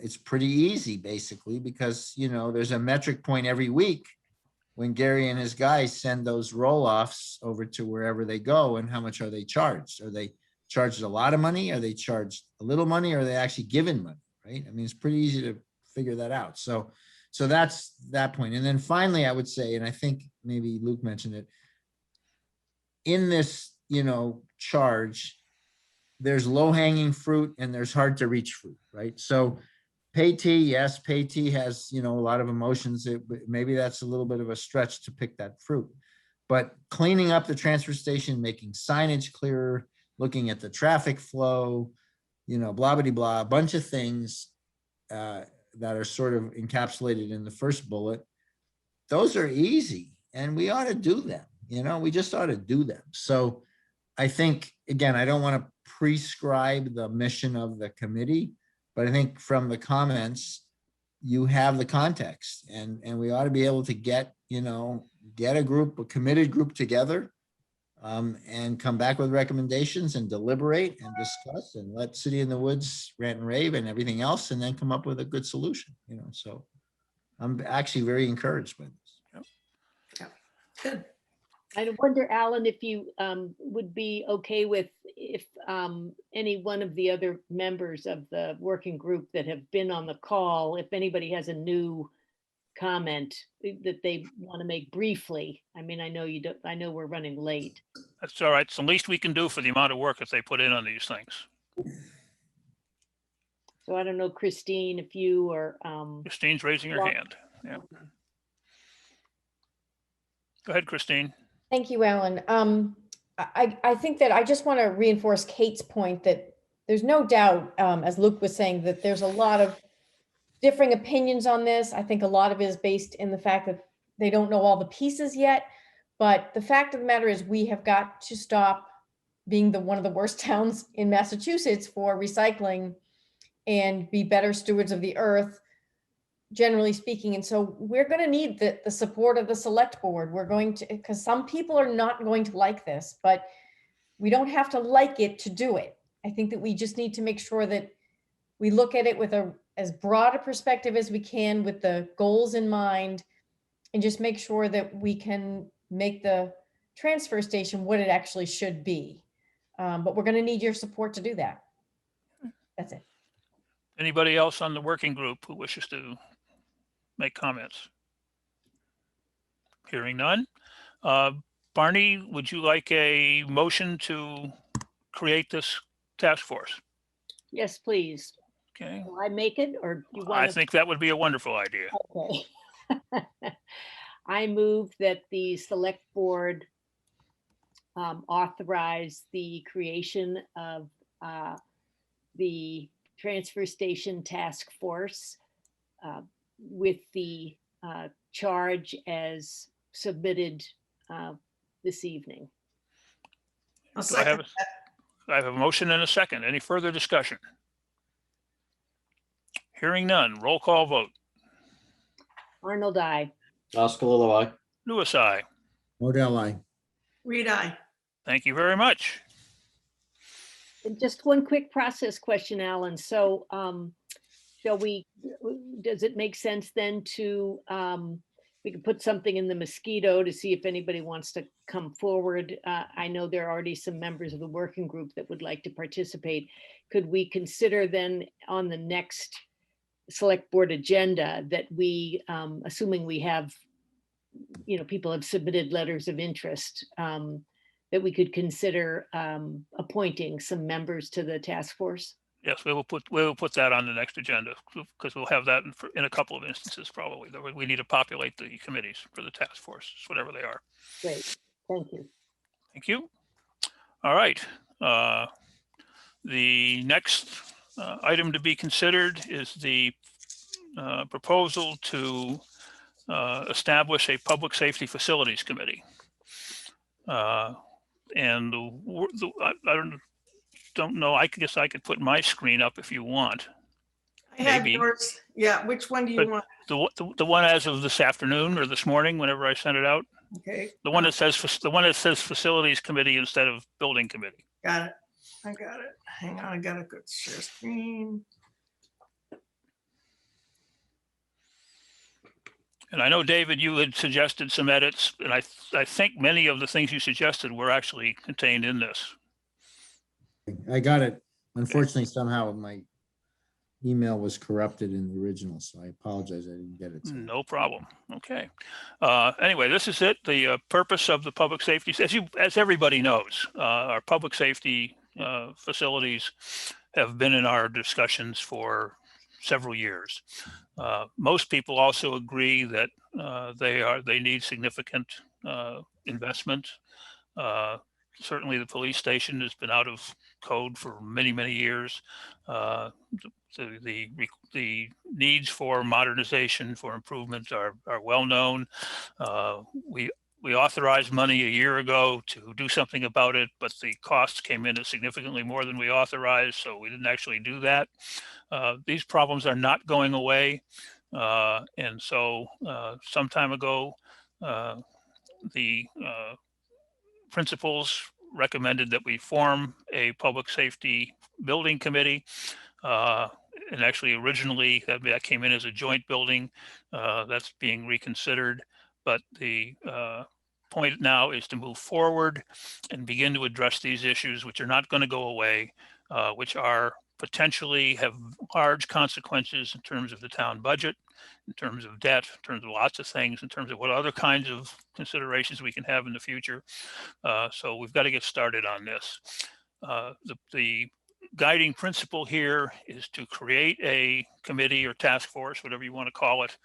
[SPEAKER 6] it's pretty easy, basically, because, there's a metric point every week when Gary and his guys send those roll-offs over to wherever they go, and how much are they charged? Are they charged a lot of money? Are they charged a little money? Or are they actually given money, right? I mean, it's pretty easy to figure that out. So that's that point. And then finally, I would say, and I think maybe Luke mentioned it, in this, charge, there's low hanging fruit and there's hard to reach fruit, right? So pay T, yes, pay T has, a lot of emotions. Maybe that's a little bit of a stretch to pick that fruit. But cleaning up the transfer station, making signage clearer, looking at the traffic flow, blah, blah, blah, a bunch of things that are sort of encapsulated in the first bullet. Those are easy and we ought to do them. We just ought to do them. So I think, again, I don't want to prescribe the mission of the committee, but I think from the comments, you have the context and we ought to be able to get a committed group together and come back with recommendations and deliberate and discuss and let City in the Woods rant and rave and everything else, and then come up with a good solution, so I'm actually very encouraged by this.
[SPEAKER 8] Yeah, good.
[SPEAKER 4] I wonder, Alan, if you would be okay with if any one of the other members of the working group that have been on the call, if anybody has a new comment that they want to make briefly. I mean, I know we're running late.
[SPEAKER 1] That's all right. It's the least we can do for the amount of work that they put in on these things.
[SPEAKER 4] So I don't know, Christine, if you or
[SPEAKER 1] Christine's raising her hand. Yeah. Go ahead, Christine.
[SPEAKER 11] Thank you, Alan. I think that I just want to reinforce Kate's point that there's no doubt, as Luke was saying, that there's a lot of differing opinions on this. I think a lot of it is based in the fact that they don't know all the pieces yet. But the fact of the matter is we have got to stop being one of the worst towns in Massachusetts for recycling and be better stewards of the earth, generally speaking. And so we're going to need the support of the select board. We're going to, because some people are not going to like this, but we don't have to like it to do it. I think that we just need to make sure that we look at it with as broad a perspective as we can, with the goals in mind, and just make sure that we can make the transfer station what it actually should be. But we're going to need your support to do that. That's it.
[SPEAKER 1] Anybody else on the working group who wishes to make comments? Hearing none. Barney, would you like a motion to create this task force?
[SPEAKER 4] yes, please.
[SPEAKER 1] Okay.
[SPEAKER 4] Will I make it or do you want
[SPEAKER 1] I think that would be a wonderful idea.
[SPEAKER 4] Okay. I move that the select board authorize the creation of the transfer station task force with the charge as submitted this evening.
[SPEAKER 8] I'll
[SPEAKER 1] Do I have
[SPEAKER 8] second
[SPEAKER 1] I have a motion and a second. Any further discussion? Hearing none. Roll call vote.
[SPEAKER 4] Arnold, I.
[SPEAKER 5] Oscar Lilloye.
[SPEAKER 1] Lewis, I.
[SPEAKER 6] Modell, I.
[SPEAKER 8] Reed, aye.
[SPEAKER 1] Thank you very much.
[SPEAKER 4] And just one quick process question, Alan. So does it make sense then to, we could put something in the mosquito to see if anybody wants to come forward? I know there are already some members of the working group that would like to participate. Could we consider then on the next select board agenda that we, assuming we have, people have submitted letters of interest, that we could consider appointing some members to the task force?
[SPEAKER 1] Yes, we will put that on the next agenda because we'll have that in a couple of instances probably. We need to populate the committees for the task force, whatever they are.
[SPEAKER 4] Great, thank you.
[SPEAKER 1] Thank you. All right. The next item to be considered is the proposal to establish a public safety facilities committee. And I don't know. I guess I could put my screen up if you want.
[SPEAKER 8] I have
[SPEAKER 1] Maybe.
[SPEAKER 8] yours. Yeah, which one do you
[SPEAKER 1] But
[SPEAKER 8] want?
[SPEAKER 1] The one as of this afternoon or this morning, whenever I sent it out.
[SPEAKER 8] Okay.
[SPEAKER 1] The one that says facilities committee instead of building committee.
[SPEAKER 8] Got it. I got it. Hang on, I gotta go share screen.
[SPEAKER 1] And I know, David, you had suggested some edits, and I think many of the things you suggested were actually contained in this.
[SPEAKER 6] I got it. Unfortunately, somehow my email was corrupted in the original, so I apologize. I didn't get it.
[SPEAKER 1] No problem. Okay. Anyway, this is it. The purpose of the public safety, as everybody knows, our public safety facilities have been in our discussions for several years. Most people also agree that they need significant investment. Certainly, the police station has been out of code for many, many years. The needs for modernization, for improvements are well known. We authorized money a year ago to do something about it, but the costs came in at significantly more than we authorized, so we didn't actually do that. These problems are not going away. And so some time ago, the principals recommended that we form a public safety building committee. And actually originally that came in as a joint building. That's being reconsidered, but the point now is to move forward and begin to address these issues, which are not going to go away, which are potentially have large consequences in terms of the town budget, in terms of debt, in terms of lots of things, in terms of what other kinds of considerations we can have in the future. So we've got to get started on this. The guiding principle here is to create a committee or task force, whatever you want to call it,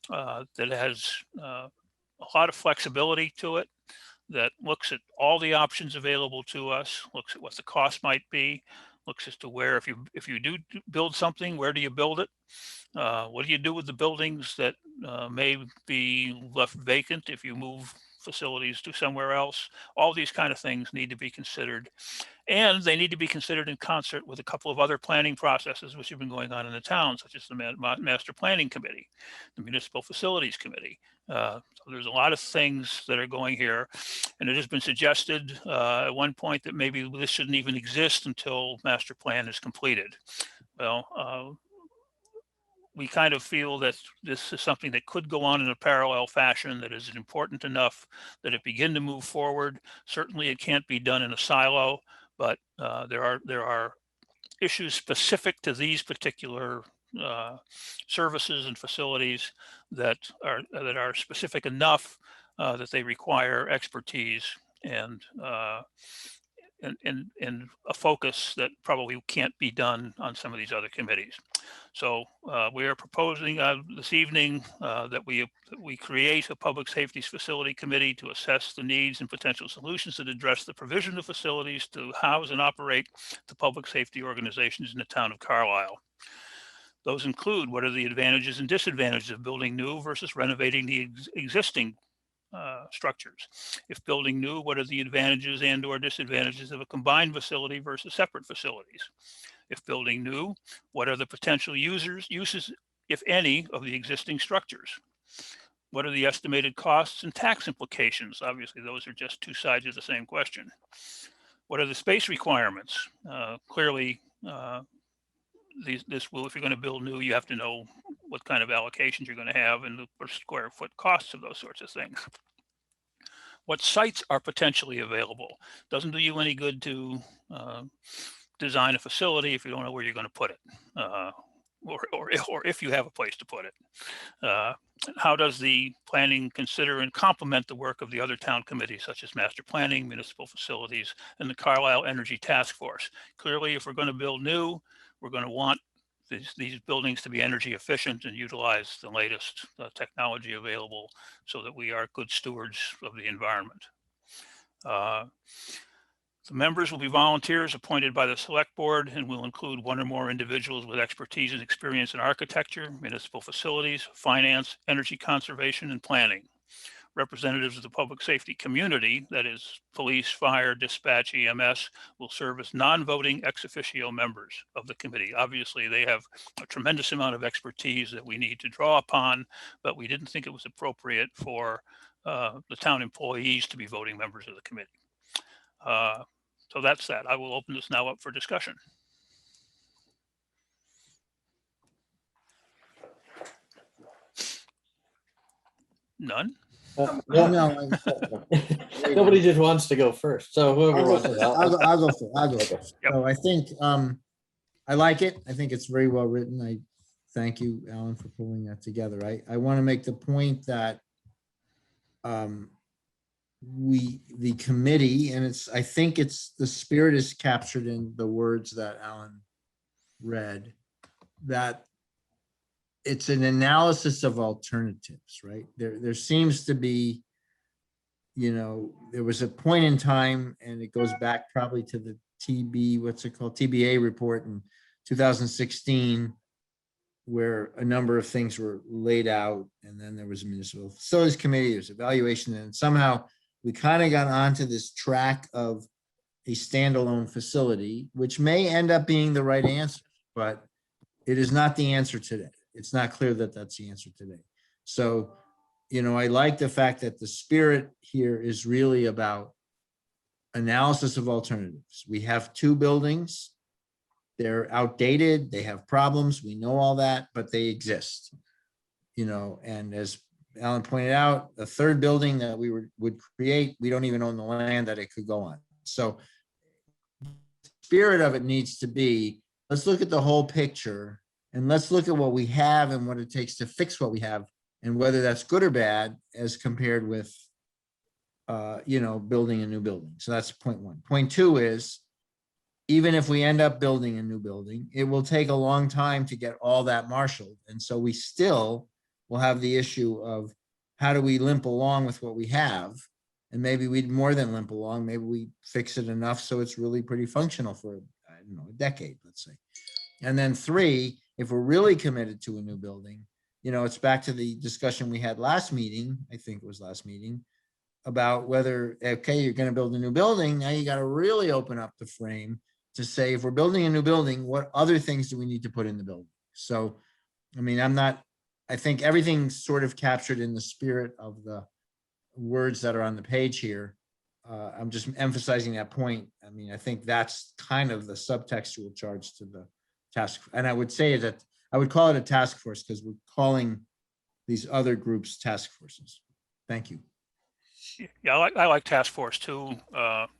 [SPEAKER 1] that has a lot of flexibility to it, that looks at all the options available to us, looks at what the cost might be, looks as to where, if you do build something, where do you build it? What do you do with the buildings that may be left vacant if you move facilities to somewhere else? All these kind of things need to be considered. And they need to be considered in concert with a couple of other planning processes which have been going on in the town, such as the Master Planning Committee, the Municipal Facilities Committee. So there's a lot of things that are going here. And it has been suggested at one point that maybe this shouldn't even exist until master plan is completed. Well, we kind of feel that this is something that could go on in a parallel fashion, that is important enough that it begin to move forward. Certainly it can't be done in a silo, but there are issues specific to these particular services and facilities that are specific enough that they require expertise and a focus that probably can't be done on some of these other committees. So we are proposing this evening that we create a public safety facility committee to assess the needs and potential solutions that address the provision of facilities to house and operate the public safety organizations in the town of Carlisle. Those include what are the advantages and disadvantages of building new versus renovating the existing structures. If building new, what are the advantages and or disadvantages of a combined facility versus separate facilities? If building new, what are the potential uses, if any, of the existing structures? What are the estimated costs and tax implications? Obviously, those are just two sides of the same question. What are the space requirements? Clearly, if you're going to build new, you have to know what kind of allocations you're going to have and the per square foot costs of those sorts of things. What sites are potentially available? Doesn't do you any good to design a facility if you don't know where you're going to put it, or if you have a place to put it. How does the planning consider and complement the work of the other town committees, such as master planning, municipal facilities, and the Carlisle Energy Task Force? Clearly, if we're going to build new, we're going to want these buildings to be energy efficient and utilize the latest technology available so that we are good stewards of the environment. The members will be volunteers appointed by the select board and will include one or more individuals with expertise and experience in architecture, municipal facilities, finance, energy conservation, and planning. Representatives of the public safety community, that is police, fire, dispatch, EMS, will serve as non-voting ex officio members of the committee. Obviously, they have a tremendous amount of expertise that we need to draw upon, but we didn't think it was appropriate for the town employees to be voting members of the committee. So that's that. I will open this now up for discussion. None?
[SPEAKER 6] No,
[SPEAKER 5] Nobody just wants to go first. So whoever wants to.
[SPEAKER 6] I'll go first.
[SPEAKER 5] Yep.
[SPEAKER 6] So I think I like it. I think it's very well written. I thank you, Alan, for pulling that together. I want to make the point that the committee, and I think the spirit is captured in the words that Alan read, that it's an analysis of alternatives, right? There seems to be, there was a point in time, and it goes back probably to the TBA report in 2016, where a number of things were laid out, and then there was a municipal facilities committee, there's evaluation, and somehow we kind of got onto this track of a standalone facility, which may end up being the right answer, but it is not the answer today. It's not clear that that's the answer today. So, I like the fact that the spirit here is really about analysis of alternatives. We have 2 buildings. They're outdated. They have problems. We know all that, but they exist. And as Alan pointed out, the 3rd building that we would create, we don't even own the land that it could go on. So the spirit of it needs to be, let's look at the whole picture, and let's look at what we have and what it takes to fix what we have, and whether that's good or bad as compared with, building a new building. So that's point 1. Point 2 is, even if we end up building a new building, it will take a long time to get all that marshaled. And so we still will have the issue of how do we limp along with what we have? And maybe we'd more than limp along. Maybe we fix it enough so it's really pretty functional for, a decade, let's say. And then 3, if we're really committed to a new building, it's back to the discussion we had last meeting, I think it was last meeting, about whether, okay, you're going to build a new building. Now you got to really open up the frame to say, if we're building a new building, what other things do we need to put in the building? So, I think everything's sort of captured in the spirit of the words that are on the page here. I'm just emphasizing that point. I think that's kind of the subtextual charge to the task. And I would say that I would call it a task force because we're calling these other groups task forces. Thank you.
[SPEAKER 1] Yeah, I like task force too,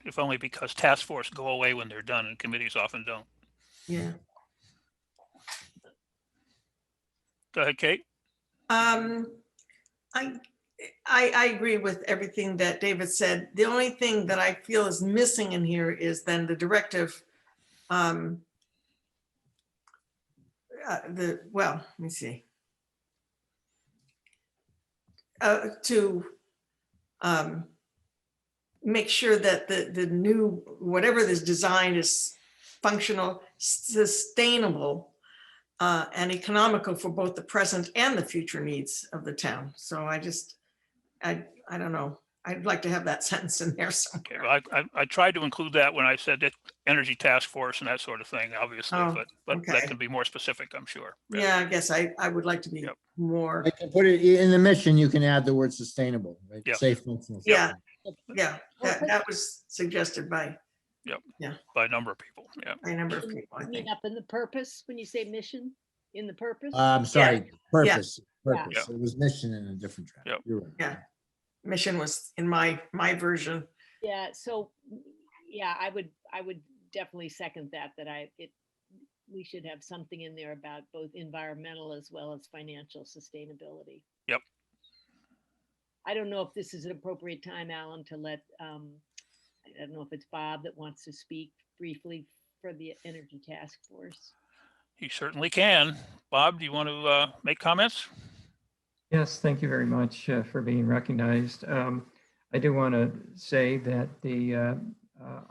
[SPEAKER 1] if only because task force go away when they're done and committees often don't.
[SPEAKER 8] Yeah.
[SPEAKER 1] Go ahead, Kate.
[SPEAKER 8] I agree with everything that David said. The only thing that I feel is missing in here is then the directive. Let me see. To make sure that the new, whatever this design is functional, sustainable, and economical for both the present and the future needs of the town. So I don't know. I'd like to have that sentence in there somewhere.
[SPEAKER 1] Okay, well, I tried to include that when I said that energy task force and that sort of thing, obviously, but
[SPEAKER 8] okay.
[SPEAKER 1] that can be more specific, I'm sure.
[SPEAKER 8] Yeah, I guess I would like to be more.
[SPEAKER 6] I can put it in the mission. You can add the word sustainable, right?
[SPEAKER 1] Yep.
[SPEAKER 6] Safe, functional.
[SPEAKER 8] Yeah, that was suggested by
[SPEAKER 1] By a number of people. Yeah.
[SPEAKER 8] by a number of people, I
[SPEAKER 4] You
[SPEAKER 8] think.
[SPEAKER 4] mean up in the purpose, when you say mission, in the purpose?
[SPEAKER 6] I'm sorry, purpose.
[SPEAKER 1] Yeah.
[SPEAKER 6] It was mission in a different track.
[SPEAKER 1] Yep.
[SPEAKER 6] You're right.
[SPEAKER 8] Yeah. Mission was in my version.
[SPEAKER 4] Yeah, so, yeah, I would definitely second that we should have something in there about both environmental as well as financial sustainability.
[SPEAKER 1] Yep.
[SPEAKER 4] I don't know if this is an appropriate time, Alan, to let, I don't know if it's Bob that wants to speak briefly for the Energy Task Force.
[SPEAKER 1] He certainly can. Bob, do you want to make comments?
[SPEAKER 12] Yes, thank you very much for being recognized. I do want to say that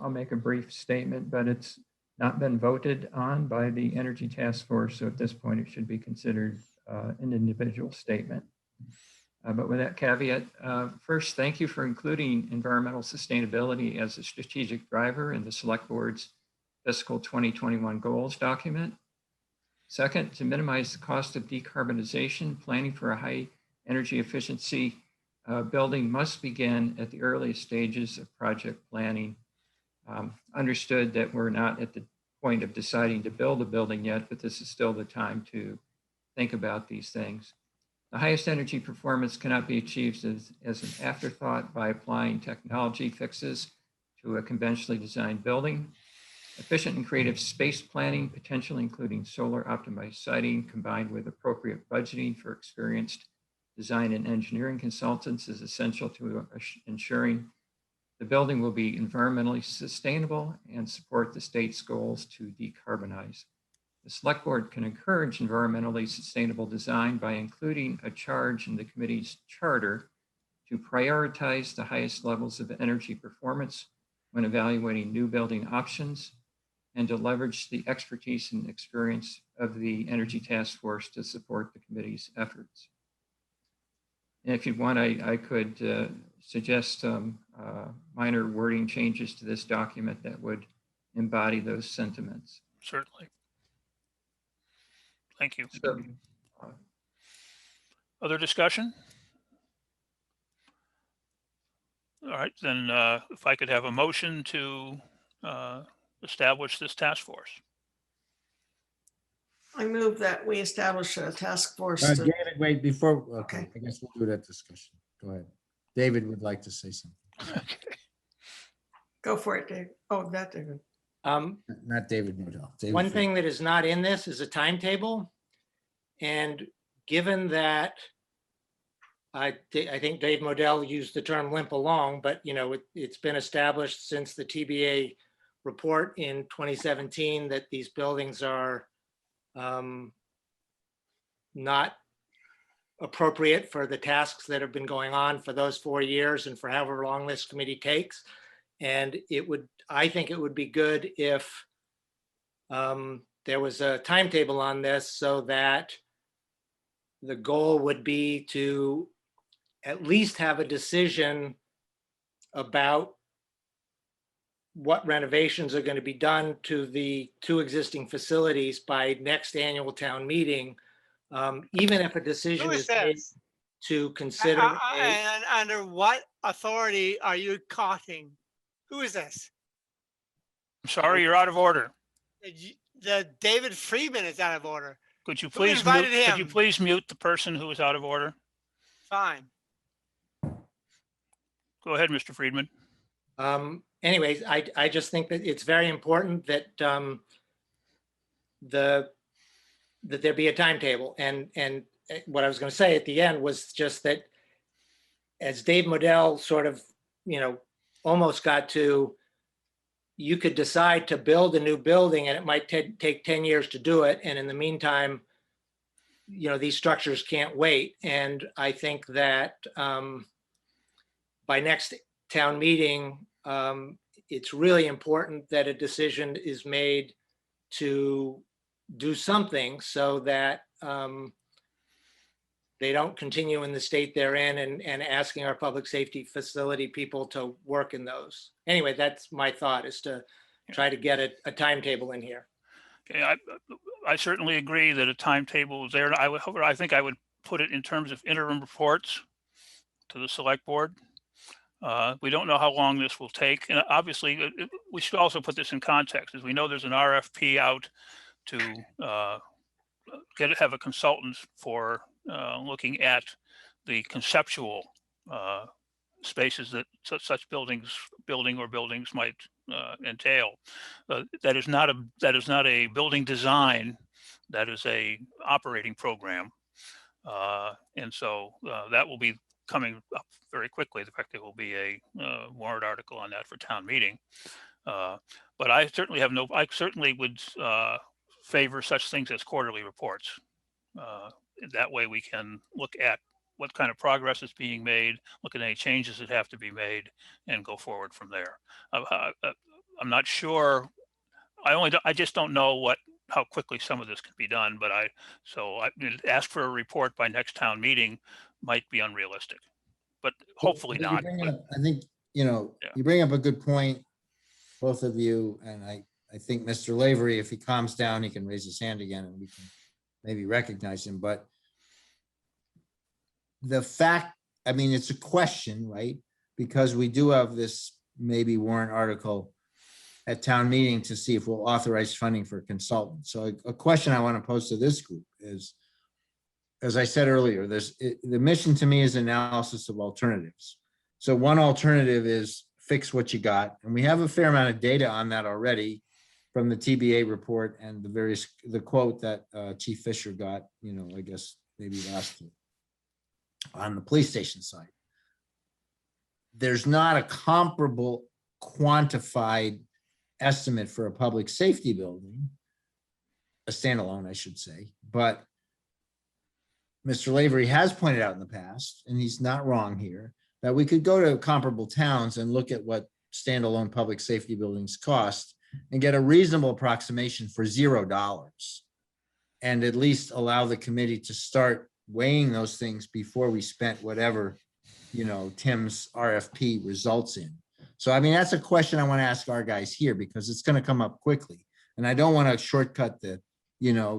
[SPEAKER 12] I'll make a brief statement, but it's not been voted on by the Energy Task Force. So at this point, it should be considered an individual statement. But with that caveat, first, thank you for including environmental sustainability as a strategic driver in the Select Board's fiscal 2021 goals document. Second, to minimize the cost of decarbonization, planning for a high energy efficiency building must begin at the earliest stages of project planning. Understood that we're not at the point of deciding to build a building yet, but this is still the time to think about these things. The highest energy performance cannot be achieved as an afterthought by applying technology fixes to a conventionally designed building. Efficient and creative space planning, potentially including solar optimized siting combined with appropriate budgeting for experienced design and engineering consultants is essential to ensuring the building will be environmentally sustainable and support the state's goals to decarbonize. The select board can encourage environmentally sustainable design by including a charge in the committee's charter to prioritize the highest levels of energy performance when evaluating new building options, and to leverage the expertise and experience of the Energy Task Force to support the committee's efforts. And if you want, I could suggest some minor wording changes to this document that would embody those sentiments.
[SPEAKER 1] Certainly. Thank you.
[SPEAKER 12] So,
[SPEAKER 1] Other discussion? All right, then if I could have a motion to establish this task force.
[SPEAKER 8] I move that we establish a task force. to-
[SPEAKER 6] David, wait, before, okay,
[SPEAKER 8] Okay.
[SPEAKER 6] I guess we'll do that discussion. Go ahead. David would like to say something.
[SPEAKER 1] Okay.
[SPEAKER 8] Go for it, Dave. Oh, that David.
[SPEAKER 6] Not David Modell. David
[SPEAKER 13] One
[SPEAKER 6] Friedman.
[SPEAKER 13] thing that is not in this is a timetable. And given that I think Dave Modell used the term limp along, but you know, it's been established since the TBA report in 2017 that these buildings are not appropriate for the tasks that have been going on for those 4 years and for however long this committee takes. And I think it would be good if there was a timetable on this so that the goal would be to at least have a decision about what renovations are going to be done to the 2 existing facilities by next annual town meeting, even if a decision
[SPEAKER 14] Who is
[SPEAKER 13] is made
[SPEAKER 14] this?
[SPEAKER 13] to consider.
[SPEAKER 14] And under what authority are you talking? Who is this?
[SPEAKER 1] I'm sorry, you're out of order.
[SPEAKER 14] The David Friedman is out of order.
[SPEAKER 1] Could you
[SPEAKER 14] Who
[SPEAKER 1] please mute,
[SPEAKER 14] invited
[SPEAKER 1] could you
[SPEAKER 14] him?
[SPEAKER 1] please mute the person who is out of order?
[SPEAKER 14] Fine.
[SPEAKER 1] Go ahead, Mr. Friedman.
[SPEAKER 13] Anyways, I just think that it's very important that that there be a timetable. And what I was going to say at the end was just that as Dave Modell sort of, you know, almost got to, you could decide to build a new building and it might take 10 years to do it. And in the meantime, you know, these structures can't wait. And I think that by next town meeting, it's really important that a decision is made to do something so that they don't continue in the state they're in and asking our public safety facility people to work in those. Anyway, that's my thought, is to try to get a timetable in here.
[SPEAKER 1] Okay, I certainly agree that a timetable is there. I think I would put it in terms of interim reports to the select board. We don't know how long this will take. And obviously, we should also put this in context, as we know there's an RFP out to have a consultant for looking at the conceptual spaces that such building might entail. That is not a building design. That is a operating program, and so that will be coming up very quickly. The fact there will be a warrant article on that for town meeting. But I certainly would favor such things as quarterly reports. That way we can look at what kind of progress is being made, look at any changes that have to be made, and go forward from there. I'm not sure. I just don't know how quickly some of this can be done. But ask for a report by next town meeting might be unrealistic, but hopefully not.
[SPEAKER 6] I think, you know,
[SPEAKER 1] Yeah.
[SPEAKER 6] you bring up a good point, both of you, and I think Mr. Lavery, if he calms down, he can raise his hand again and we can maybe recognize him. But the fact, I mean, it's a question, right? Because we do have this maybe warrant article at town meeting to see if we'll authorize funding for consultants. So a question I want to pose to this group is, as I said earlier, the mission to me is analysis of alternatives. So one alternative is fix what you got. And we have a fair amount of data on that already from the TBA report and the quote that Chief Fisher got, I guess maybe last year on the police station side. There's not a comparable quantified estimate for a public safety building, a standalone, I should say, but Mr. Lavery has pointed out in the past, and he's not wrong here, that we could go to comparable towns and look at what standalone public safety buildings cost and get a reasonable approximation for $0 and at least allow the committee to start weighing those things before we spent whatever, Tim's RFP results in. So, I mean, that's a question I want to ask our guys here because it's going to come up quickly. And I don't want to shortcut the,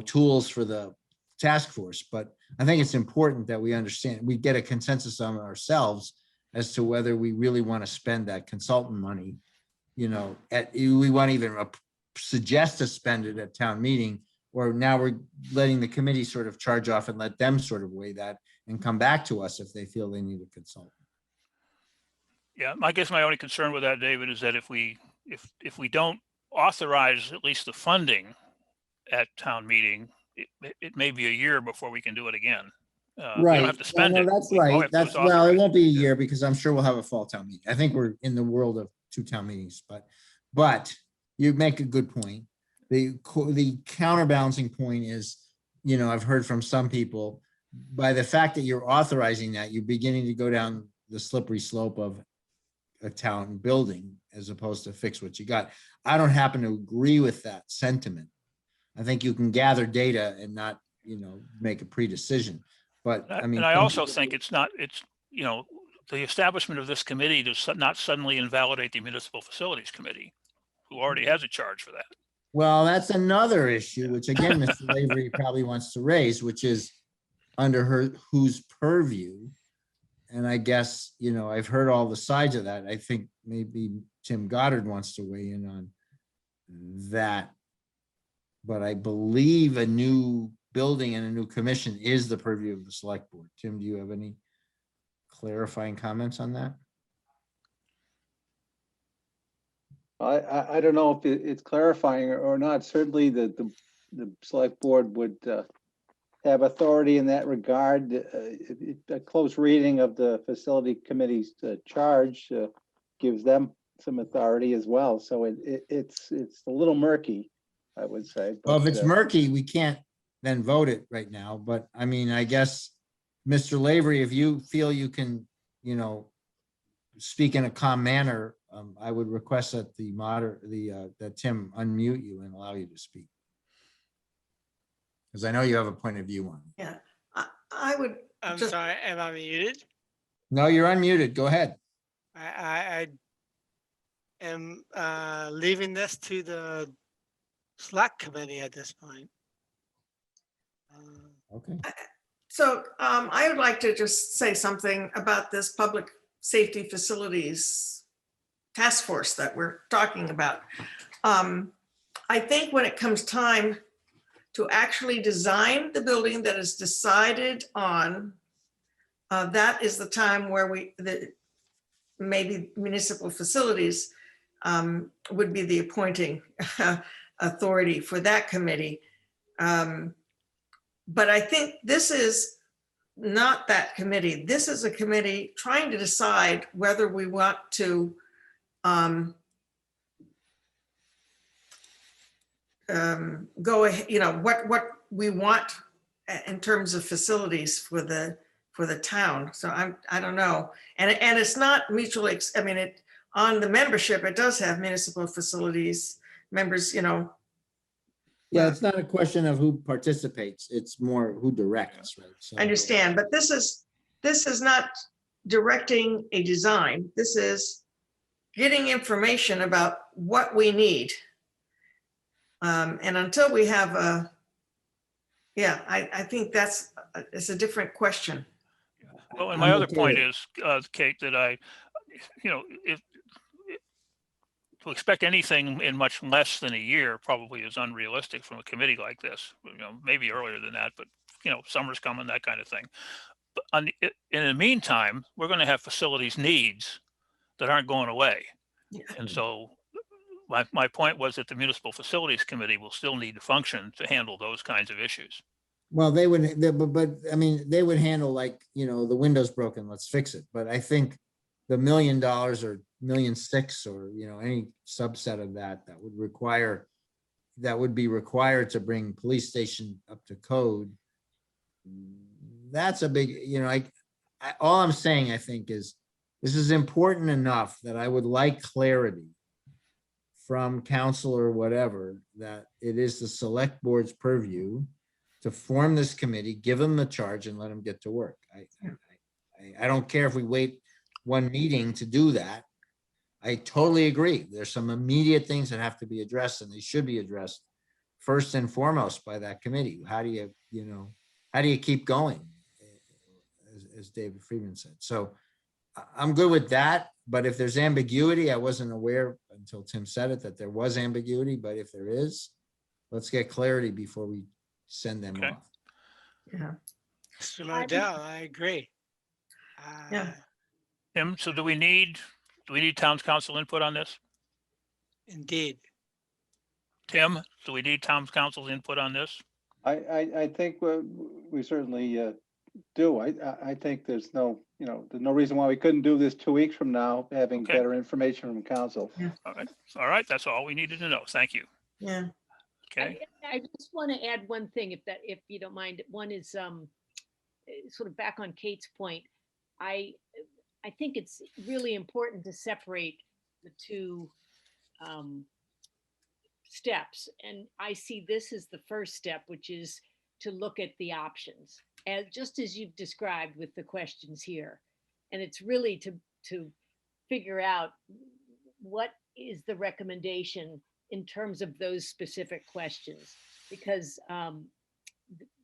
[SPEAKER 6] tools for the task force, but I think it's important that we understand, we get a consensus on ourselves as to whether we really want to spend that consultant money, we want to even suggest to spend it at town meeting, or now we're letting the committee sort of charge off and let them sort of weigh that and come back to us if they feel they need a consultant.
[SPEAKER 1] Yeah, I guess my only concern with that, David, is that if we don't authorize at least the funding at town meeting, it may be a year before we can do it again. We don't have to spend it.
[SPEAKER 6] That's
[SPEAKER 1] All we
[SPEAKER 6] right.
[SPEAKER 1] have to do is
[SPEAKER 6] Well, it
[SPEAKER 1] authorize
[SPEAKER 6] won't be a year because I'm sure we'll have a fall town meeting. I think we're in the world of 2 town meetings, but you make a good point. The counterbalancing point is, I've heard from some people, by the fact that you're authorizing that, you're beginning to go down the slippery slope of a town building as opposed to fix what you got. I don't happen to agree with that sentiment. I think you can gather data and not, make a pre-decision. But I mean,
[SPEAKER 1] and I also think the establishment of this committee does not suddenly invalidate the Municipal Facilities Committee, who already has a charge for that.
[SPEAKER 6] Well, that's another issue, which again, Mr. Lavery probably wants to raise, which is under whose purview. And I guess, I've heard all the sides of that. I think maybe Tim Goddard wants to weigh in on that. But I believe a new building and a new commission is the purview of the select board. Tim, do you have any clarifying comments on that?
[SPEAKER 9] I don't know if it's clarifying or not. Certainly the select board would have authority in that regard. A close reading of the facility committee's charge gives them some authority as well. So it's a little murky, I would say.
[SPEAKER 6] Well, if it's murky, we can't then vote it right now. But I mean, I guess, Mr. Lavery, if you feel you can, speak in a calm manner, I would request that that Tim unmute you and allow you to speak. Because I know you have a point of view on it.
[SPEAKER 8] Yeah, I would.
[SPEAKER 14] I'm sorry, am I muted?
[SPEAKER 6] No, you're unmuted. Go ahead.
[SPEAKER 14] I am leaving this to the Slack committee at this point.
[SPEAKER 6] Okay.
[SPEAKER 8] So I would like to just say something about this public safety facilities task force that we're talking about. I think when it comes time to actually design the building that is decided on, that is the time where maybe municipal facilities would be the appointing authority for that committee. But I think this is not that committee. This is a committee trying to decide whether we want to go ahead, what we want in terms of facilities for the town. So I don't know. And it's not mutually, on the membership, it does have municipal facilities members,
[SPEAKER 6] Yeah, it's not a question of who participates. It's more who directs, right? So,
[SPEAKER 8] I understand, but this is not directing a design. This is getting information about what we need. And until we have I think it's a different question.
[SPEAKER 1] Well, and my other point is, Kate, that if to expect anything in much less than a year probably is unrealistic from a committee like this. Maybe earlier than that, but summer's coming, that kind of thing. But in the meantime, we're going to have facilities needs that aren't going away. Yeah. And so my point was that the Municipal Facilities Committee will still need to function to handle those kinds of issues.
[SPEAKER 6] Well, but I mean, they would handle like, the window's broken, let's fix it. But I think the $1 million or $1.6 million or, any subset of that would be required to bring police station up to code. That's a big, all I'm saying, I think, is this is important enough that I would like clarity from council or whatever, that it is the select board's purview to form this committee, give them the charge and let them get to work. I don't care if we wait one meeting to do that. I totally agree. There's some immediate things that have to be addressed, and they should be addressed first and foremost by that committee. How do you keep going? As David Friedman said. So I'm good with that. But if there's ambiguity, I wasn't aware until Tim said it, that there was ambiguity, but if there is, let's get clarity before we send them
[SPEAKER 1] Okay.
[SPEAKER 6] off.
[SPEAKER 8] Yeah.
[SPEAKER 14] So no doubt, I agree.
[SPEAKER 8] Yeah.
[SPEAKER 1] Tim, so do we need town's council input on this?
[SPEAKER 14] Indeed.
[SPEAKER 1] Tim, do we need town's council's input on this?
[SPEAKER 9] I think we certainly do. I think there's no reason why we couldn't do this 2 weeks from now, having
[SPEAKER 1] Okay.
[SPEAKER 9] better information from council.
[SPEAKER 1] All right. That's all we needed to know. Thank you.
[SPEAKER 8] Yeah.
[SPEAKER 1] Okay.
[SPEAKER 4] I just want to add one thing, if you don't mind. One is sort of back on Kate's point. I think it's really important to separate the two steps, and I see this as the first step, which is to look at the options, as just as you've described with the questions here, and it's really to figure out what is the recommendation in terms of those specific questions, because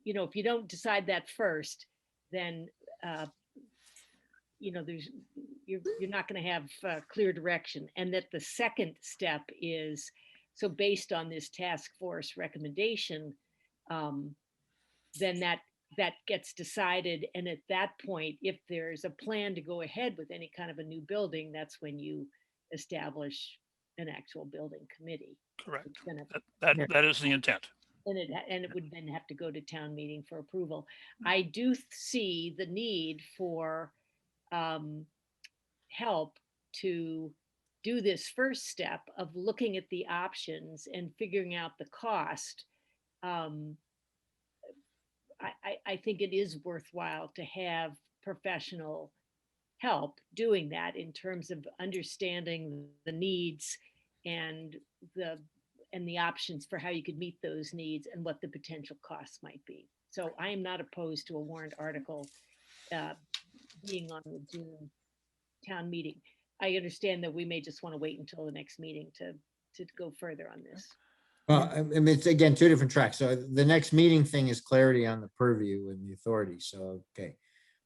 [SPEAKER 4] if you don't decide that first, then you're not going to have clear direction. And that the second step is, so based on this task force recommendation, then that gets decided. And at that point, if there's a plan to go ahead with any kind of a new building, that's when you establish an actual building committee.
[SPEAKER 1] Correct.
[SPEAKER 4] It's gonna-
[SPEAKER 1] That is the intent.
[SPEAKER 4] And it would then have to go to town meeting for approval. I do see the need for help to do this first step of looking at the options and figuring out the cost. I think it is worthwhile to have professional help doing that in terms of understanding the needs and the options for how you could meet those needs and what the potential costs might be. So I am not opposed to a warrant article being on the June town meeting. I understand that we may just want to wait until the next meeting to go further on this.
[SPEAKER 6] Well, I mean, it's again, two different tracks. So the next meeting thing is clarity on the purview and the authority. So, okay.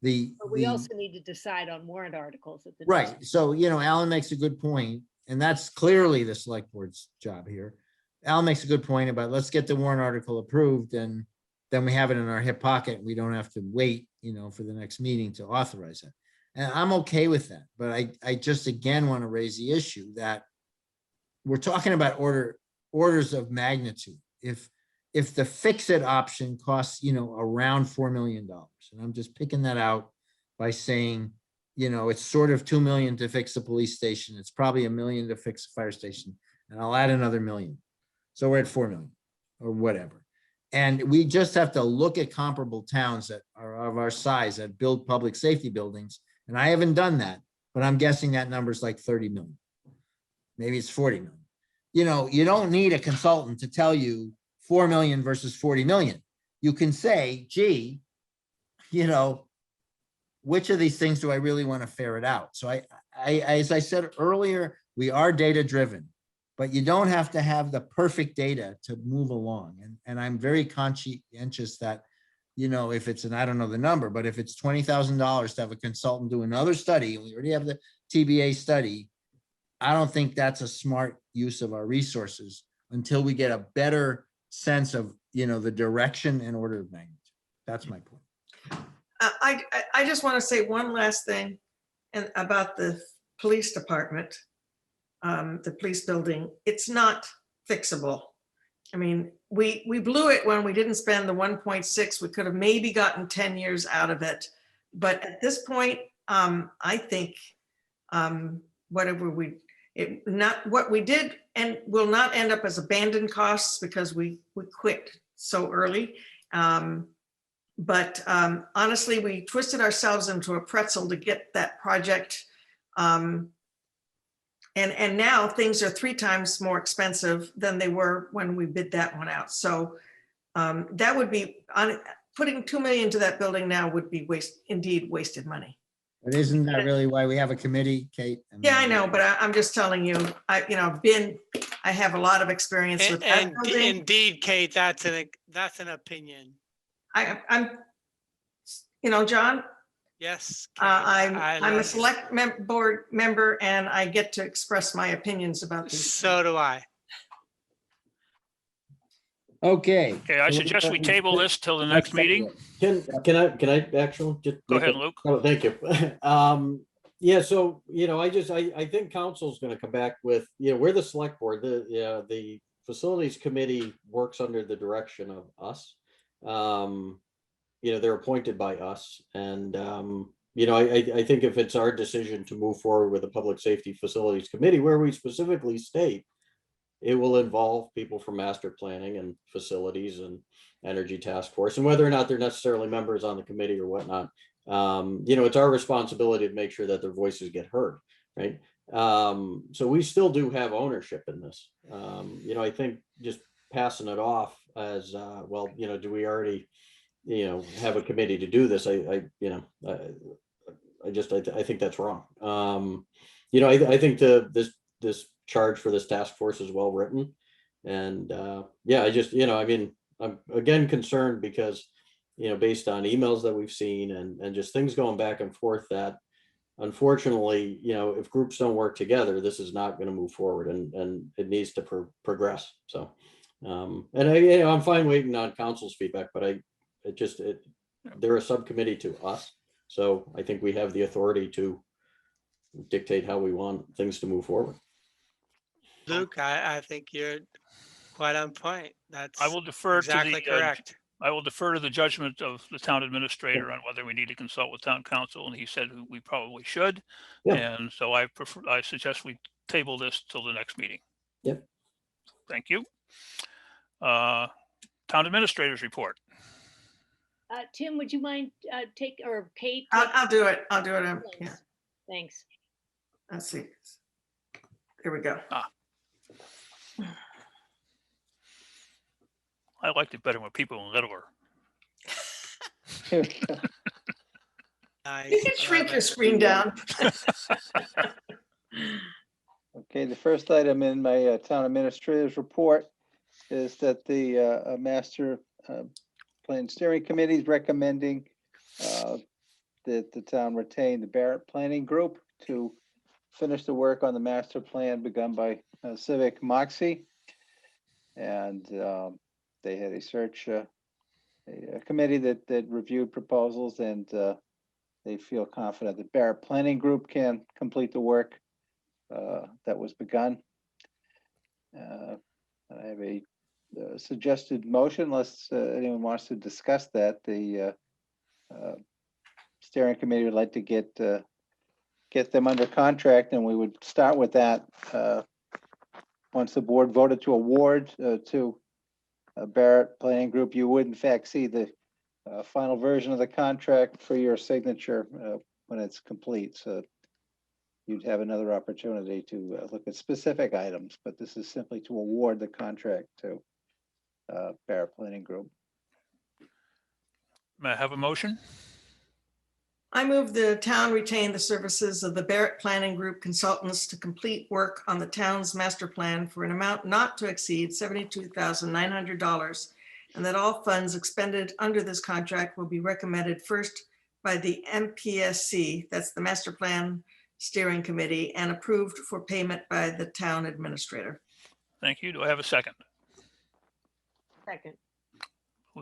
[SPEAKER 4] But we also need to decide on warrant articles at the
[SPEAKER 6] Right.
[SPEAKER 4] next-
[SPEAKER 6] So, Alan makes a good point, and that's clearly the select board's job here. Alan makes a good point about let's get the warrant article approved, and then we have it in our hip pocket. We don't have to wait, for the next meeting to authorize it. And I'm okay with that. But I just, again, want to raise the issue that we're talking about orders of magnitude. If the fix-it option costs, around $4 million, and I'm just picking that out by saying, it's sort of 2 million to fix the police station. It's probably $1 million to fix the fire station, and I'll add another $1 million. So we're at 4 million or whatever. And we just have to look at comparable towns that are of our size that build public safety buildings. And I haven't done that, but I'm guessing that number is like 30 million. Maybe it's 40 million. You don't need a consultant to tell you 4 million versus 40 million. You can say, gee, which of these things do I really want to ferret out? So I as I said earlier, we are data driven, but you don't have to have the perfect data to move along. And I'm very conscientious that, if it's, and I don't know the number, but if it's $20,000 to have a consultant do another study, and we already have the TBA study, I don't think that's a smart use of our resources until we get a better sense of, the direction and order of magnitude. That's my point.
[SPEAKER 8] I just want to say one last thing about the police department. the police building, it's not fixable. I mean, we blew it when we didn't spend the 1.6. We could have maybe gotten 10 years out of it. But at this point, I think whatever what we did and will not end up as abandoned costs because we quit so early. But honestly, we twisted ourselves into a pretzel to get that project. And now things are 3 times more expensive than they were when we bid that one out. So that would be, putting 2 million to that building now would be indeed wasted money.
[SPEAKER 6] But isn't that really why we have a committee, Kate?
[SPEAKER 8] Yeah, I know, but I'm just telling you, I have a lot of experience with that
[SPEAKER 14] And
[SPEAKER 8] building.
[SPEAKER 14] indeed, Kate, that's an opinion.
[SPEAKER 8] I'm, John,
[SPEAKER 14] Yes. Kate,
[SPEAKER 8] I'm a
[SPEAKER 14] love it.
[SPEAKER 8] select board member and I get to express my opinions about these.
[SPEAKER 14] So do I.
[SPEAKER 6] Okay.
[SPEAKER 1] Okay, I suggest we table this till the next meeting.
[SPEAKER 5] Can I actually just
[SPEAKER 1] Go
[SPEAKER 5] make
[SPEAKER 1] ahead,
[SPEAKER 5] a-
[SPEAKER 1] Luke.
[SPEAKER 5] Oh, thank you. Yeah, so, I think council's gonna come back with, we're the select board, the facilities committee works under the direction of us. They're appointed by us and, I think if it's our decision to move forward with a public safety facilities committee where we specifically state it will involve people from master planning and facilities and energy task force, and whether or not they're necessarily members on the committee or whatnot, it's our responsibility to make sure that their voices get heard, right? So we still do have ownership in this. I think just passing it off as, do we already, have a committee to do this? I think that's wrong. I think this charge for this task force is well written. And I'm again concerned because, based on emails that we've seen and just things going back and forth that unfortunately, if groups don't work together, this is not going to move forward and it needs to progress. So, I'm fine waiting on council's feedback, but they're a subcommittee to us. So I think we have the authority to dictate how we want things to move forward.
[SPEAKER 14] Luke, I think you're quite on point. That's
[SPEAKER 1] I will defer
[SPEAKER 14] exactly
[SPEAKER 1] to the
[SPEAKER 14] correct.
[SPEAKER 1] I will defer to the judgment of the town administrator on whether we need to consult with town council, and he said we probably should.
[SPEAKER 5] Yeah.
[SPEAKER 1] And so I suggest we table this till the next meeting.
[SPEAKER 5] Yep.
[SPEAKER 1] Thank you. Town administrators report.
[SPEAKER 4] Tim, would you mind or Kate?
[SPEAKER 8] I'll do it. Yeah,
[SPEAKER 4] Thanks. Thanks.
[SPEAKER 8] let's see. There we go.
[SPEAKER 1] I liked it better when people were littler.
[SPEAKER 14] Nice.
[SPEAKER 8] You can shrink your screen down.
[SPEAKER 9] Okay, the first item in my town administrator's report is that the master plan steering committee is recommending that the town retain the Barrett Planning Group to finish the work on the master plan begun by Civic Moxie. And they had a search a committee that reviewed proposals, and they feel confident that Barrett Planning Group can complete the work that was begun. I have a suggested motion, unless anyone wants to discuss that. The steering committee would like to get them under contract, and we would start with that once the board voted to award to Barrett Planning Group. You would in fact see the final version of the contract for your signature when it's complete. So you'd have another opportunity to look at specific items, but this is simply to award the contract to Barrett Planning Group.
[SPEAKER 1] May I have a motion?
[SPEAKER 8] I move the town retain the services of the Barrett Planning Group consultants to complete work on the town's master plan for an amount not to exceed $72,900, and that all funds expended under this contract will be recommended first by the MPSC, that's the Master Plan Steering Committee, and approved for payment by the town administrator.
[SPEAKER 1] Thank you. Do I have a second?
[SPEAKER 4] Second.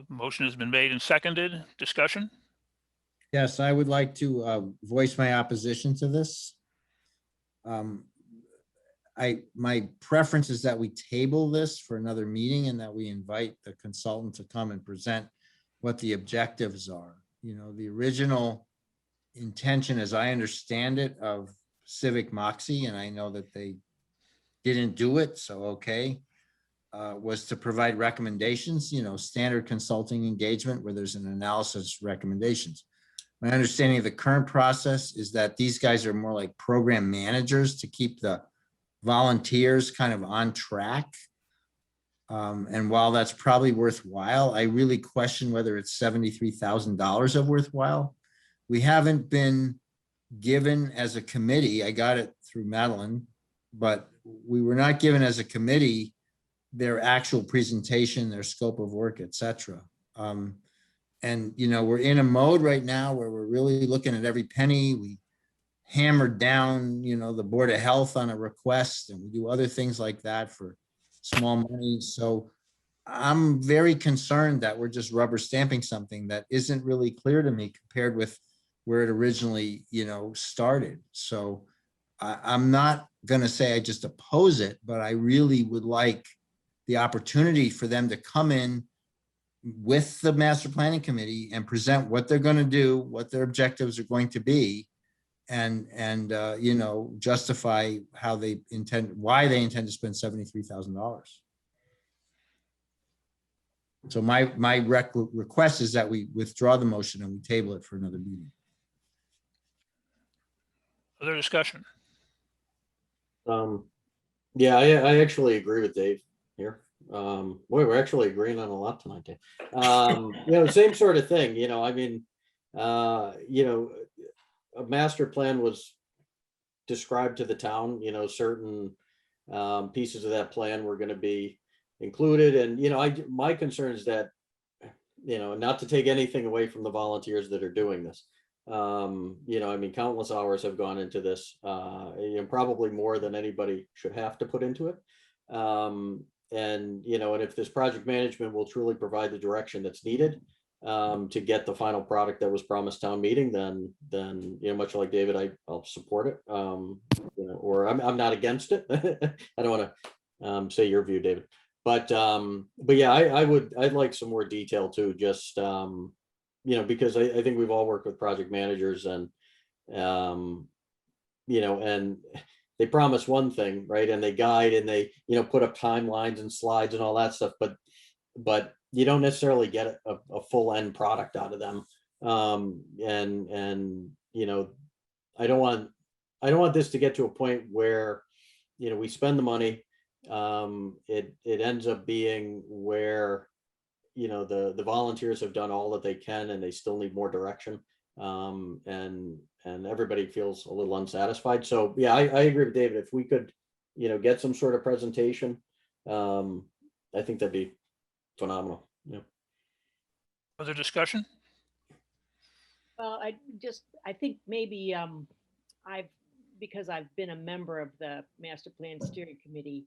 [SPEAKER 1] Motion has been made and seconded. Discussion?
[SPEAKER 6] Yes, I would like to voice my opposition to this. my preference is that we table this for another meeting and that we invite the consultant to come and present what the objectives are. You know, the original intention, as I understand it, of Civic Moxie, and I know that they didn't do it, so okay, was to provide recommendations, you know, standard consulting engagement where there's an analysis recommendations. My understanding of the current process is that these guys are more like program managers to keep the volunteers kind of on track. And while that's probably worthwhile, I really question whether it's $73,000 of worthwhile. We haven't been given as a committee, I got it through Madeline, but we were not given as a committee their actual presentation, their scope of work, et cetera. And, you know, we're in a mode right now where we're really looking at every penny. We hammered down, you know, the Board of Health on a request, and we do other things like that for small money. So I'm very concerned that we're just rubber stamping something that isn't really clear to me compared with where it originally, you know, started. So I'm not going to say I just oppose it, but I really would like the opportunity for them to come in with the master planning committee and present what they're going to do, what their objectives are going to be, and you know, justify how they intend, why they intend to spend $73,000. So my request is that we withdraw the motion and we table it for another meeting.
[SPEAKER 1] Other discussion?
[SPEAKER 5] Yeah, I actually agree with Dave here. Boy, we're actually agreeing on a lot tonight, Dave. You know, same sort of thing, you know, I mean, you know, a master plan was described to the town, you know, certain pieces of that plan were going to be included. And, you know, my concern is that, you know, not to take anything away from the volunteers that are doing this. You know, I mean, countless hours have gone into this, you know, probably more than anybody should have to put into it. And, you know, and if this project management will truly provide the direction that's needed to get the final product that was promised town meeting, then, you know, much like David, I'll support it, you know, or I'm not against it. I don't want to say your view, David, but yeah, I'd like some more detail too, just, you know, because I think we've all worked with project managers and, you know, and they promise one thing, right? And they guide and they, you know, put up timelines and slides and all that stuff, but you don't necessarily get a full end product out of them. And, you know, I don't want this to get to a point where, you know, we spend the money, it ends up being where, you know, the volunteers have done all that they can and they still need more direction. And everybody feels a little unsatisfied. So yeah, I agree with David. If we could, you know, get some sort of presentation, I think that'd be phenomenal. Yeah.
[SPEAKER 1] Other discussion?
[SPEAKER 4] Well, I think maybe because I've been a member of the Master Plan Steering Committee,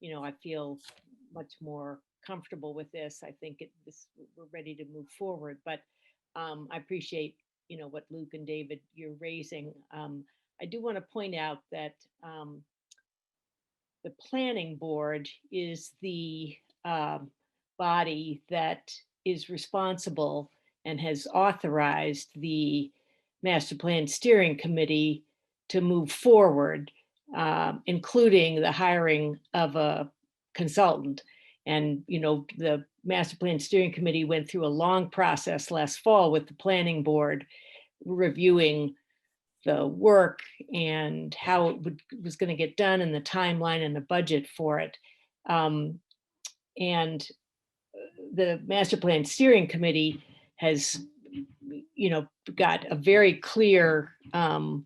[SPEAKER 4] you know, I feel much more comfortable with this. I think we're ready to move forward, but I appreciate, you know, what Luke and David you're raising. I do want to point out that the planning board is the body that is responsible and has authorized the Master Plan Steering Committee to move forward, including the hiring of a consultant. And, you know, the Master Plan Steering Committee went through a long process last fall with the planning board reviewing the work and how it was going to get done and the timeline and the budget for it. And the Master Plan Steering Committee has, you know, got a very clear kind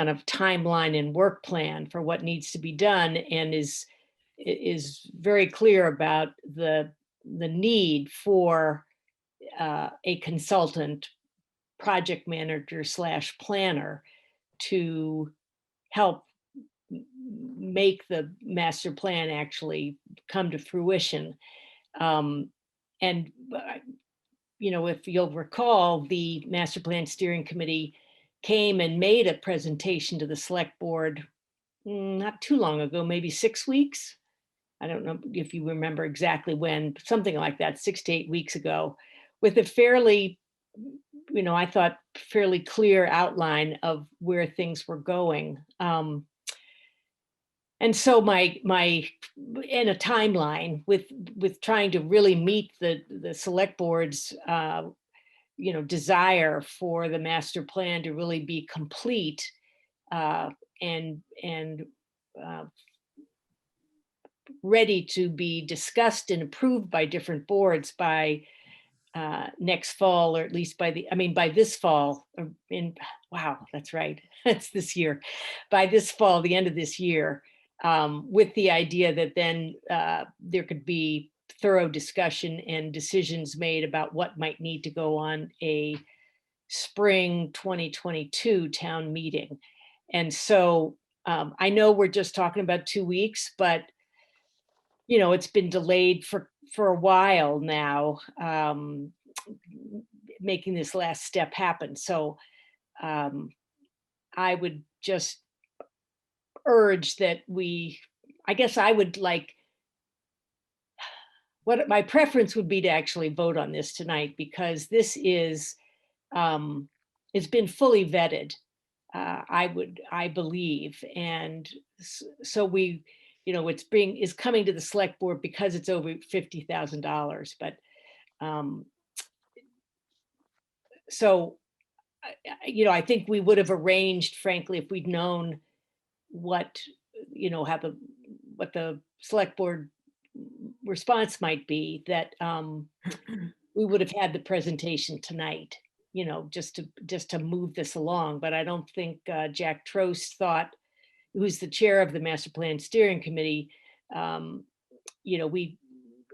[SPEAKER 4] of timeline and work plan for what needs to be done, and is very clear about the need for a consultant, project manager / planner to help make the master plan actually come to fruition. And, you know, if you'll recall, the Master Plan Steering Committee came and made a presentation to the select board not too long ago, maybe 6 weeks. I don't know if you remember exactly when, something like that, 6 to 8 weeks ago, with a fairly, I thought fairly clear outline of where things were going. And so my in a timeline with trying to really meet the select board's desire for the master plan to really be complete and ready to be discussed and approved by different boards by next fall, or at least by this fall. Wow, that's right. It's this year. By this fall, the end of this year, with the idea that then there could be thorough discussion and decisions made about what might need to go on a spring 2022 town meeting. And so I know we're just talking about 2 weeks, but it's been delayed for a while now, making this last step happen. So I would just urge that I guess I would like, what my preference would be to actually vote on this tonight, because this is, it's been fully vetted, I believe. And so it's coming to the select board because it's over $50,000, but so I think we would have arranged, frankly, if we'd known what what the select board response might be, that we would have had the presentation tonight, just to move this along. But I don't think Jack Trost thought, who's the chair of the master plan steering committee, we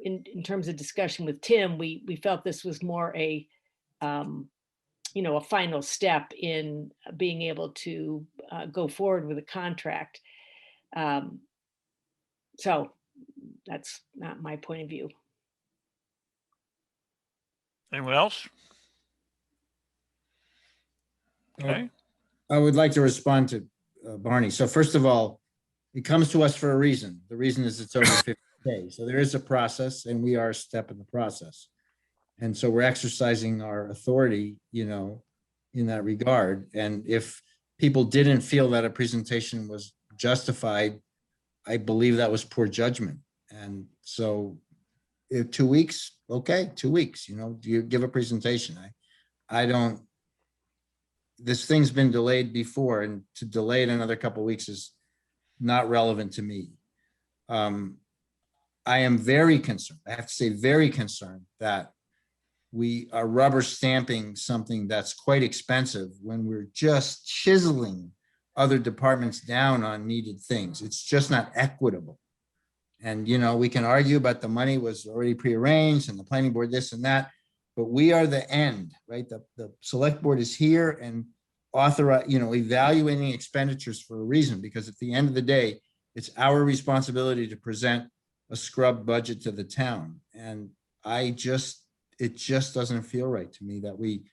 [SPEAKER 4] in terms of discussion with Tim, we felt this was more a final step in being able to go forward with a contract. So that's not my point of view.
[SPEAKER 1] Anyone else? Okay.
[SPEAKER 6] I would like to respond to Barney. So first of all, it comes to us for a reason. The reason is it's over 50 days. So there is a process, and we are a step in the process. And so we're exercising our authority, in that regard. And if people didn't feel that a presentation was justified, I believe that was poor judgment. And so 2 weeks, okay, 2 weeks, you give a presentation. I don't, this thing's been delayed before, and to delay it another couple of weeks is not relevant to me. I am very concerned. I have to say very concerned that we are rubber stamping something that's quite expensive when we're just chiseling other departments down on needed things. It's just not equitable. And, we can argue about the money was already prearranged and the planning board, this and that, but we are the end, right? The select board is here and authorize, evaluating expenditures for a reason, because at the end of the day, it's our responsibility to present a scrub budget to the town. And it just doesn't feel right to me that we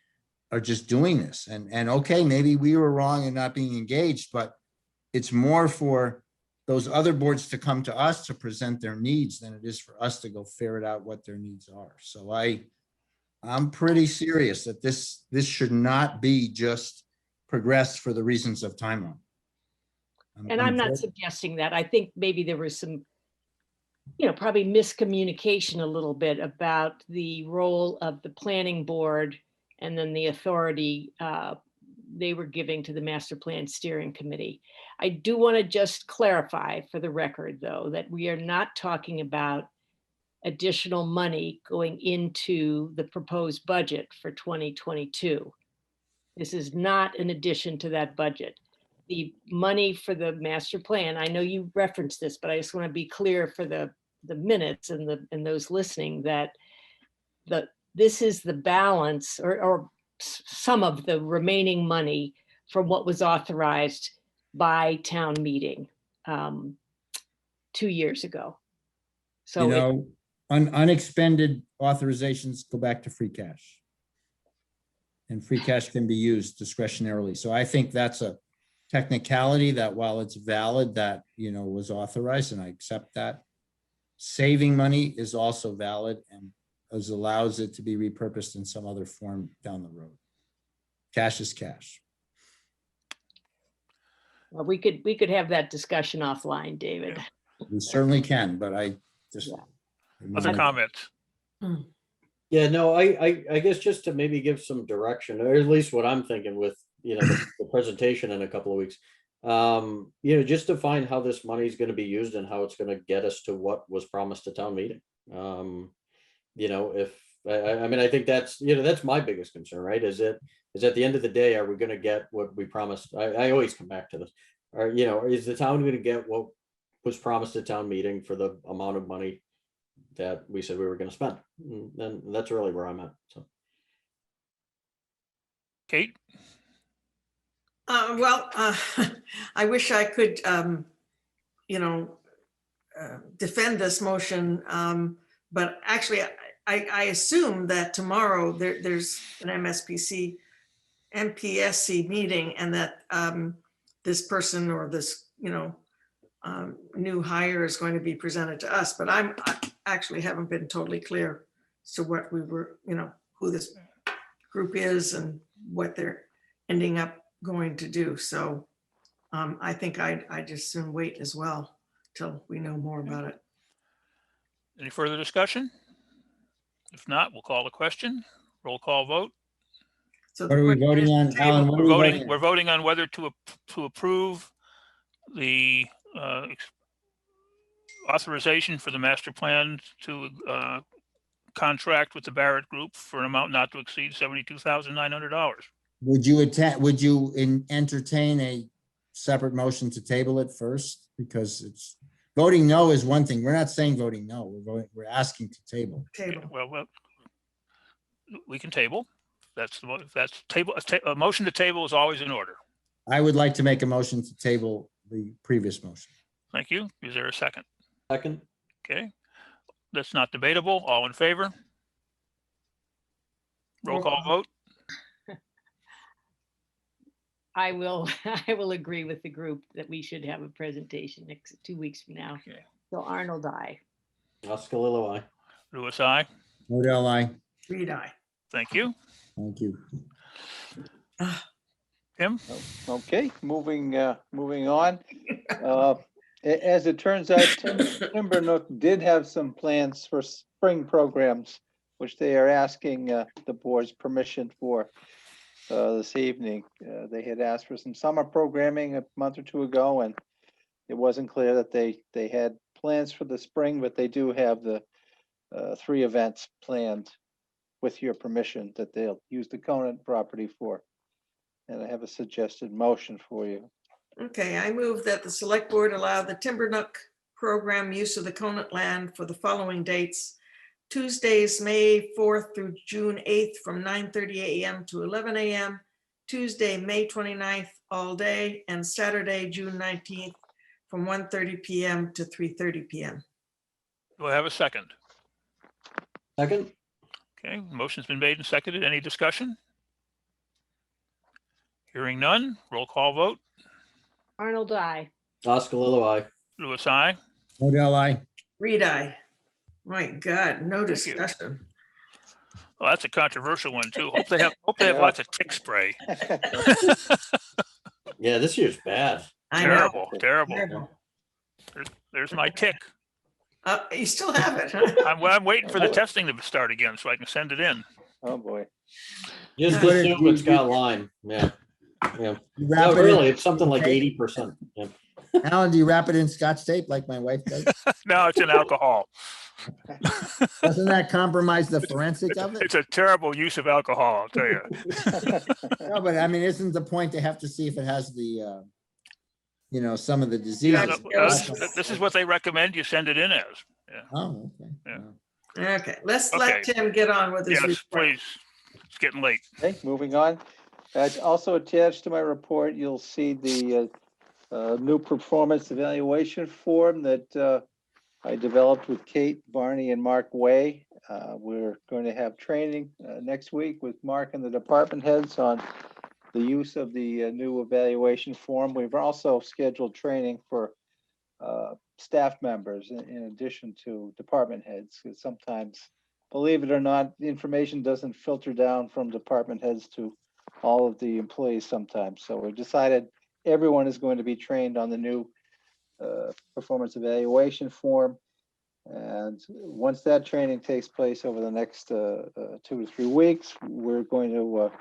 [SPEAKER 6] are just doing this. And okay, maybe we were wrong in not being engaged, but it's more for those other boards to come to us to present their needs than it is for us to go ferret out what their needs are. So I'm pretty serious that this should not be just progressed for the reasons of timeline.
[SPEAKER 4] And I'm not suggesting that. I think maybe there was some, probably miscommunication a little bit about the role of the planning board and then the authority they were giving to the master plan steering committee. I do want to just clarify for the record, though, that we are not talking about additional money going into the proposed budget for 2022. This is not an addition to that budget. The money for the master plan, I know you referenced this, but I just want to be clear for the minutes and those listening that this is the balance or some of the remaining money from what was authorized by town meeting 2 years ago. So
[SPEAKER 6] unexpended authorizations go back to free cash. And free cash can be used discretionarily. So I think that's technicality that while it's valid that, was authorized, and I accept that, saving money is also valid and allows it to be repurposed in some other form down the road. Cash is cash.
[SPEAKER 4] Well, we could have that discussion offline, David.
[SPEAKER 6] We certainly can, but I just.
[SPEAKER 4] Yeah.
[SPEAKER 1] Other comments?
[SPEAKER 5] Yeah, no, I guess just to maybe give some direction, or at least what I'm thinking with, the presentation in a couple of weeks. Just to find how this money is going to be used and how it's going to get us to what was promised to town meeting. If, I mean, I think that's, that's my biggest concern, right? Is at the end of the day, are we going to get what we promised? I always come back to this. Or, is the town going to get what was promised at town meeting for the amount of money that we said we were going to spend? And that's really where I'm at. So,
[SPEAKER 1] Kate?
[SPEAKER 8] I wish I could, defend this motion. But actually, I assume that tomorrow there's an MPSC meeting, and that this person or this, new hire is going to be presented to us. But I actually haven't been totally clear as to what we were, who this group is and what they're ending up going to do. So I think I just soon wait as well till we know more about it.
[SPEAKER 1] Any further discussion? If not, we'll call the question. Roll call vote.
[SPEAKER 8] So
[SPEAKER 6] What are we voting on, Alan? What are we voting on?
[SPEAKER 1] We're voting on whether to approve the authorization for the master plan to contract with the Barrett Group for an amount not to exceed $72,900.
[SPEAKER 6] Would you entertain a separate motion to table it first? Because it's voting no is one thing. We're not saying voting no. We're asking to table.
[SPEAKER 8] Table.
[SPEAKER 1] Well, we can table. That's table. A motion to table is always in order.
[SPEAKER 6] I would like to make a motion to table the previous motion.
[SPEAKER 1] Thank you. Is there a second?
[SPEAKER 5] second,
[SPEAKER 1] Okay. That's not debatable. All in favor? Roll call vote.
[SPEAKER 4] I will agree with the group that we should have a presentation 2 weeks from now.
[SPEAKER 1] Okay.
[SPEAKER 4] So Arnold, I.
[SPEAKER 5] Oskalilowai.
[SPEAKER 1] Lewis, I.
[SPEAKER 6] Modell, aye.
[SPEAKER 8] Reed, aye.
[SPEAKER 1] Thank you.
[SPEAKER 6] Thank you.
[SPEAKER 1] Tim?
[SPEAKER 9] Okay, moving on. As it turns out, Timbernook did have some plans for spring programs, which they are asking the board's permission for this evening. They had asked for some summer programming a month or two ago, and it wasn't clear that they had plans for the spring, but they do have the 3 events planned with your permission that they'll use the Conant property for. And I have a suggested motion for you.
[SPEAKER 8] Okay, I move that the select board allow the Timbernook program use of the Conant land for the following dates: Tuesdays, May 4th through June 8th from 9:30 a.m. to 11 a.m., Tuesday, May 29th all day, and Saturday, June 19th from 1:30 p.m. to 3:30 p.m.
[SPEAKER 1] Do I have a second?
[SPEAKER 5] Second,
[SPEAKER 1] Okay, motion's been made and seconded. Any discussion? Hearing none, roll call vote.
[SPEAKER 4] Arnold, I.
[SPEAKER 5] Oskalilowai.
[SPEAKER 1] Lewis, I.
[SPEAKER 6] Modell, aye.
[SPEAKER 8] Reed, aye. My God, no
[SPEAKER 1] you.
[SPEAKER 8] discussion.
[SPEAKER 1] Well, that's a controversial one too. Hope they have lots of tick spray.
[SPEAKER 5] Yeah, this year's bad.
[SPEAKER 8] I know.
[SPEAKER 1] Terrible.
[SPEAKER 8] Terrible.
[SPEAKER 1] There's my tick.
[SPEAKER 8] You still have it, huh?
[SPEAKER 1] I'm waiting for the testing to start again so I can send it in.
[SPEAKER 9] Oh, boy.
[SPEAKER 5] Just
[SPEAKER 6] Put it-
[SPEAKER 5] assume it's got Lyme. Yeah. Yeah.
[SPEAKER 6] You wrap
[SPEAKER 5] No,
[SPEAKER 6] it in-
[SPEAKER 5] really, it's something like 80%. Yeah.
[SPEAKER 6] Alan, do you wrap it in Scotch tape like my wife does?
[SPEAKER 1] No, it's in alcohol.
[SPEAKER 6] Doesn't that compromise the forensic of it?
[SPEAKER 1] It's a terrible use of alcohol, I'll tell you.
[SPEAKER 6] No, but I mean, isn't the point to have to see if it has the, some of the diseases?
[SPEAKER 1] This is what they recommend you send it in as. Yeah.
[SPEAKER 6] Oh, okay.
[SPEAKER 1] Yeah.
[SPEAKER 8] Okay, let's let Tim get on with his
[SPEAKER 1] Yes,
[SPEAKER 8] report.
[SPEAKER 1] please. It's getting late.
[SPEAKER 9] Okay, moving on. Also attached to my report, you'll see the new performance evaluation form that I developed with Kate, Barney, and Mark Way. We're going to have training next week with Mark and the department heads on the use of the new evaluation form. We've also scheduled training for staff members in addition to department heads. Because sometimes, believe it or not, the information doesn't filter down from department heads to all of the employees sometimes. So we decided everyone is going to be trained on the new performance evaluation form. And once that training takes place over the next 2 to 3 weeks, we're going to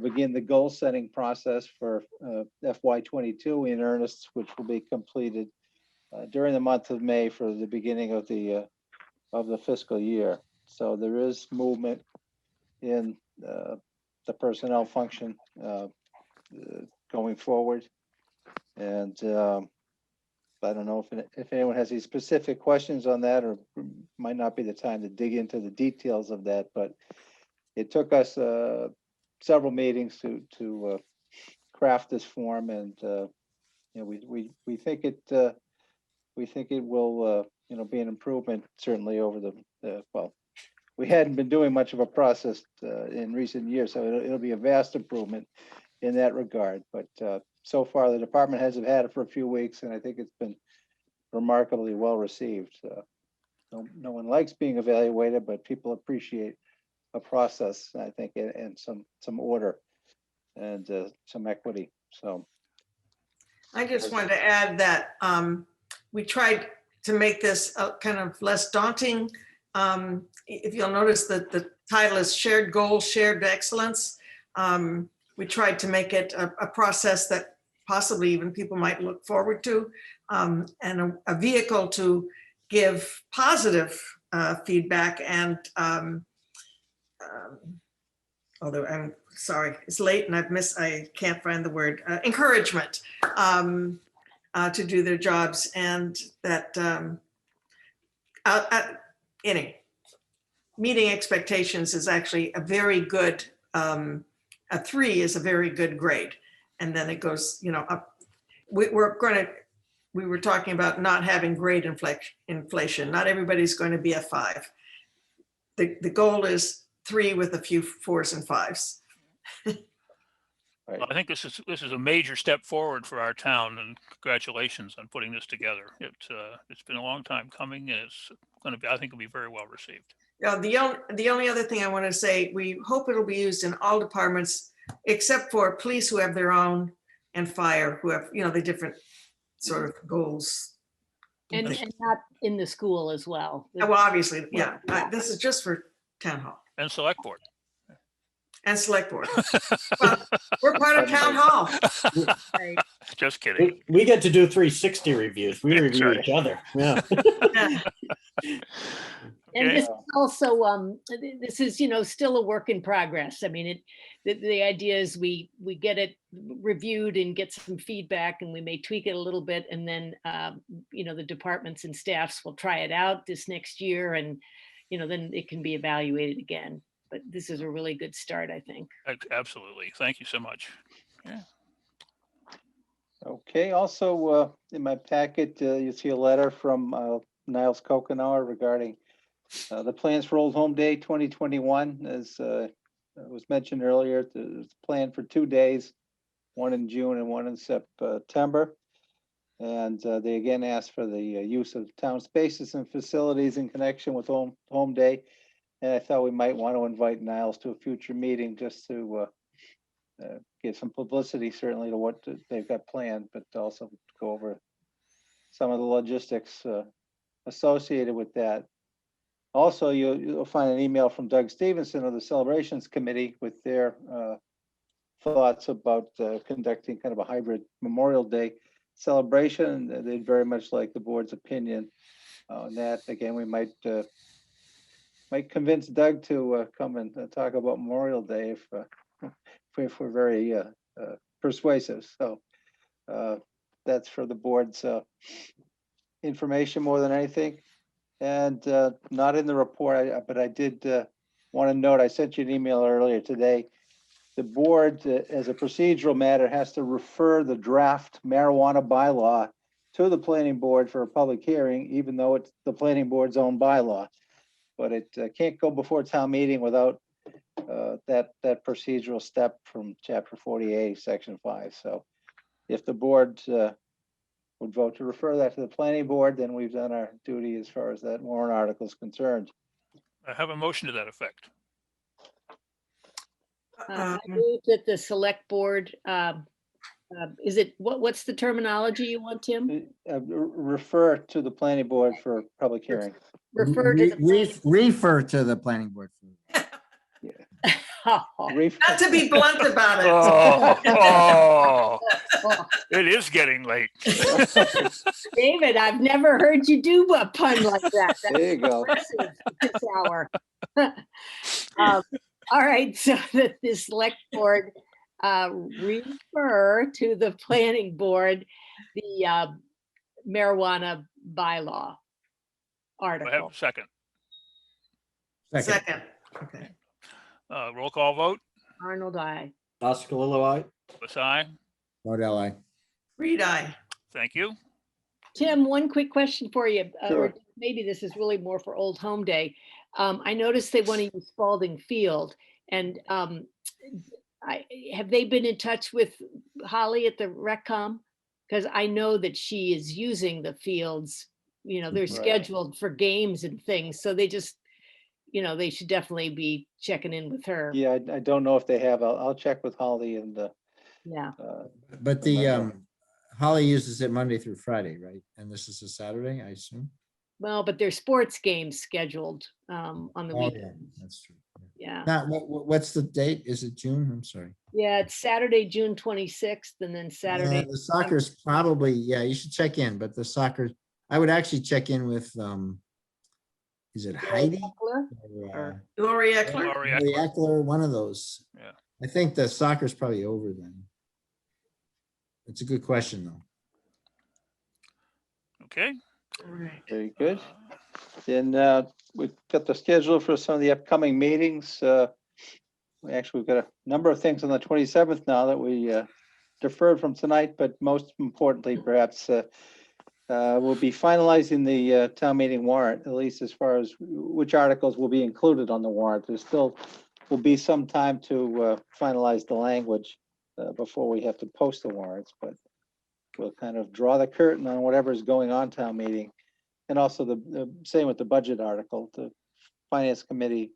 [SPEAKER 9] begin the goal setting process for FY22 in earnest, which will be completed during the month of May for the beginning of the fiscal year. So there is movement in the personnel function going forward. And I don't know if anyone has any specific questions on that, or might not be the time to dig into the details of that, but it took us several meetings to craft this form, and we think it will be an improvement certainly over the well. We hadn't been doing much of a process in recent years, so it'll be a vast improvement in that regard. But so far, the department heads have had it for a few weeks, and I think it's been remarkably well received. No one likes being evaluated, but people appreciate a process, I think, and some order and some equity. So
[SPEAKER 8] I just wanted to add that we tried to make this kind of less daunting. If you'll notice that the title is Shared Goals, Shared Excellence. We tried to make it a process that possibly even people might look forward to, and a vehicle to give positive feedback and although I'm sorry, it's late and I can't find the word, encouragement to do their jobs, and that meeting expectations is actually a very good, a 3 is a very good grade. And then it goes, up. We were talking about not having grade inflation. Not everybody's going to be a 5. The goal is 3 with a few 4s and 5s.
[SPEAKER 1] Well, I think this is a major step forward for our town, and congratulations on putting this together. It's been a long time coming, and it's going to be, I think, it'll be very well received.
[SPEAKER 8] Yeah, the only other thing I want to say, we hope it'll be used in all departments except for police, who have their own, and fire, who have the different sort of goals.
[SPEAKER 4] And not in the school as well.
[SPEAKER 8] Well, obviously, yeah. This is just for town hall.
[SPEAKER 1] And select board.
[SPEAKER 8] And select board. Well, we're part of town hall.
[SPEAKER 4] Right.
[SPEAKER 1] Just kidding.
[SPEAKER 5] We get to do 360 reviews. We
[SPEAKER 1] That's
[SPEAKER 5] review
[SPEAKER 1] right.
[SPEAKER 5] each other. Yeah.
[SPEAKER 8] Yeah.
[SPEAKER 4] And
[SPEAKER 1] Okay.
[SPEAKER 4] this is also, this is, still a work in progress. I mean, the idea is we get it reviewed and get some feedback, and we may tweak it a little bit. And then, the departments and staffs will try it out this next year, and, then it can be evaluated again. But this is a really good start, I think.
[SPEAKER 1] Absolutely. Thank you so much. Yeah.
[SPEAKER 9] okay, also in my packet, you see a letter from Niles Kokenauer regarding the plans for Old Home Day 2021. As was mentioned earlier, there's a plan for 2 days, one in June and one in September. And they again asked for the use of town spaces and facilities in connection with Home Day. And I thought we might want to invite Niles to a future meeting just to give some publicity, certainly, to what they've got planned, but also go over some of the logistics associated with that. Also, you'll find an email from Doug Stevenson of the Celebrations Committee with their thoughts about conducting kind of a hybrid Memorial Day celebration. They'd very much like the board's opinion on that. Again, we might convince Doug to come and talk about Memorial Day if we're very persuasive. So that's for the board's information more than anything. And not in the report, but I did want to note, I sent you an email earlier today. The board, as a procedural matter, has to refer the draft marijuana bylaw to the planning board for a public hearing, even though it's the planning board's own bylaw. But it can't go before town meeting without that procedural step from chapter 48, section 5. So if the board would vote to refer that to the planning board, then we've done our duty as far as that warrant article is concerned.
[SPEAKER 1] I have a motion to that effect.
[SPEAKER 4] I move that the select board, is it, what's the terminology you want, Tim?
[SPEAKER 9] Refer to the planning board for public hearing.
[SPEAKER 4] Refer to the planning-
[SPEAKER 6] Refer to the planning board.
[SPEAKER 8] Not to be blunt about it.
[SPEAKER 1] Oh, it is getting late.
[SPEAKER 4] David, I've never heard you do a pun like that. That's
[SPEAKER 9] There you go.
[SPEAKER 4] impressive at this hour. All right, so that the select board refer to the planning board the marijuana bylaw
[SPEAKER 1] Do I have
[SPEAKER 4] article.
[SPEAKER 1] a second?
[SPEAKER 8] Second. Okay.
[SPEAKER 1] Roll call vote.
[SPEAKER 4] Arnold, I.
[SPEAKER 5] Oscar aye.
[SPEAKER 1] Basai.
[SPEAKER 6] Model I.
[SPEAKER 8] Reed, aye.
[SPEAKER 1] Thank you.
[SPEAKER 4] Tim, one quick question for you.
[SPEAKER 9] Sure.
[SPEAKER 4] Or maybe this is really more for Old Home Day. I noticed they want to use Spalding Field, and have they been in touch with Holly at the RecCom? Because I know that she is using the fields, they're
[SPEAKER 9] Right.
[SPEAKER 4] scheduled for games and things. So they just, they should definitely be checking in with her.
[SPEAKER 9] Yeah, I don't know if they have. I'll check with Holly and
[SPEAKER 4] Yeah.
[SPEAKER 6] But the Holly uses it Monday through Friday, right? And this is a Saturday, I assume?
[SPEAKER 4] Well, but there's sports games scheduled on the
[SPEAKER 6] Oh, yeah,
[SPEAKER 4] weekend.
[SPEAKER 6] that's true.
[SPEAKER 4] Yeah.
[SPEAKER 6] Now, what's the date? Is it June? I'm sorry.
[SPEAKER 4] Yeah, it's Saturday, June 26th, and then Saturday.
[SPEAKER 6] The soccer's probably, yeah, you should check in, but the soccer, I would actually check in with, is it Heidi? Or,
[SPEAKER 8] Lori Eckler.
[SPEAKER 1] Lori
[SPEAKER 6] Lori
[SPEAKER 1] Eckler.
[SPEAKER 6] Eckler, one of those.
[SPEAKER 1] Yeah.
[SPEAKER 6] I think the soccer's probably over then. It's a good question, though.
[SPEAKER 1] Okay.
[SPEAKER 8] All right.
[SPEAKER 9] very good. Then we've got the schedule for some of the upcoming meetings. We've got a number of things on the 27th now that we deferred from tonight, but most importantly, perhaps, we'll be finalizing the town meeting warrant, at least as far as which articles will be included on the warrant. There still will be some time to finalize the language before we have to post the warrants, but we'll kind of draw the curtain on whatever's going on town meeting. And also the same with the budget article. The finance committee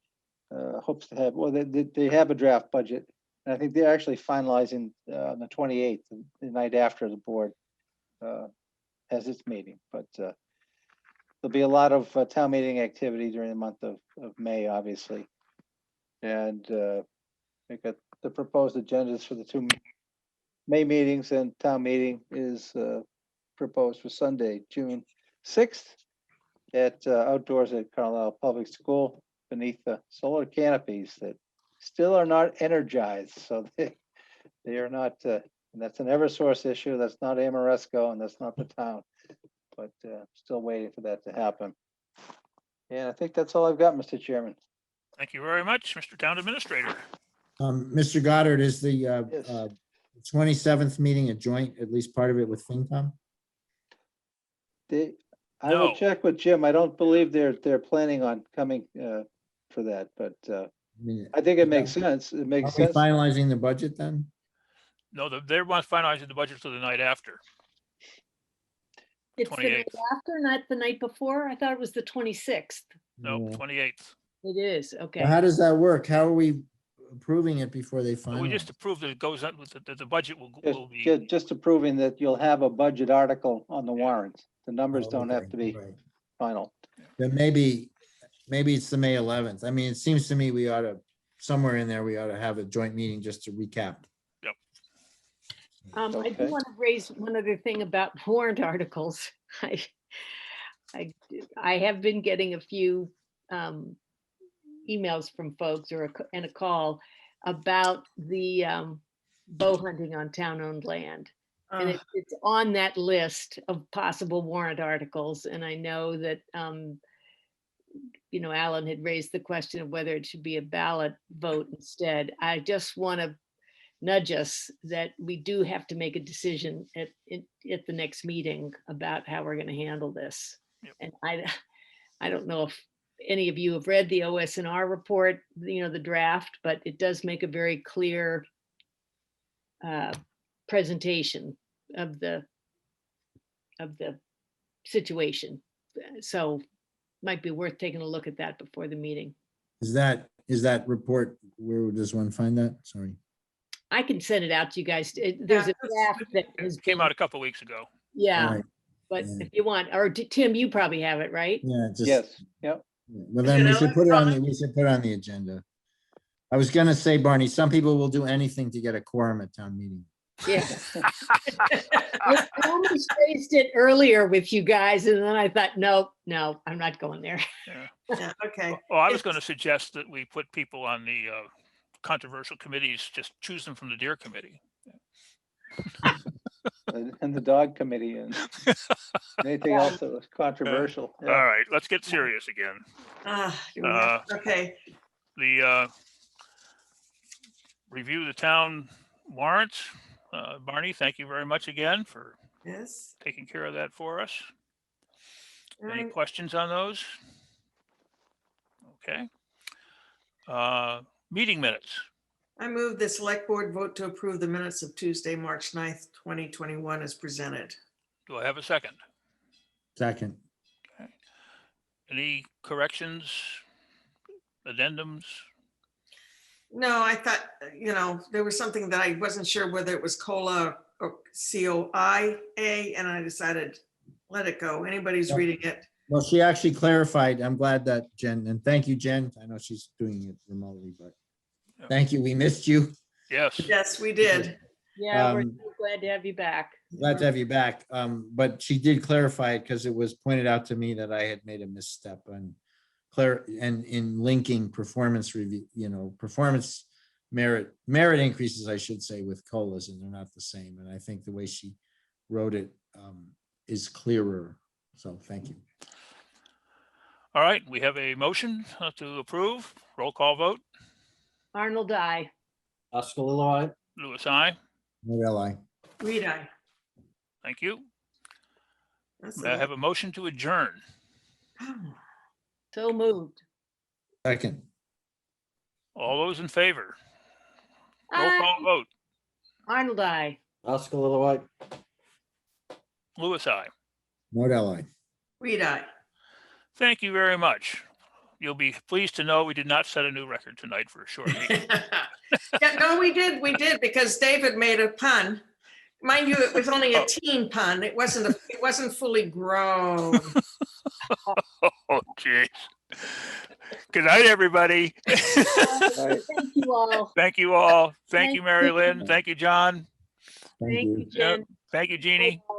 [SPEAKER 9] hopes to have, well, they have a draft budget. And I think they're actually finalizing on the 28th, the night after the board has its meeting. But there'll be a lot of town meeting activity during the month of May, obviously. And we got the proposed agendas for the 2 May meetings, and town meeting is proposed for Sunday, June 6th at outdoors at Carlisle Public School beneath the solar canopies that still are not energized. So they are not, and that's an Eversource issue. That's not Amoresco, and that's not the town, but still waiting for that to happen. And I think that's all I've got, Mr. Chairman.
[SPEAKER 1] Thank you very much, Mr. Town Administrator.
[SPEAKER 6] Mr. Goddard, is the
[SPEAKER 9] Yes.
[SPEAKER 6] 27th meeting a joint, at least part of it with FinCom?
[SPEAKER 9] I will
[SPEAKER 1] No.
[SPEAKER 9] check with Jim. I don't believe they're planning on coming for that, but
[SPEAKER 6] I mean,
[SPEAKER 9] I think it makes sense. It
[SPEAKER 6] are
[SPEAKER 9] makes
[SPEAKER 6] we
[SPEAKER 9] sense.
[SPEAKER 6] finalizing the budget then?
[SPEAKER 1] No, they want finalizing the budget for the night after.
[SPEAKER 4] It's the night
[SPEAKER 1] 28th.
[SPEAKER 4] after, not the night before. I thought it was the 26th.
[SPEAKER 1] No,
[SPEAKER 6] Yeah.
[SPEAKER 1] 28th.
[SPEAKER 4] It is, okay.
[SPEAKER 6] How does that work? How are we approving it before they
[SPEAKER 1] And we
[SPEAKER 6] finalize?
[SPEAKER 1] just approved that it goes on with that the budget will be.
[SPEAKER 9] Just approving that you'll have a budget article on the
[SPEAKER 1] Yeah.
[SPEAKER 9] warrant. The numbers
[SPEAKER 6] Oh,
[SPEAKER 9] don't have
[SPEAKER 6] okay,
[SPEAKER 9] to be
[SPEAKER 6] right.
[SPEAKER 9] final.
[SPEAKER 6] Then maybe it's the May 11th. I mean, it seems to me we ought to, somewhere in there, we ought to have a joint meeting just to recap.
[SPEAKER 4] I do
[SPEAKER 9] Okay.
[SPEAKER 4] want to raise one other thing about warrant articles. I have been getting a few emails from folks and a call about the bow hunting on town-owned land. And it's on that list of possible warrant articles. And I know that, Alan had raised the question of whether it should be a ballot vote instead. I just want to nudge us that we do have to make a decision at the next meeting about how we're going to handle this.
[SPEAKER 1] Yep.
[SPEAKER 4] And I don't know if any of you have read the OSNR report, the draft, but it does make a very clear presentation of the situation. So might be worth taking a look at that before the meeting.
[SPEAKER 6] Is that report, where does one find that? Sorry.
[SPEAKER 4] I can send it out to you guys. There's a draft that has
[SPEAKER 1] It came
[SPEAKER 4] been,
[SPEAKER 1] out a couple weeks ago.
[SPEAKER 4] yeah,
[SPEAKER 6] Alright,
[SPEAKER 4] but
[SPEAKER 6] yeah.
[SPEAKER 4] if you want, or Tim, you probably have it, right?
[SPEAKER 6] Yeah, just.
[SPEAKER 9] Yes, yep.
[SPEAKER 6] Well, then we should put it on the agenda. I was gonna say, Barney, some people will do anything to get a quorum at town meeting.
[SPEAKER 4] Yeah. I almost raised it earlier with you guys, and then I thought, no, I'm not going there.
[SPEAKER 8] Yeah, okay.
[SPEAKER 1] Oh, I was going to suggest that we put people on the controversial committees, just choose them from the deer committee.
[SPEAKER 9] And the dog committee and anything else that was controversial.
[SPEAKER 1] All right, let's get serious again.
[SPEAKER 8] Do we have- Okay,
[SPEAKER 1] The review the town warrants. Barney, thank you very much again for
[SPEAKER 8] yes.
[SPEAKER 1] taking care of that for us. Any
[SPEAKER 8] I'm-
[SPEAKER 1] questions on those? Okay. Meeting minutes.
[SPEAKER 8] I move the select board vote to approve the minutes of Tuesday, March 9th, 2021 as presented.
[SPEAKER 1] Do I have a second?
[SPEAKER 6] Second.
[SPEAKER 1] Any corrections, addendums?
[SPEAKER 8] No, I thought, there was something that I wasn't sure whether it was COLA or COIA, and I decided, let it go. Anybody's reading it.
[SPEAKER 6] Well, she actually clarified. I'm glad that Jen, and thank you, Jen. I know she's doing it remotely, but thank you. We missed you.
[SPEAKER 1] Yes.
[SPEAKER 8] Yes, we did.
[SPEAKER 4] Yeah, we're so glad to have you back.
[SPEAKER 6] Glad to have you back. But she did clarify it because it was pointed out to me that I had made a misstep and in linking performance review, performance merit increases, I should say, with COLAs, and they're not the same. And I think the way she wrote it is clearer. So thank you.
[SPEAKER 1] All right, we have a motion to approve. Roll call vote.
[SPEAKER 4] Arnold, I.
[SPEAKER 5] Oscar Lilloye.
[SPEAKER 1] Louis, I.
[SPEAKER 6] Morelli.
[SPEAKER 8] Reed, I.
[SPEAKER 1] Thank you.
[SPEAKER 8] That's
[SPEAKER 1] May I have a motion to adjourn?
[SPEAKER 4] So moved.
[SPEAKER 6] Second.
[SPEAKER 1] All those in favor? Roll
[SPEAKER 4] Aye.
[SPEAKER 1] call vote.
[SPEAKER 4] Arnold, I.
[SPEAKER 5] Oscar Lilloye.
[SPEAKER 1] Louis, I.
[SPEAKER 6] Morelli.
[SPEAKER 8] Reed, I.
[SPEAKER 1] Thank you very much. You'll be pleased to know we did not set a new record tonight for a short meeting.
[SPEAKER 8] Yeah, no, we did, because David made a pun. Mind you, it was only a teen pun. It wasn't fully grown.
[SPEAKER 1] Oh, geez. Good night, everybody.
[SPEAKER 9] Right.
[SPEAKER 4] Thank you all.
[SPEAKER 1] Thank you all. Thank
[SPEAKER 4] Thank
[SPEAKER 1] you, Mary
[SPEAKER 4] you.
[SPEAKER 1] Lynn. Thank you, John.
[SPEAKER 4] Thank you, Jen.
[SPEAKER 1] Thank you, Jeannie.
[SPEAKER 4] Bye.